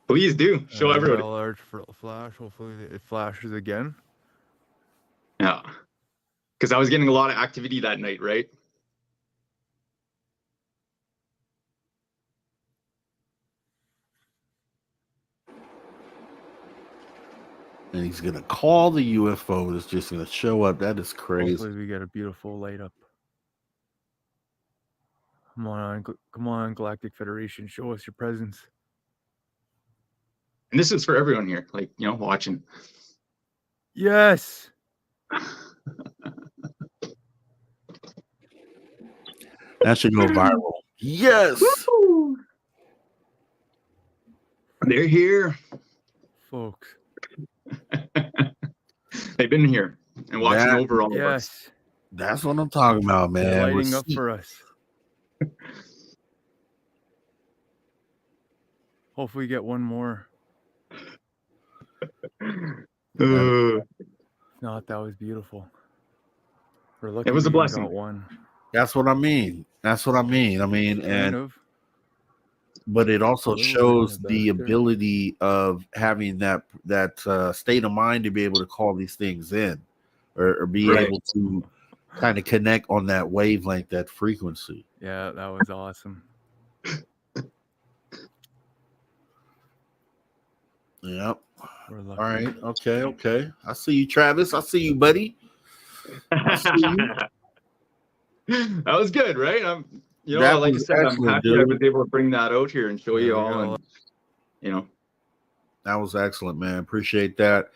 Please do. Show everybody. Large flash. Hopefully it flashes again. Yeah. Because I was getting a lot of activity that night, right? And he's gonna call the UFO that's just gonna show up. That is crazy. Hopefully we get a beautiful light up. Come on, Galactic Federation, show us your presence. And this is for everyone here, like, watching. Yes. That should go viral. Yes. Woo! They're here. Folks. They've been here and watching over all of us. That's what I'm talking about, man. They're lighting up for us. Hopefully get one more. No, that was beautiful. We're lucky it was a we blessing. got one. That's what I mean. But it also shows the ability of having that state of mind to be able to call these things in, or be able to kind of connect on that wavelength, that frequency. Yeah, that was awesome. Yep. All right. Okay. I see you, Travis. I see you, buddy. I see you. That was good, right? That like I was said, I'm excellent, happy dude. I was able to bring that out here and show you all. And, That was excellent, man. Appreciate that.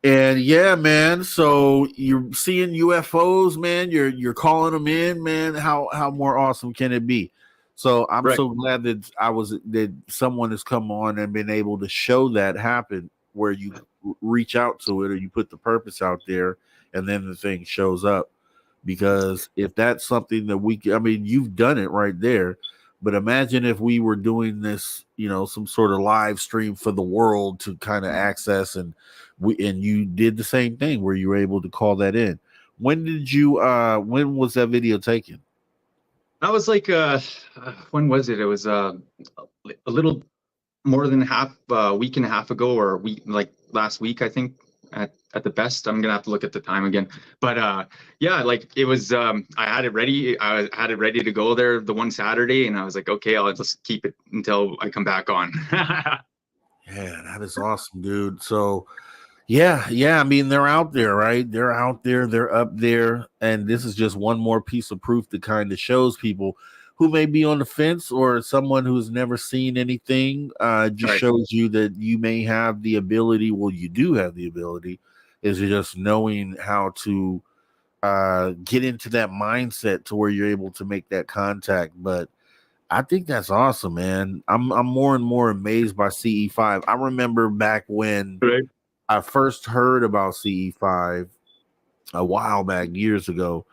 And yeah, man. So you're seeing UFOs, man. You're calling them in, man. How more awesome can it be? So I'm so glad that someone has come on and been able to show that happen, where you reach out to it or you put the purpose out there, and then the thing shows up. Because if that's something that you've done it right there, but imagine if we were doing this, some sort of live stream for the world to kind of access, and you did the same thing where you were able to call that in. When was that video taken? that was like, when was it? It was a little more than week and a half ago, or a week, like last week, I think. At the best, I'm gonna have to look at the time again, but yeah, like it was. I had it ready. I had it ready to go there the one Saturday, and I was like, okay, I'll just keep it until I come back on. Yeah, that is awesome, dude. So, yeah. They're out there, right? They're out there. They're up there, and this is just one more piece of proof that kind of shows people who may be on the fence, or someone who's never seen anything. Shows you that you may have the ability. Well, you do have the ability. Is just knowing how to get into that mindset to where you're able to make that contact. But I think that's awesome, man. I'm more and more amazed by CE5. I remember back when I first heard about CE5 a while back, years ago,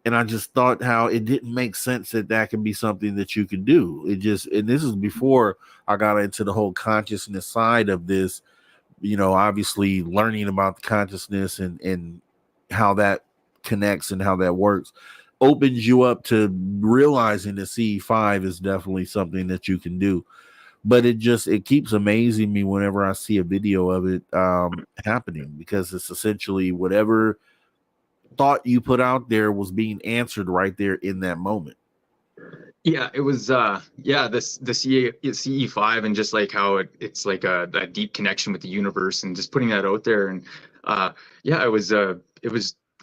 and I just thought how it didn't make sense that could be something that you could do. And this is before I got into the whole consciousness side of this. Obviously learning about the consciousness and how that connects and how that works opens you up to realizing that CE5 is definitely something that you can do. But it keeps amazing me whenever I see a video of it happening, because it's essentially whatever thought you put out there was being answered right there in that moment. Yeah, it was the CE5, and just like how it's like a deep connection with the universe, and just putting that out there. And it was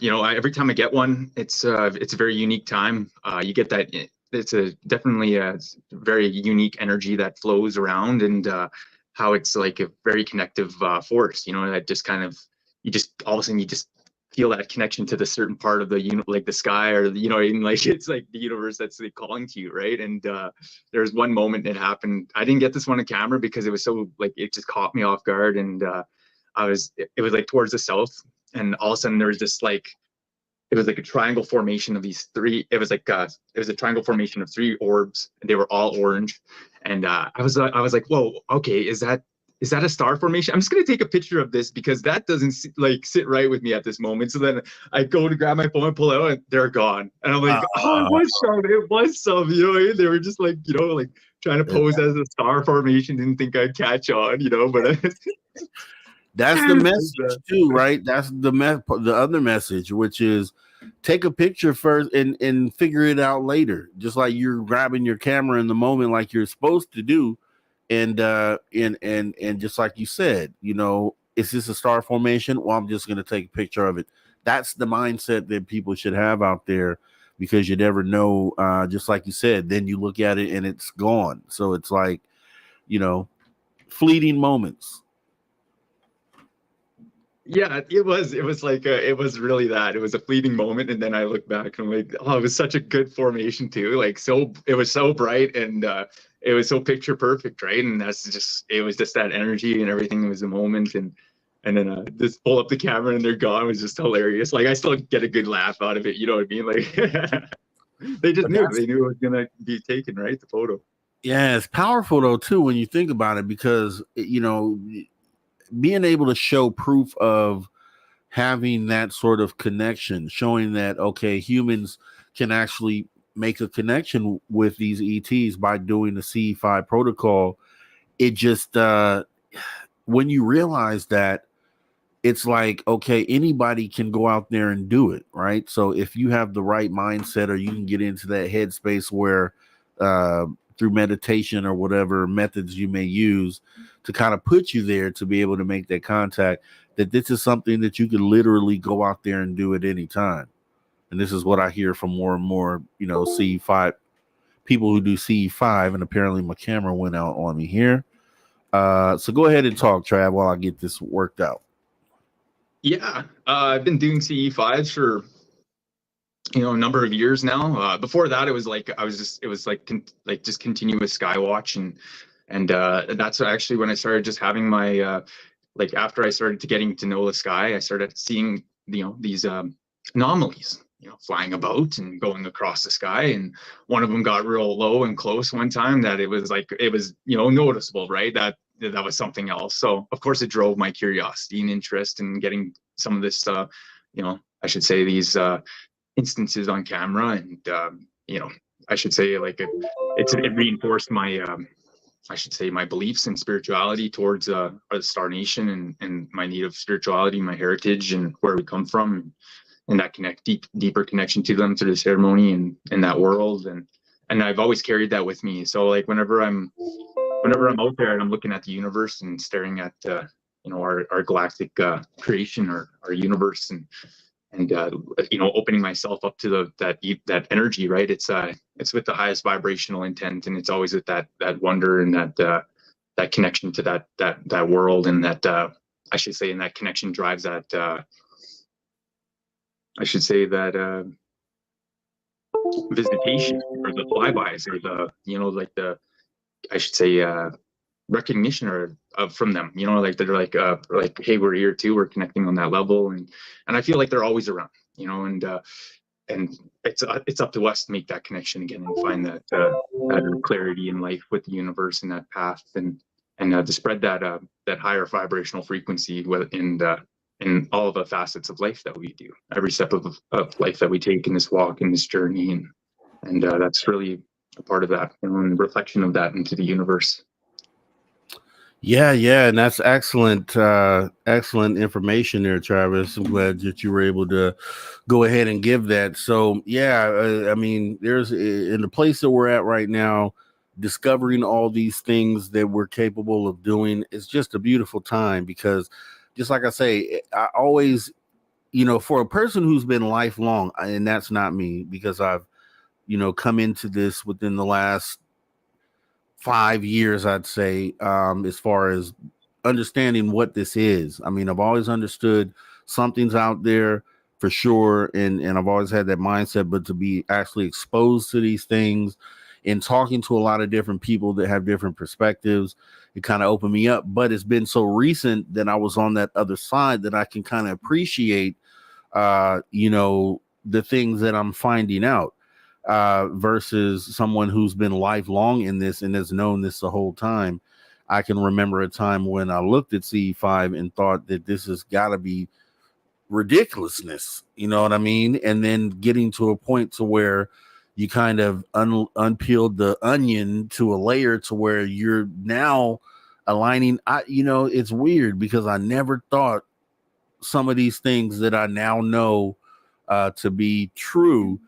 every time I get one, it's a very unique time. You get that, it's definitely a very unique energy that flows around, and how it's like a very connective force, that just kind of, you just all of a sudden you just feel that connection to the certain part of the like the sky, or like it's like the universe that's like calling to you, right? And there's one moment it happened. I didn't get this one on camera because it was so, like, it just caught me off guard. And it was like towards the south, and all of a sudden there was this, like, it was like a triangle formation of these three. It was a triangle formation of three orbs, and they were all orange. And I was like, whoa, okay, is that a star formation? I'm just going to take a picture of this, because that doesn't sit right with me at this moment. So then I go to grab my phone and pull it out, and they're gone. And I'm like, it was some, they were just like, like trying to pose as a star formation. Didn't think I'd catch on, but that's the message too, right? That's the other message, which is take a picture first and figure it out later. Just like you're grabbing your camera in the moment, like you're supposed to do. And just like you said, is this a star formation? Well, I'm just going to take a picture of it. That's the mindset that people should have out there, because you never know. Just like you said, then you look at it and it's gone. So it's like, fleeting moments. Yeah, it was like it was really that. It was a fleeting moment, and then I look back and I'm like, oh, it was such a good formation too. Like, it was so bright, and it was so picture perfect, right? And it was just that energy and everything. It was a moment, and then just pull up the camera and they're gone. It was just hilarious. Like, I still get a good laugh out of it. You know what I mean? Like, they just knew it was gonna be taken, right? The photo. Yeah, it's powerful though too when you think about it, because being able to show proof of having that sort of connection, showing that, okay, humans can actually make a connection with these ETs by doing the CE5 protocol. It just, when you realize that, it's like, okay, anybody can go out there and do it, right? So if you have the right mindset, or you can get into that headspace where, through meditation or whatever methods you may use to kind of put you there to be able to make that contact, that this is something that you can literally go out there and do at any time. And this is what I hear from more and more, CE5 people who do CE5, and apparently my camera went out on me here. So go ahead and talk, Trav, while I get this worked out. Yeah, I've been doing CE5s for a number of years now. Before that, it was like just continuous sky watch, and that's actually when I started just having my after I started getting to know the sky, I started seeing these anomalies flying about and going across the sky. And one of them got real low and close one time that it was noticeable, right? That was something else. So of course it drove my curiosity and interest in getting some of this I should say these instances on camera. And I should say it reinforced my I should say my beliefs and spirituality towards the Star Nation, and my native spirituality, my heritage, and where we come from, and that deeper connection to them through the ceremony and that world. And I've always carried that with me. So like whenever I'm out there and I'm looking at the universe and staring at our galactic creation, or our universe, and opening myself up to that energy, right? It's with the highest vibrational intent, and it's always with that wonder and that connection to that world, and that I should say, and that connection drives that I should say that visitation, or the flybys, or the I should say recognition or from them, they're like hey, we're here too, we're connecting on that level, and I feel like they're always around, and it's up to us to make that connection again, and find that clarity in life with the universe, and that path, and to spread that higher vibrational frequency in in all of the facets of life that we do, every step of life that we take in this walk, in this journey. And that's really a part of that, and reflection of that into the universe. Yeah, and that's excellent, excellent information there, Travis. I'm glad that you were able to go ahead and give that. So, yeah, I mean, there's in the place that we're at right now, discovering all these things that we're capable of doing. It's just a beautiful time because, just like I say, I always, for a person who's been lifelong, and that's not me because I've, come into this within the last 5 years, I'd say, as far as understanding what this is. I mean, I've always understood something's out there for sure, and I've always had that mindset, but to be actually exposed to these things and talking to a lot of different people that have different perspectives, it kind of opened me up. But it's been so recent that I was on that other side that I can kind of appreciate, the things that I'm finding out. Versus someone who's been lifelong in this and has known this the whole time. I can remember a time when I looked at CE5 and thought that this has got to be ridiculousness, you know what I mean? And then getting to a point to where you kind of unpeeled the onion to a layer to where you're now aligning. It's weird because I never thought some of these things that I now know to be true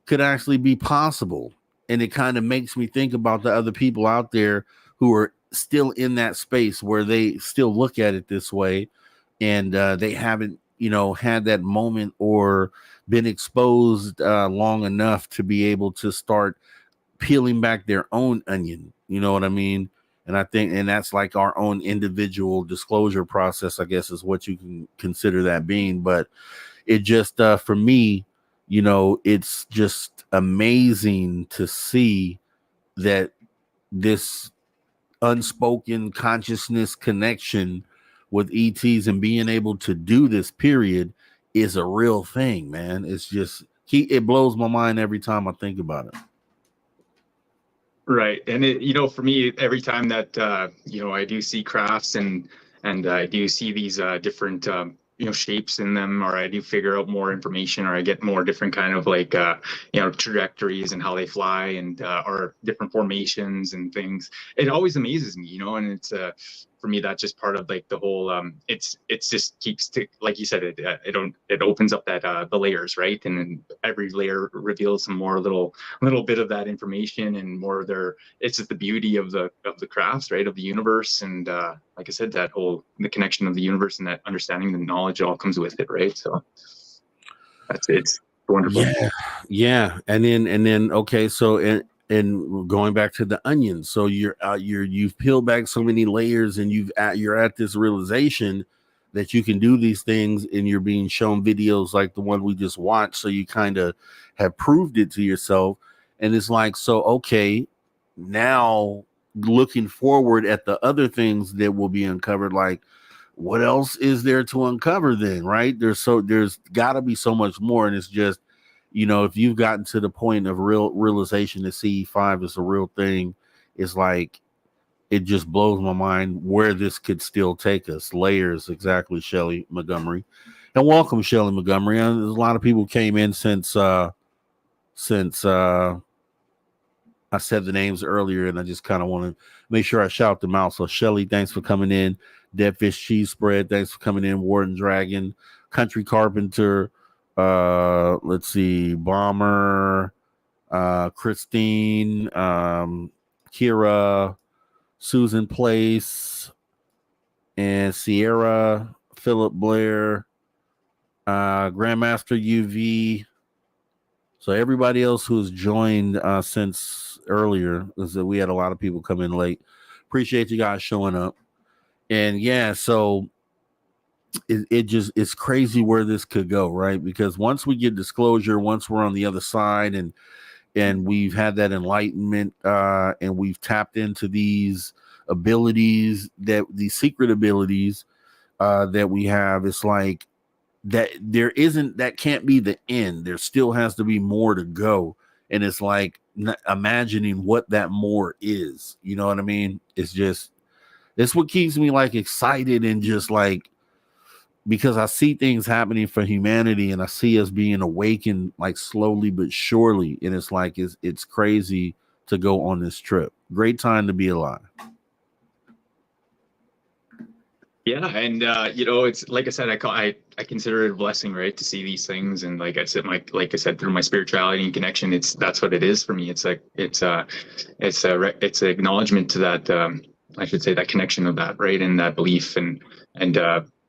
could actually be possible. And it kind of makes me think about the other people out there who are still in that space where they still look at it this way, and they haven't, had that moment or been exposed long enough to be able to start peeling back their own onion. You know what I mean? And I think, and that's like our own individual disclosure process, I guess, is what you can consider that being. But it just, for me, it's just amazing to see that this unspoken consciousness connection with ETs and being able to do this period is a real thing, man. It's just, it blows my mind every time I think about it. Right. And it, for me, every time that, I do see crafts and I do see these different, shapes in them, or I do figure out more information, or I get more different kind of like, trajectories and how they fly and, or different formations and things. It always amazes me, and it's, for me, that's just part of like the whole, it's just keeps to, like you said, it opens up that, the layers, right? And then every layer reveals some more little bit of that information and more of it's just the beauty of the crafts, right? Of the universe. And, like I said, the connection of the universe and that understanding, the knowledge all comes with it, right? So it's wonderful. Yeah. And then, okay. So, and going back to the onion, so you've peeled back so many layers, and you're at this realization that you can do these things, and you're being shown videos like the one we just watched. So you kind of have proved it to yourself, and it's like, so okay, now looking forward at the other things that will be uncovered, like what else is there to uncover then, right? There's got to be so much more, and it's just, if you've gotten to the point of realization that CE5 is a real thing, it's like, it just blows my mind where this could still take us. Layers, exactly, Shelley Montgomery. And welcome, Shelley Montgomery. There's a lot of people came in since I said the names earlier, and I just kind of want to make sure I shout them out. So Shelley, thanks for coming in. Dead Fish Cheese Spread, thanks for coming in. Warden Dragon, Country Carpenter, let's see, Bomber, Christine, Kira, Susan Place, and Sierra, Philip Blair, Grandmaster UV. So everybody else who's joined since earlier, is that we had a lot of people come in late. Appreciate you guys showing up. And yeah, so it's crazy where this could go, right? Because once we get disclosure, once we're on the other side, and we've had that enlightenment, and we've tapped into these abilities, these secret abilities that we have, it's like that can't be the end. There still has to be more to go. And it's like imagining what that more is, you know what I mean? It's what keeps me like excited and just like because I see things happening for humanity, and I see us being awakened like slowly but surely, and it's like it's crazy to go on this trip. Great time to be alive. Yeah, and it's like I said, I consider it a blessing, right, to see these things, and like I said, through my spirituality and connection, that's what it is for me. It's like it's an acknowledgement to that, I should say, that connection of that, right, and that belief, and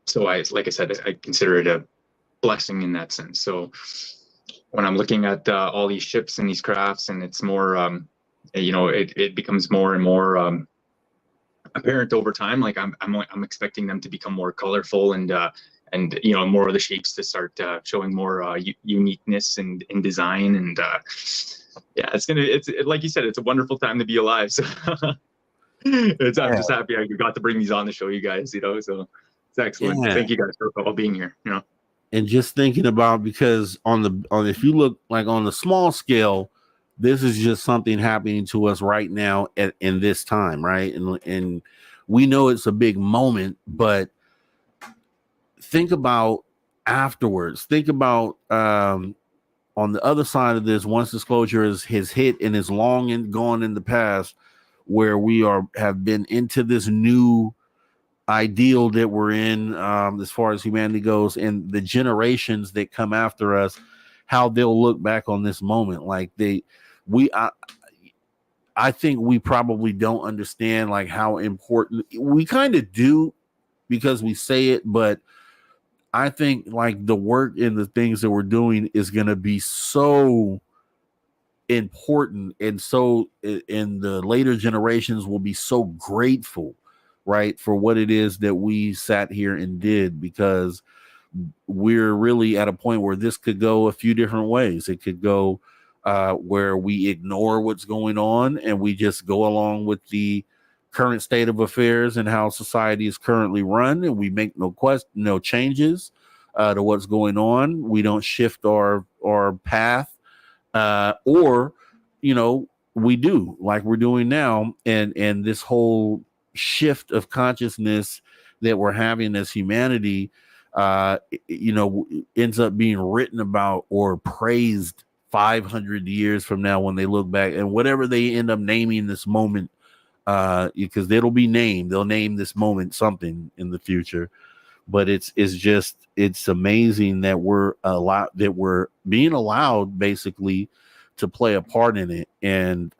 so like I said, I consider it a blessing in that sense. So when I'm looking at all these ships and these crafts, and it's more, it becomes more and more apparent over time. Like I'm expecting them to become more colorful and more of the shapes to start showing more uniqueness and in design, and it's like you said, it's a wonderful time to be alive. So I'm just happy I got to bring these on to show you guys, so it's excellent. Yeah. Thank you guys for all being here. And just thinking about, because if you look like on the small scale, this is just something happening to us right now in this time, right? And we know it's a big moment, but think about afterwards. Think about on the other side of this, once disclosure has hit and is long and gone in the past, where we have been into this new ideal that we're in, as far as humanity goes, and the generations that come after us, how they'll look back on this moment. Like I think we probably don't understand like how important we kind of do, because we say it, but I think like the work and the things that we're doing is going to be so important, and so in the later generations will be so grateful, right, for what it is that we sat here and did, because we're really at a point where this could go a few different ways. It could go where we ignore what's going on and we just go along with the current state of affairs and how society is currently run, and we make no changes to what's going on. We don't shift our path, or we do like we're doing now, and this whole shift of consciousness that we're having as humanity ends up being written about or praised 500 years from now when they look back, and whatever they end up naming this moment, because they'll name this moment something in the future. But it's amazing that we're being allowed basically to play a part in it. And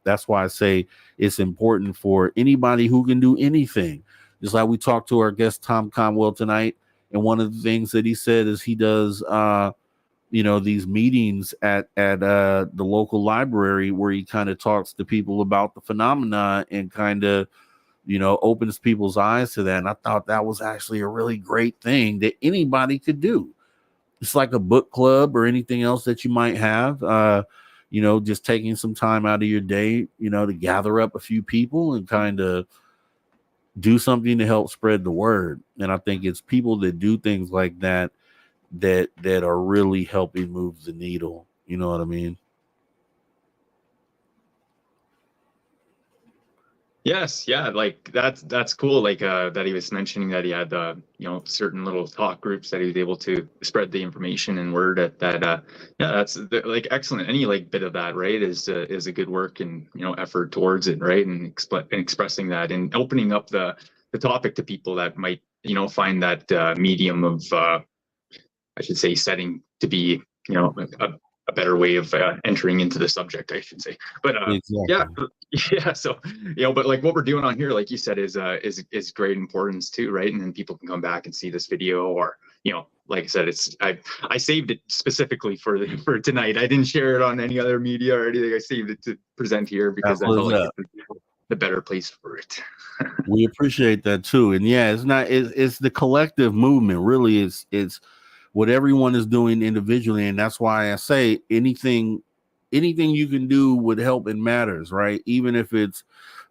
that's why I say it's important for anybody who can do anything. Just like we talked to our guest Tom Conwell tonight, and one of the things that he said is he does these meetings at the local library where he kind of talks to people about the phenomena and kind of opens people's eyes to that. And I thought that was actually a really great thing that anybody could do. It's like a book club or anything else that you might have, just taking some time out of your day, to gather up a few people and kind of do something to help spread the word. And I think it's people that do things like that are really helping move the needle. You know what I mean? Yes, yeah, like that's cool. Like that he was mentioning that he had certain little talk groups that he was able to spread the information and word that's like excellent. Any like bit of that, right, is a good work and effort towards it, right, and expressing that and opening up the topic to people that might find that medium of I should say setting to be a better way of entering into the subject, I should say. But exactly. Yeah. So but like what we're doing on here, like you said, is great importance too, right? And then people can come back and see this video, or like I said, I saved it specifically for tonight. I didn't share it on any other media or anything. I saved it to present here because I felt like it's the better place for it. We appreciate that too. And yeah, it's the collective movement. Really, it's what everyone is doing individually, and that's why I say anything you can do would help and matters, right? Even if it's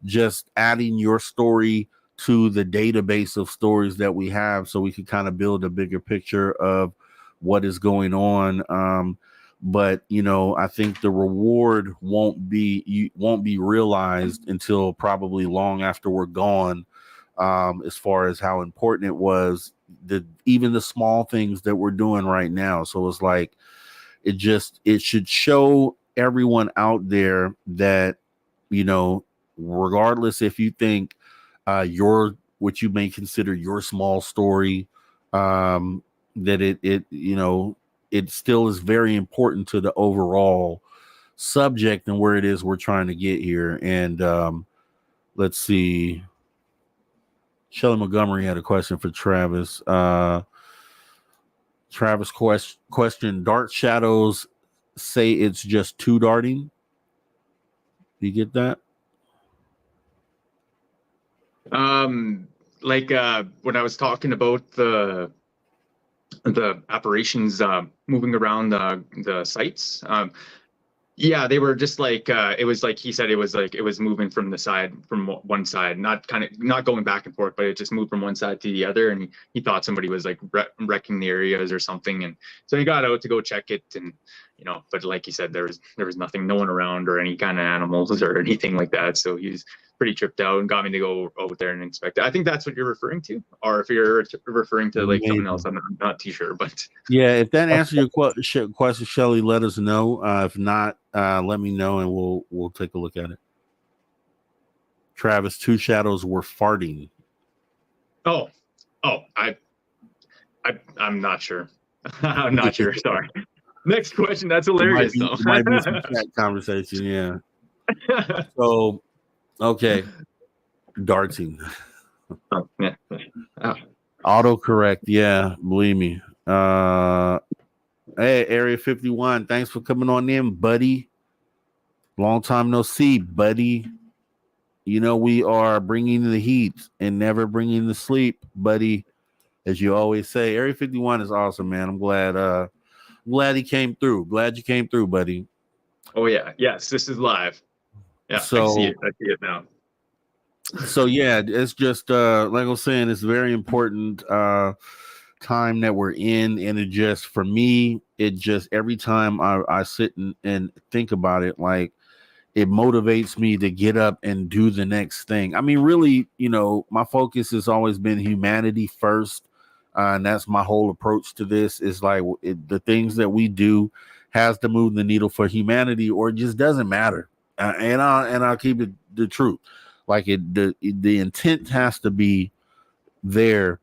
just adding your story to the database of stories that we have, so we can kind of build a bigger picture of what is going on. But I think the reward won't be realized until probably long after we're gone, as far as how important it was even the small things that we're doing right now. So it's like it should show everyone out there that, you know, regardless if you think your what you may consider your small story, that it you know, it still is very important to the overall subject and where it is we're trying to get here. And let's see. Shelley Montgomery had a question for Travis. Travis question: Dark shadows say it's just two darting. Do you get that? Like when I was talking about the apparitions moving around the sites, yeah, they were just like it was like he said, it was like it was moving from the side, from one side, not going back and forth, but it just moved from one side to the other, and he thought somebody was like wrecking the areas or something, and so he got out to go check it, and you know, but like he said, there was nothing, no one around or any kind of animals or anything like that, so he's pretty tripped out and got me to go over there and inspect it. I think that's what you're referring to, or if you're referring to like something else, I'm not too sure, but yeah, if that answers your question, Shelley, let us know. If not, let me know and we'll take a look at it. Travis, two shadows were farting. Oh, I'm not sure. I'm not sure. Sorry. Next question. That's hilarious. It might be some chat conversation. Yeah. So, okay. Darting. Oh, yeah. Oh. Autocorrect. Yeah. Believe me. Hey, Area 51. Thanks for coming on in, buddy. Long time no see, buddy. You know, we are bringing the heat and never bringing the sleep, buddy. As you always say, Area 51 is awesome, man. I'm glad he came through. Glad you came through, buddy. Oh yeah. Yes, this is live. Yeah, so, I see it now. So yeah, it's just like I was saying, it's very important time that we're in, and it just, for me, it just, every time I sit and think about it, like, it motivates me to get up and do the next thing. I mean, really, you know, my focus has always been humanity first. And that's my whole approach to this, is like the things that we do has to move the needle for humanity, or it just doesn't matter. And I'll keep it the truth. Like the intent has to be there,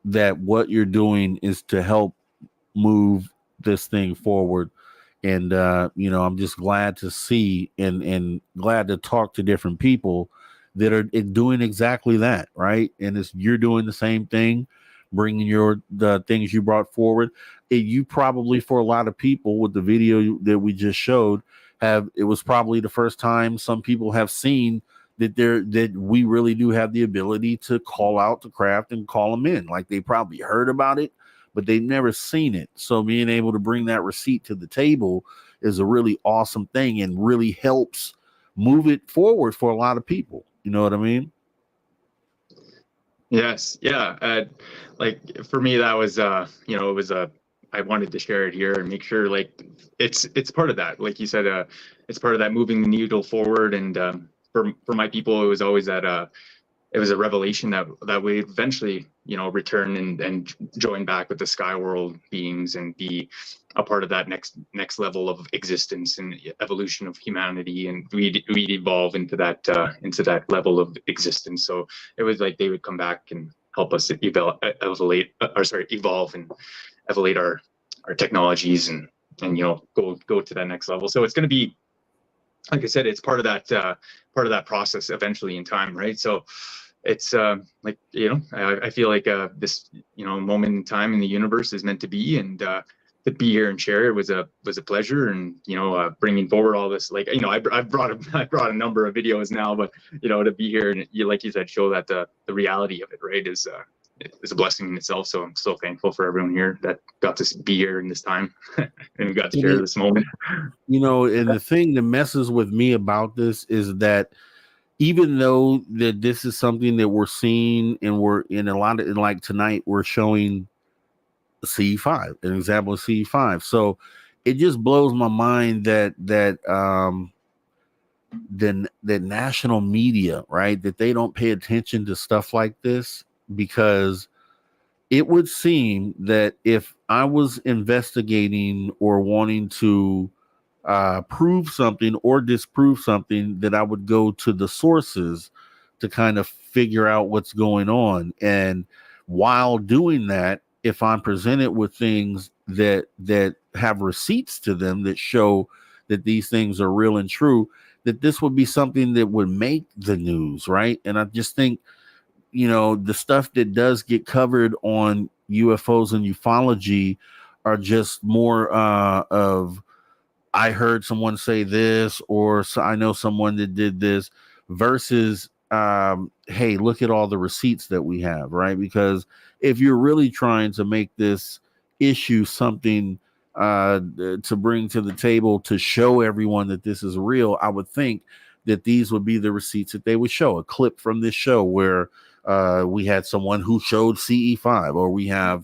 that what you're doing is to help move this thing forward. And you know, I'm just glad to see and glad to talk to different people that are doing exactly that, right? And you're doing the same thing, bringing the things you brought forward. You probably, for a lot of people, with the video that we just showed, it was probably the first time some people have seen that we really do have the ability to call out the craft and call them in. Like, they probably heard about it, but they've never seen it. So being able to bring that receipt to the table is a really awesome thing, and really helps move it forward for a lot of people. You know what I mean? Yes. Yeah. Like for me, that was, you know, it was I wanted to share it here and make sure, like, it's part of that, like you said, it's part of that moving the needle forward. And for my people, it was always that it was a revelation that we eventually, you know, return and join back with the sky world beings and be a part of that next level of existence and evolution of humanity, and we'd evolve into that level of existence. So it was like they would come back and help us evolve and elevate our technologies and you know, go to that next level. So it's going to be, like I said, it's part of that process eventually in time, right? So it's like, you know, I feel like this, you know, moment in time in the universe is meant to be, and to be here and share it was a pleasure. And you know, bringing forward all this, like, you know, I brought a number of videos now, but you know, to be here and like you said, show that the reality of it, right, is a blessing in itself. So I'm so thankful for everyone here that got to be here in this time and got to share this moment. You know, and the thing that messes with me about this is that even though that this is something that we're seeing, and we're in a lot of, like tonight, we're showing CE5, an example of CE5. So it just blows my mind that the national media, right, that they don't pay attention to stuff like this, because it would seem that if I was investigating or wanting to prove something or disprove something, that I would go to the sources to kind of figure out what's going on. And while doing that, if I'm presented with things that have receipts to them that show that these things are real and true, that this would be something that would make the news, right? And I just think, the stuff that does get covered on UFOs and ufology are just more of, I heard someone say this, or so I know someone that did this, versus, hey, look at all the receipts that we have, right? Because if you're really trying to make this issue something to bring to the table to show everyone that this is real, I would think that these would be the receipts that they would show. A clip from this show where we had someone who showed CE5, or we have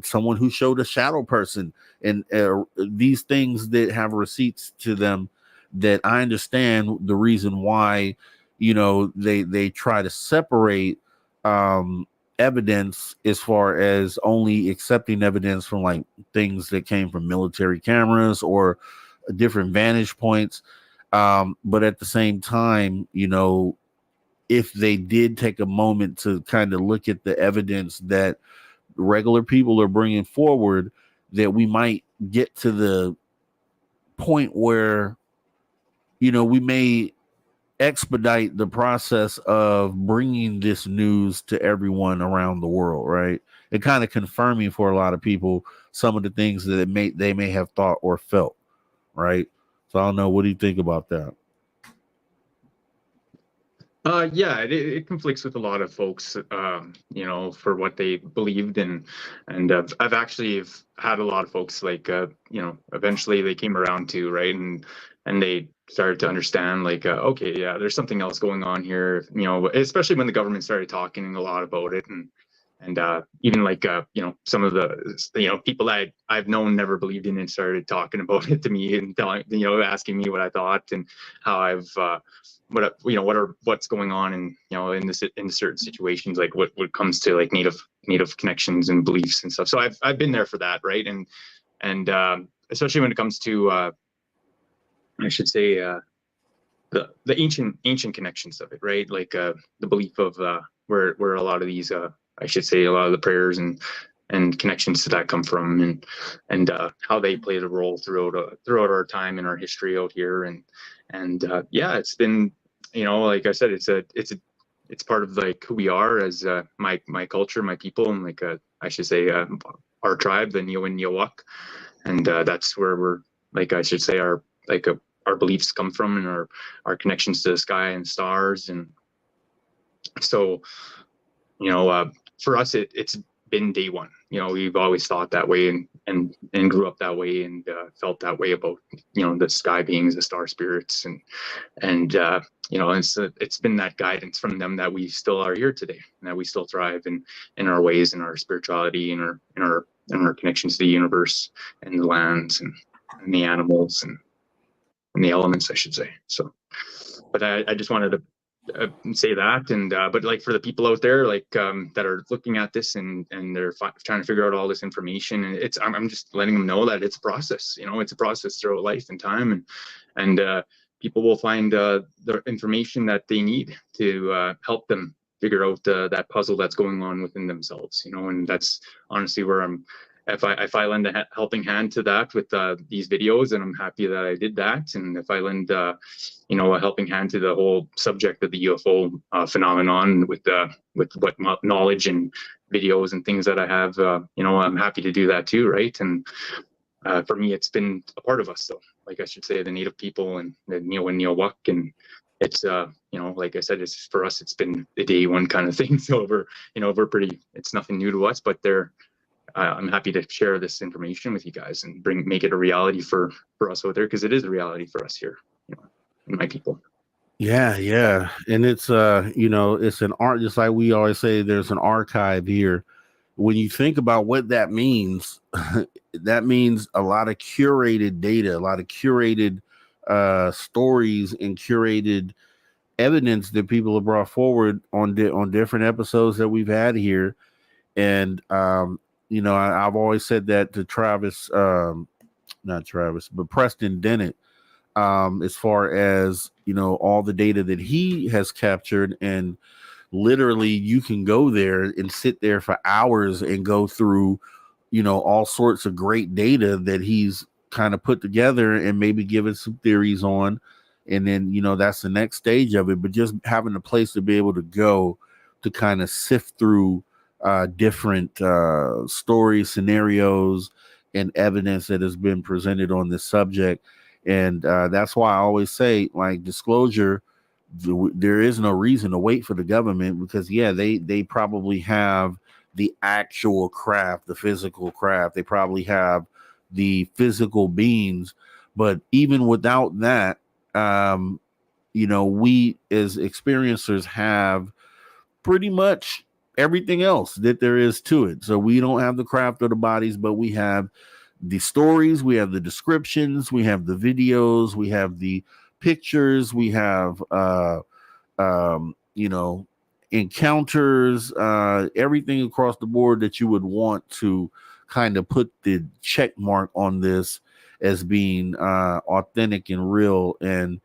someone who showed a shadow person, and these things that have receipts to them, that I understand the reason why, they try to separate evidence as far as only accepting evidence from like things that came from military cameras or different vantage points. But at the same time, if they did take a moment to kind of look at the evidence that regular people are bringing forward, that we might get to the point where, we may expedite the process of bringing this news to everyone around the world, right? And kind of confirming for a lot of people some of the things that they may have thought or felt, right? So I don't know. What do you think about that? Yeah, it conflicts with a lot of folks, for what they believed, and I've actually had a lot of folks like, eventually they came around to, right, and they started to understand, like, okay, yeah, there's something else going on here, especially when the government started talking a lot about it, and even like, some of the, people that I've known never believed in it started talking about it to me and telling, asking me what I thought and how I've, what's going on, and in certain situations, like what comes to like native connections and beliefs and stuff. So I've been there for that, right? And especially when it comes to, I should say, the ancient connections of it, right? Like the belief of where a lot of these, I should say, a lot of the prayers and connections to that come from, and how they played a role throughout our time in our history out here, and yeah, it's been, like I said, it's part of like who we are as my culture, my people, and like I should say, our tribe, the Neo-Wak, and that's where we're, like, I should say, our beliefs come from, and our connections to the sky and stars. And so, for us, it's been day one. We've always thought that way, and grew up that way, and felt that way about, the sky beings, the star spirits, and it's been that guidance from them that we still are here today, and that we still thrive in our ways, in our spirituality, in our connections to the universe and the lands and the animals and the elements, I should say. So, but I just wanted to say that, and but like for the people out there, like that are looking at this and they're trying to figure out all this information, and I'm just letting them know that it's a process. It's a process throughout life and time, and people will find the information that they need to help them figure out that puzzle that's going on within themselves. And that's honestly where I'm. If I lend a helping hand to that with these videos, and I'm happy that I did that, and if I lend a helping hand to the whole subject of the UFO phenomenon with what knowledge and videos and things that I have, I'm happy to do that too, right? And for me, it's been a part of us, though. Like I should say, the Native people and the Neo-Wak, and it's like I said, it's for us, it's been the day one kind of thing. So we're pretty. It's nothing new to us, but I'm happy to share this information with you guys and make it a reality for us out there, because it is a reality for us here, and my people. Yeah. And it's it's an art, just like we always say, there's an archive here. When you think about what that means, that means a lot of curated data, a lot of curated stories and curated evidence that people have brought forward on different episodes that we've had here. And I've always said that to Travis, not Travis, but Preston Dennett, as far as all the data that he has captured. And literally you can go there and sit there for hours and go through all sorts of great data that he's kind of put together and maybe given some theories on. And then that's the next stage of it. But just having a place to be able to go to kind of sift through different stories, scenarios, and evidence that has been presented on this subject. And that's why I always say, like, disclosure, there is no reason to wait for the government, because they probably have the actual craft, the physical craft. They probably have the physical beings. But even without that, we as experiencers have pretty much everything else that there is to it. So we don't have the craft or the bodies, but we have the stories, we have the descriptions, we have the videos, we have the pictures, we have encounters, everything across the board that you would want to kind of put the check mark on this as being authentic and real. And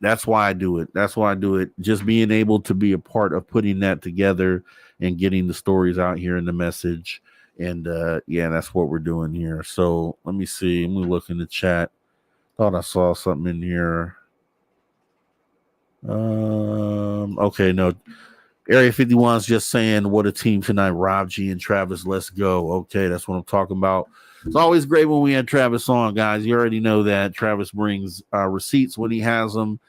that's why I do it. Just being able to be a part of putting that together and getting the stories out here in the message. And that's what we're doing here. So let me see. Let me look in the chat. Thought I saw something in here. Okay, no. Area 51 is just saying, what a team tonight. Rob G and Travis, let's go. Okay, that's what I'm talking about. It's always great when we have Travis on, guys. You already know that. Travis brings receipts when he has them,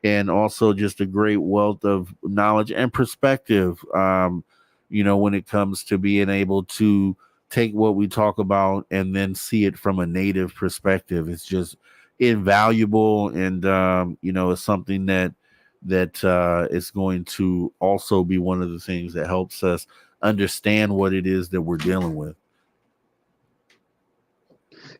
and also just a great wealth of knowledge and perspective, when it comes to being able to take what we talk about and then see it from a native perspective. It's just invaluable, and it's something that is going to also be one of the things that helps us understand what it is that we're dealing with.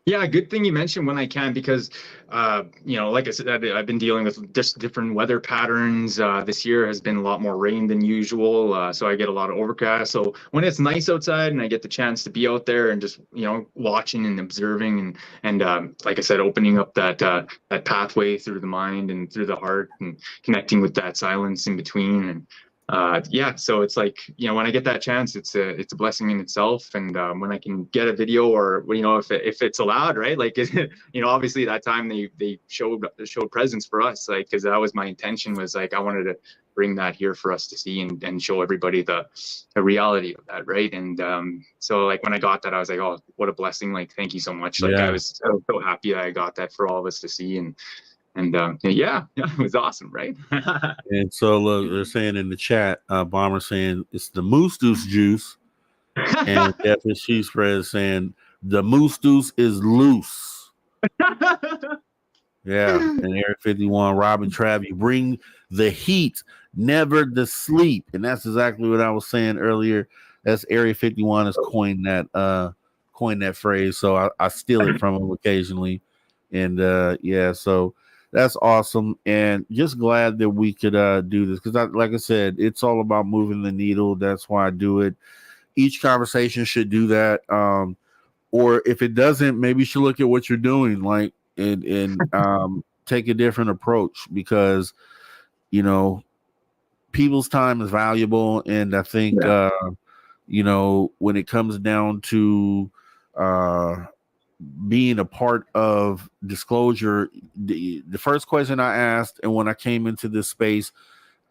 Yeah, good thing you mentioned when I can, because, like I said, I've been dealing with just different weather patterns. This year has been a lot more rain than usual, so I get a lot of overcast. So when it's nice outside and I get the chance to be out there and just, watching and observing and like I said, opening up that pathway through the mind and through the heart and connecting with that silence in between. And so it's like, when I get that chance, it's a blessing in itself. And when I can get a video, or if it's allowed, right, like obviously that time they showed presence for us, like, because that was my intention, was like I wanted to bring that here for us to see and show everybody the reality of that, right? And so like when I got that, I was like, oh, what a blessing, like, thank you so much. Like, I was so happy that I got that for all of us to see. And it was awesome, right? And so look, they're saying in the chat, Bomber saying it's the moose deuce juice, and Death Sheep Spread saying the moose deuce is loose. Yeah, and Area 51, Robin Trav, you bring the heat, never the sleep, and that's exactly what I was saying earlier. That's Area 51 has coined that phrase, so I steal it from them occasionally, and so. That's awesome, and just glad that we could do this, because like I said, it's all about moving the needle. That's why I do it. Each conversation should do that, or if it doesn't, maybe you should look at what you're doing, like, and take a different approach, because people's time is valuable, and I think when it comes down to being a part of disclosure, the first question I asked, and when I came into this space,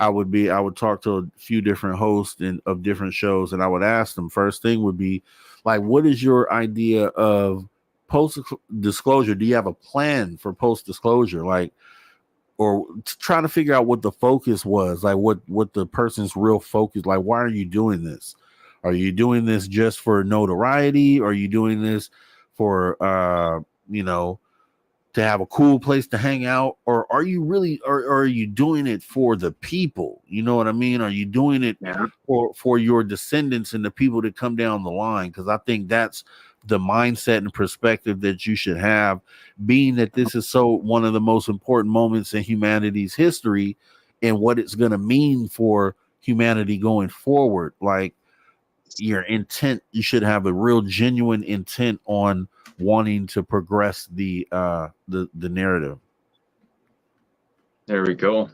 I would talk to a few different hosts of different shows, and I would ask them, first thing would be like, what is your idea of post disclosure? Do you have a plan for post disclosure? Like, or trying to figure out what the focus was, like what the person's real focus, like, why are you doing this? Are you doing this just for notoriety? Are you doing this for to have a cool place to hang out, or are you really, or are you doing it for the people? You know what I mean? Are you doing it for your descendants and the people that come down the line? Because I think that's the mindset and perspective that you should have, being that this is so one of the most important moments in humanity's history, and what it's going to mean for humanity going forward. Like your intent, you should have a real genuine intent on wanting to progress the narrative. There we go.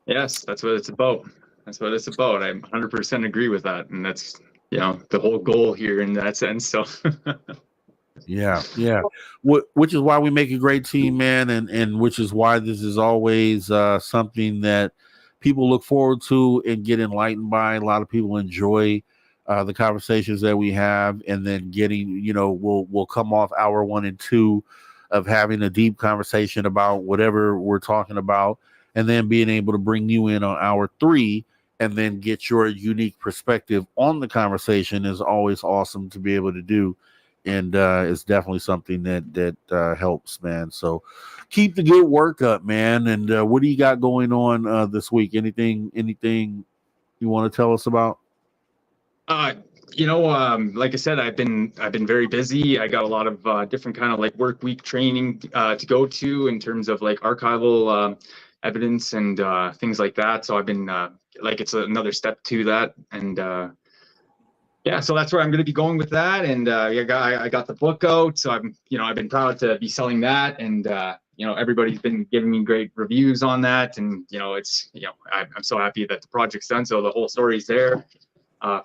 Yes, that's what it's about. That's what it's about. I 100% agree with that, and that's the whole goal here in that sense. So. Yeah. Which is why we make a great team, man, and which is why this is always something that people look forward to and get enlightened by. A lot of people enjoy the conversations that we have, and then getting, we'll come off hour 1 and 2 of having a deep conversation about whatever we're talking about, and then being able to bring you in on hour 3 and then get your unique perspective on the conversation is always awesome to be able to do. And it's definitely something that helps, man. So keep the good work up, man. And what do you got going on this week? Anything you want to tell us about? Like I said, I've been very busy. I got a lot of different kind of like work week training to go to in terms of like archival evidence and things like that. So I've been it's another step to that, and so that's where I'm going to be going with that. And I got the book out, so I've been proud to be selling that, and everybody's been giving me great reviews on that, and I'm so happy that the project's done. So the whole story's there.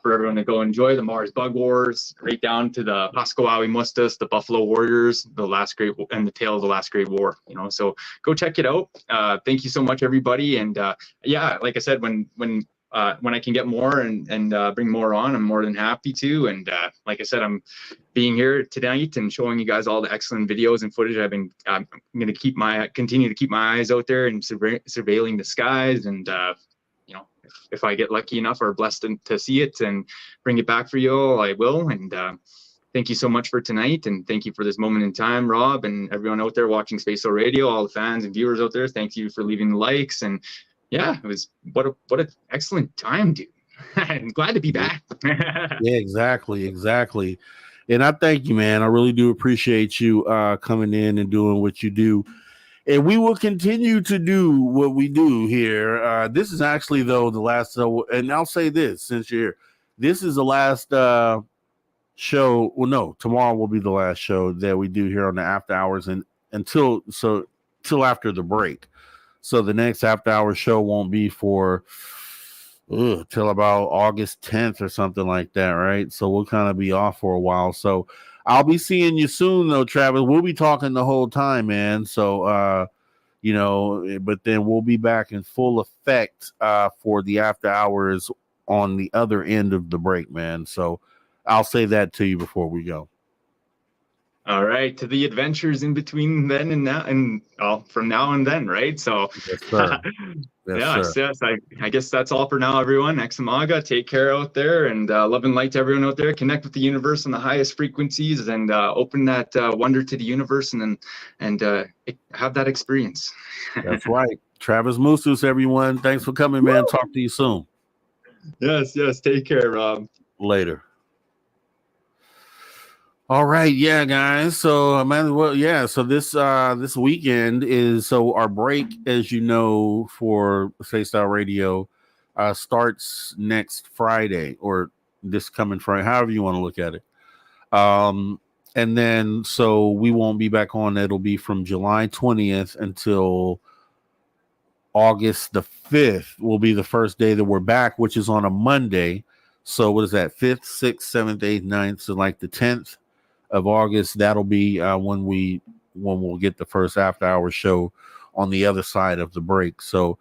For everyone to go enjoy. The Mars Bug Wars, right down to the Pascoawi Mustas, the Buffalo Warriors, the the tale of the last great war. So go check it out. Thank you so much, everybody. And like I said, when I can get more and bring more on, I'm more than happy to. And like I said, I'm being here tonight and showing you guys all the excellent videos and footage. I'm going to continue to keep my eyes out there and surveilling the skies, and if I get lucky enough or blessed to see it and bring it back for you all, I will. And thank you so much for tonight, and thank you for this moment in time, Rob, and everyone out there watching Space Out Radio, all the fans and viewers out there. Thank you for leaving the likes, and it was what an excellent time, dude. I'm glad to be back. Yeah, exactly. And I thank you, man. I really do appreciate you coming in and doing what you do. And we will continue to do what we do here. This is actually, though, the last, and I'll say this since you're here, this is the last show. Well, no, tomorrow will be the last show that we do here on the After Hours, and until after the break. So the next After Hours show won't be for till about August 10th or something like that, right? So we'll kind of be off for a while. So I'll be seeing you soon, though, Travis. We'll be talking the whole time, man. So, but then we'll be back in full effect for the After Hours on the other end of the break, man. So I'll say that to you before we go. All right, to the adventures in between then and now, and from now and then, right? So, yes, sir. Yes. I guess that's all for now, everyone. Examaga, take care out there, and love and light to everyone out there. Connect with the universe on the highest frequencies, and open that wonder to the universe, and have that experience. That's right. Travis Musus, everyone. Thanks for coming, man. Talk to you soon. Yes. Take care, Rob. Later. All right, yeah, guys. So, so this weekend is our break, as you know, for Space Out Radio starts next Friday, or this coming Friday, however you want to look at it. And then so we won't be back on. It'll be from July 20th until August the 5th will be the first day that we're back, which is on a Monday. So what is that? 5th, 6th, 7th, 8th, 9th, so like the 10th of August, that'll be when we'll get the first After Hours show on the other side of the break. So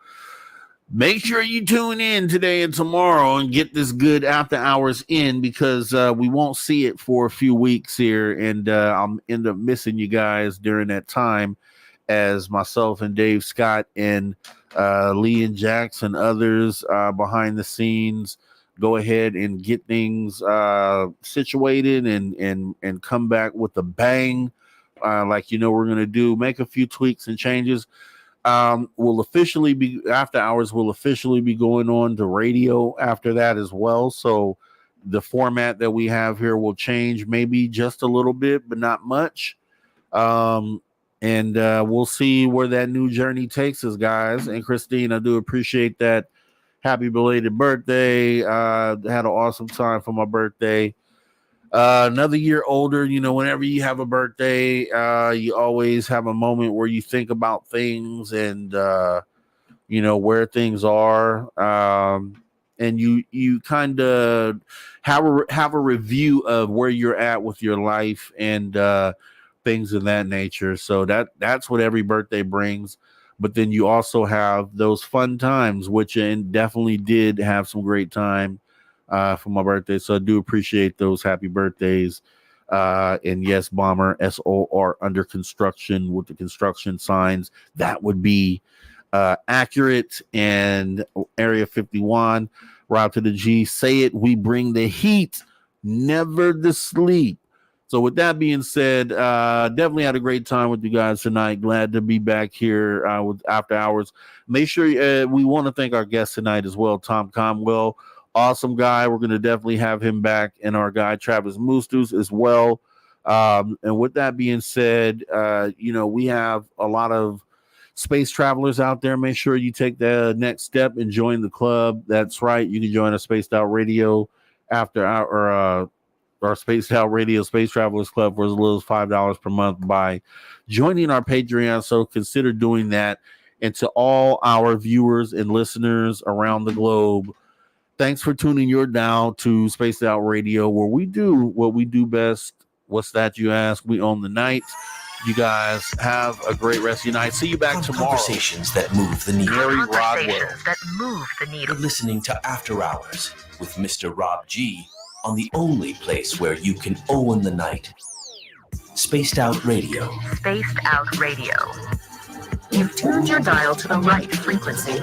make sure you tune in today and tomorrow and get this good After Hours in, because we won't see it for a few weeks here, and I'll end up missing you guys during that time, as myself and Dave Scott and Lee and Jackson, others behind the scenes, go ahead and get things situated and come back with a bang, like we're going to do. Make a few tweaks and changes. Will officially be After Hours will officially be going on to radio after that as well. So the format that we have here will change, maybe just a little bit, but not much. And we'll see where that new journey takes us, guys. And Christine, I do appreciate that happy belated birthday. Had an awesome time for my birthday. Another year older, you know, whenever you have a birthday, you always have a moment where you think about things and, you know, where things are. And you kind of have a review of where you're at with your life and things of that nature. So that's what every birthday brings. But then you also have those fun times, which definitely did have some great time for my birthday. So I do appreciate those happy birthdays. And yes, Bomber, SOR under construction with the construction signs. That would be accurate. And Area 51, Route to the G, say it, we bring the heat, never the sleep. So with that being said, definitely had a great time with you guys tonight. Glad to be back here with After Hours. Make sure we want to thank our guest tonight as well, Tom Conwell. Awesome guy. We're going to definitely have him back, and our guy Travis Moostus as well. And with that being said, you know, we have a lot of space travelers out there. Make sure you take the next step and join the club. That's right. You can join a Spaced Out Radio After our Spaced Out Radio Space Travelers Club for as little as $5 per month by joining our Patreon. So consider doing that. And to all our viewers and listeners around the globe, thanks for tuning your dial to Spaced Out Radio, where we do what we do best. What's that, you ask? We own the night. You guys have a great rest of your night. See you back tomorrow. Conversations that move the needle. Mary Rodwell. That move the needle. You're listening to After Hours with Mr. Rob G on the only place where you can own the night. Spaced Out Radio. Spaced Out Radio. You've tuned your dial to the right frequency.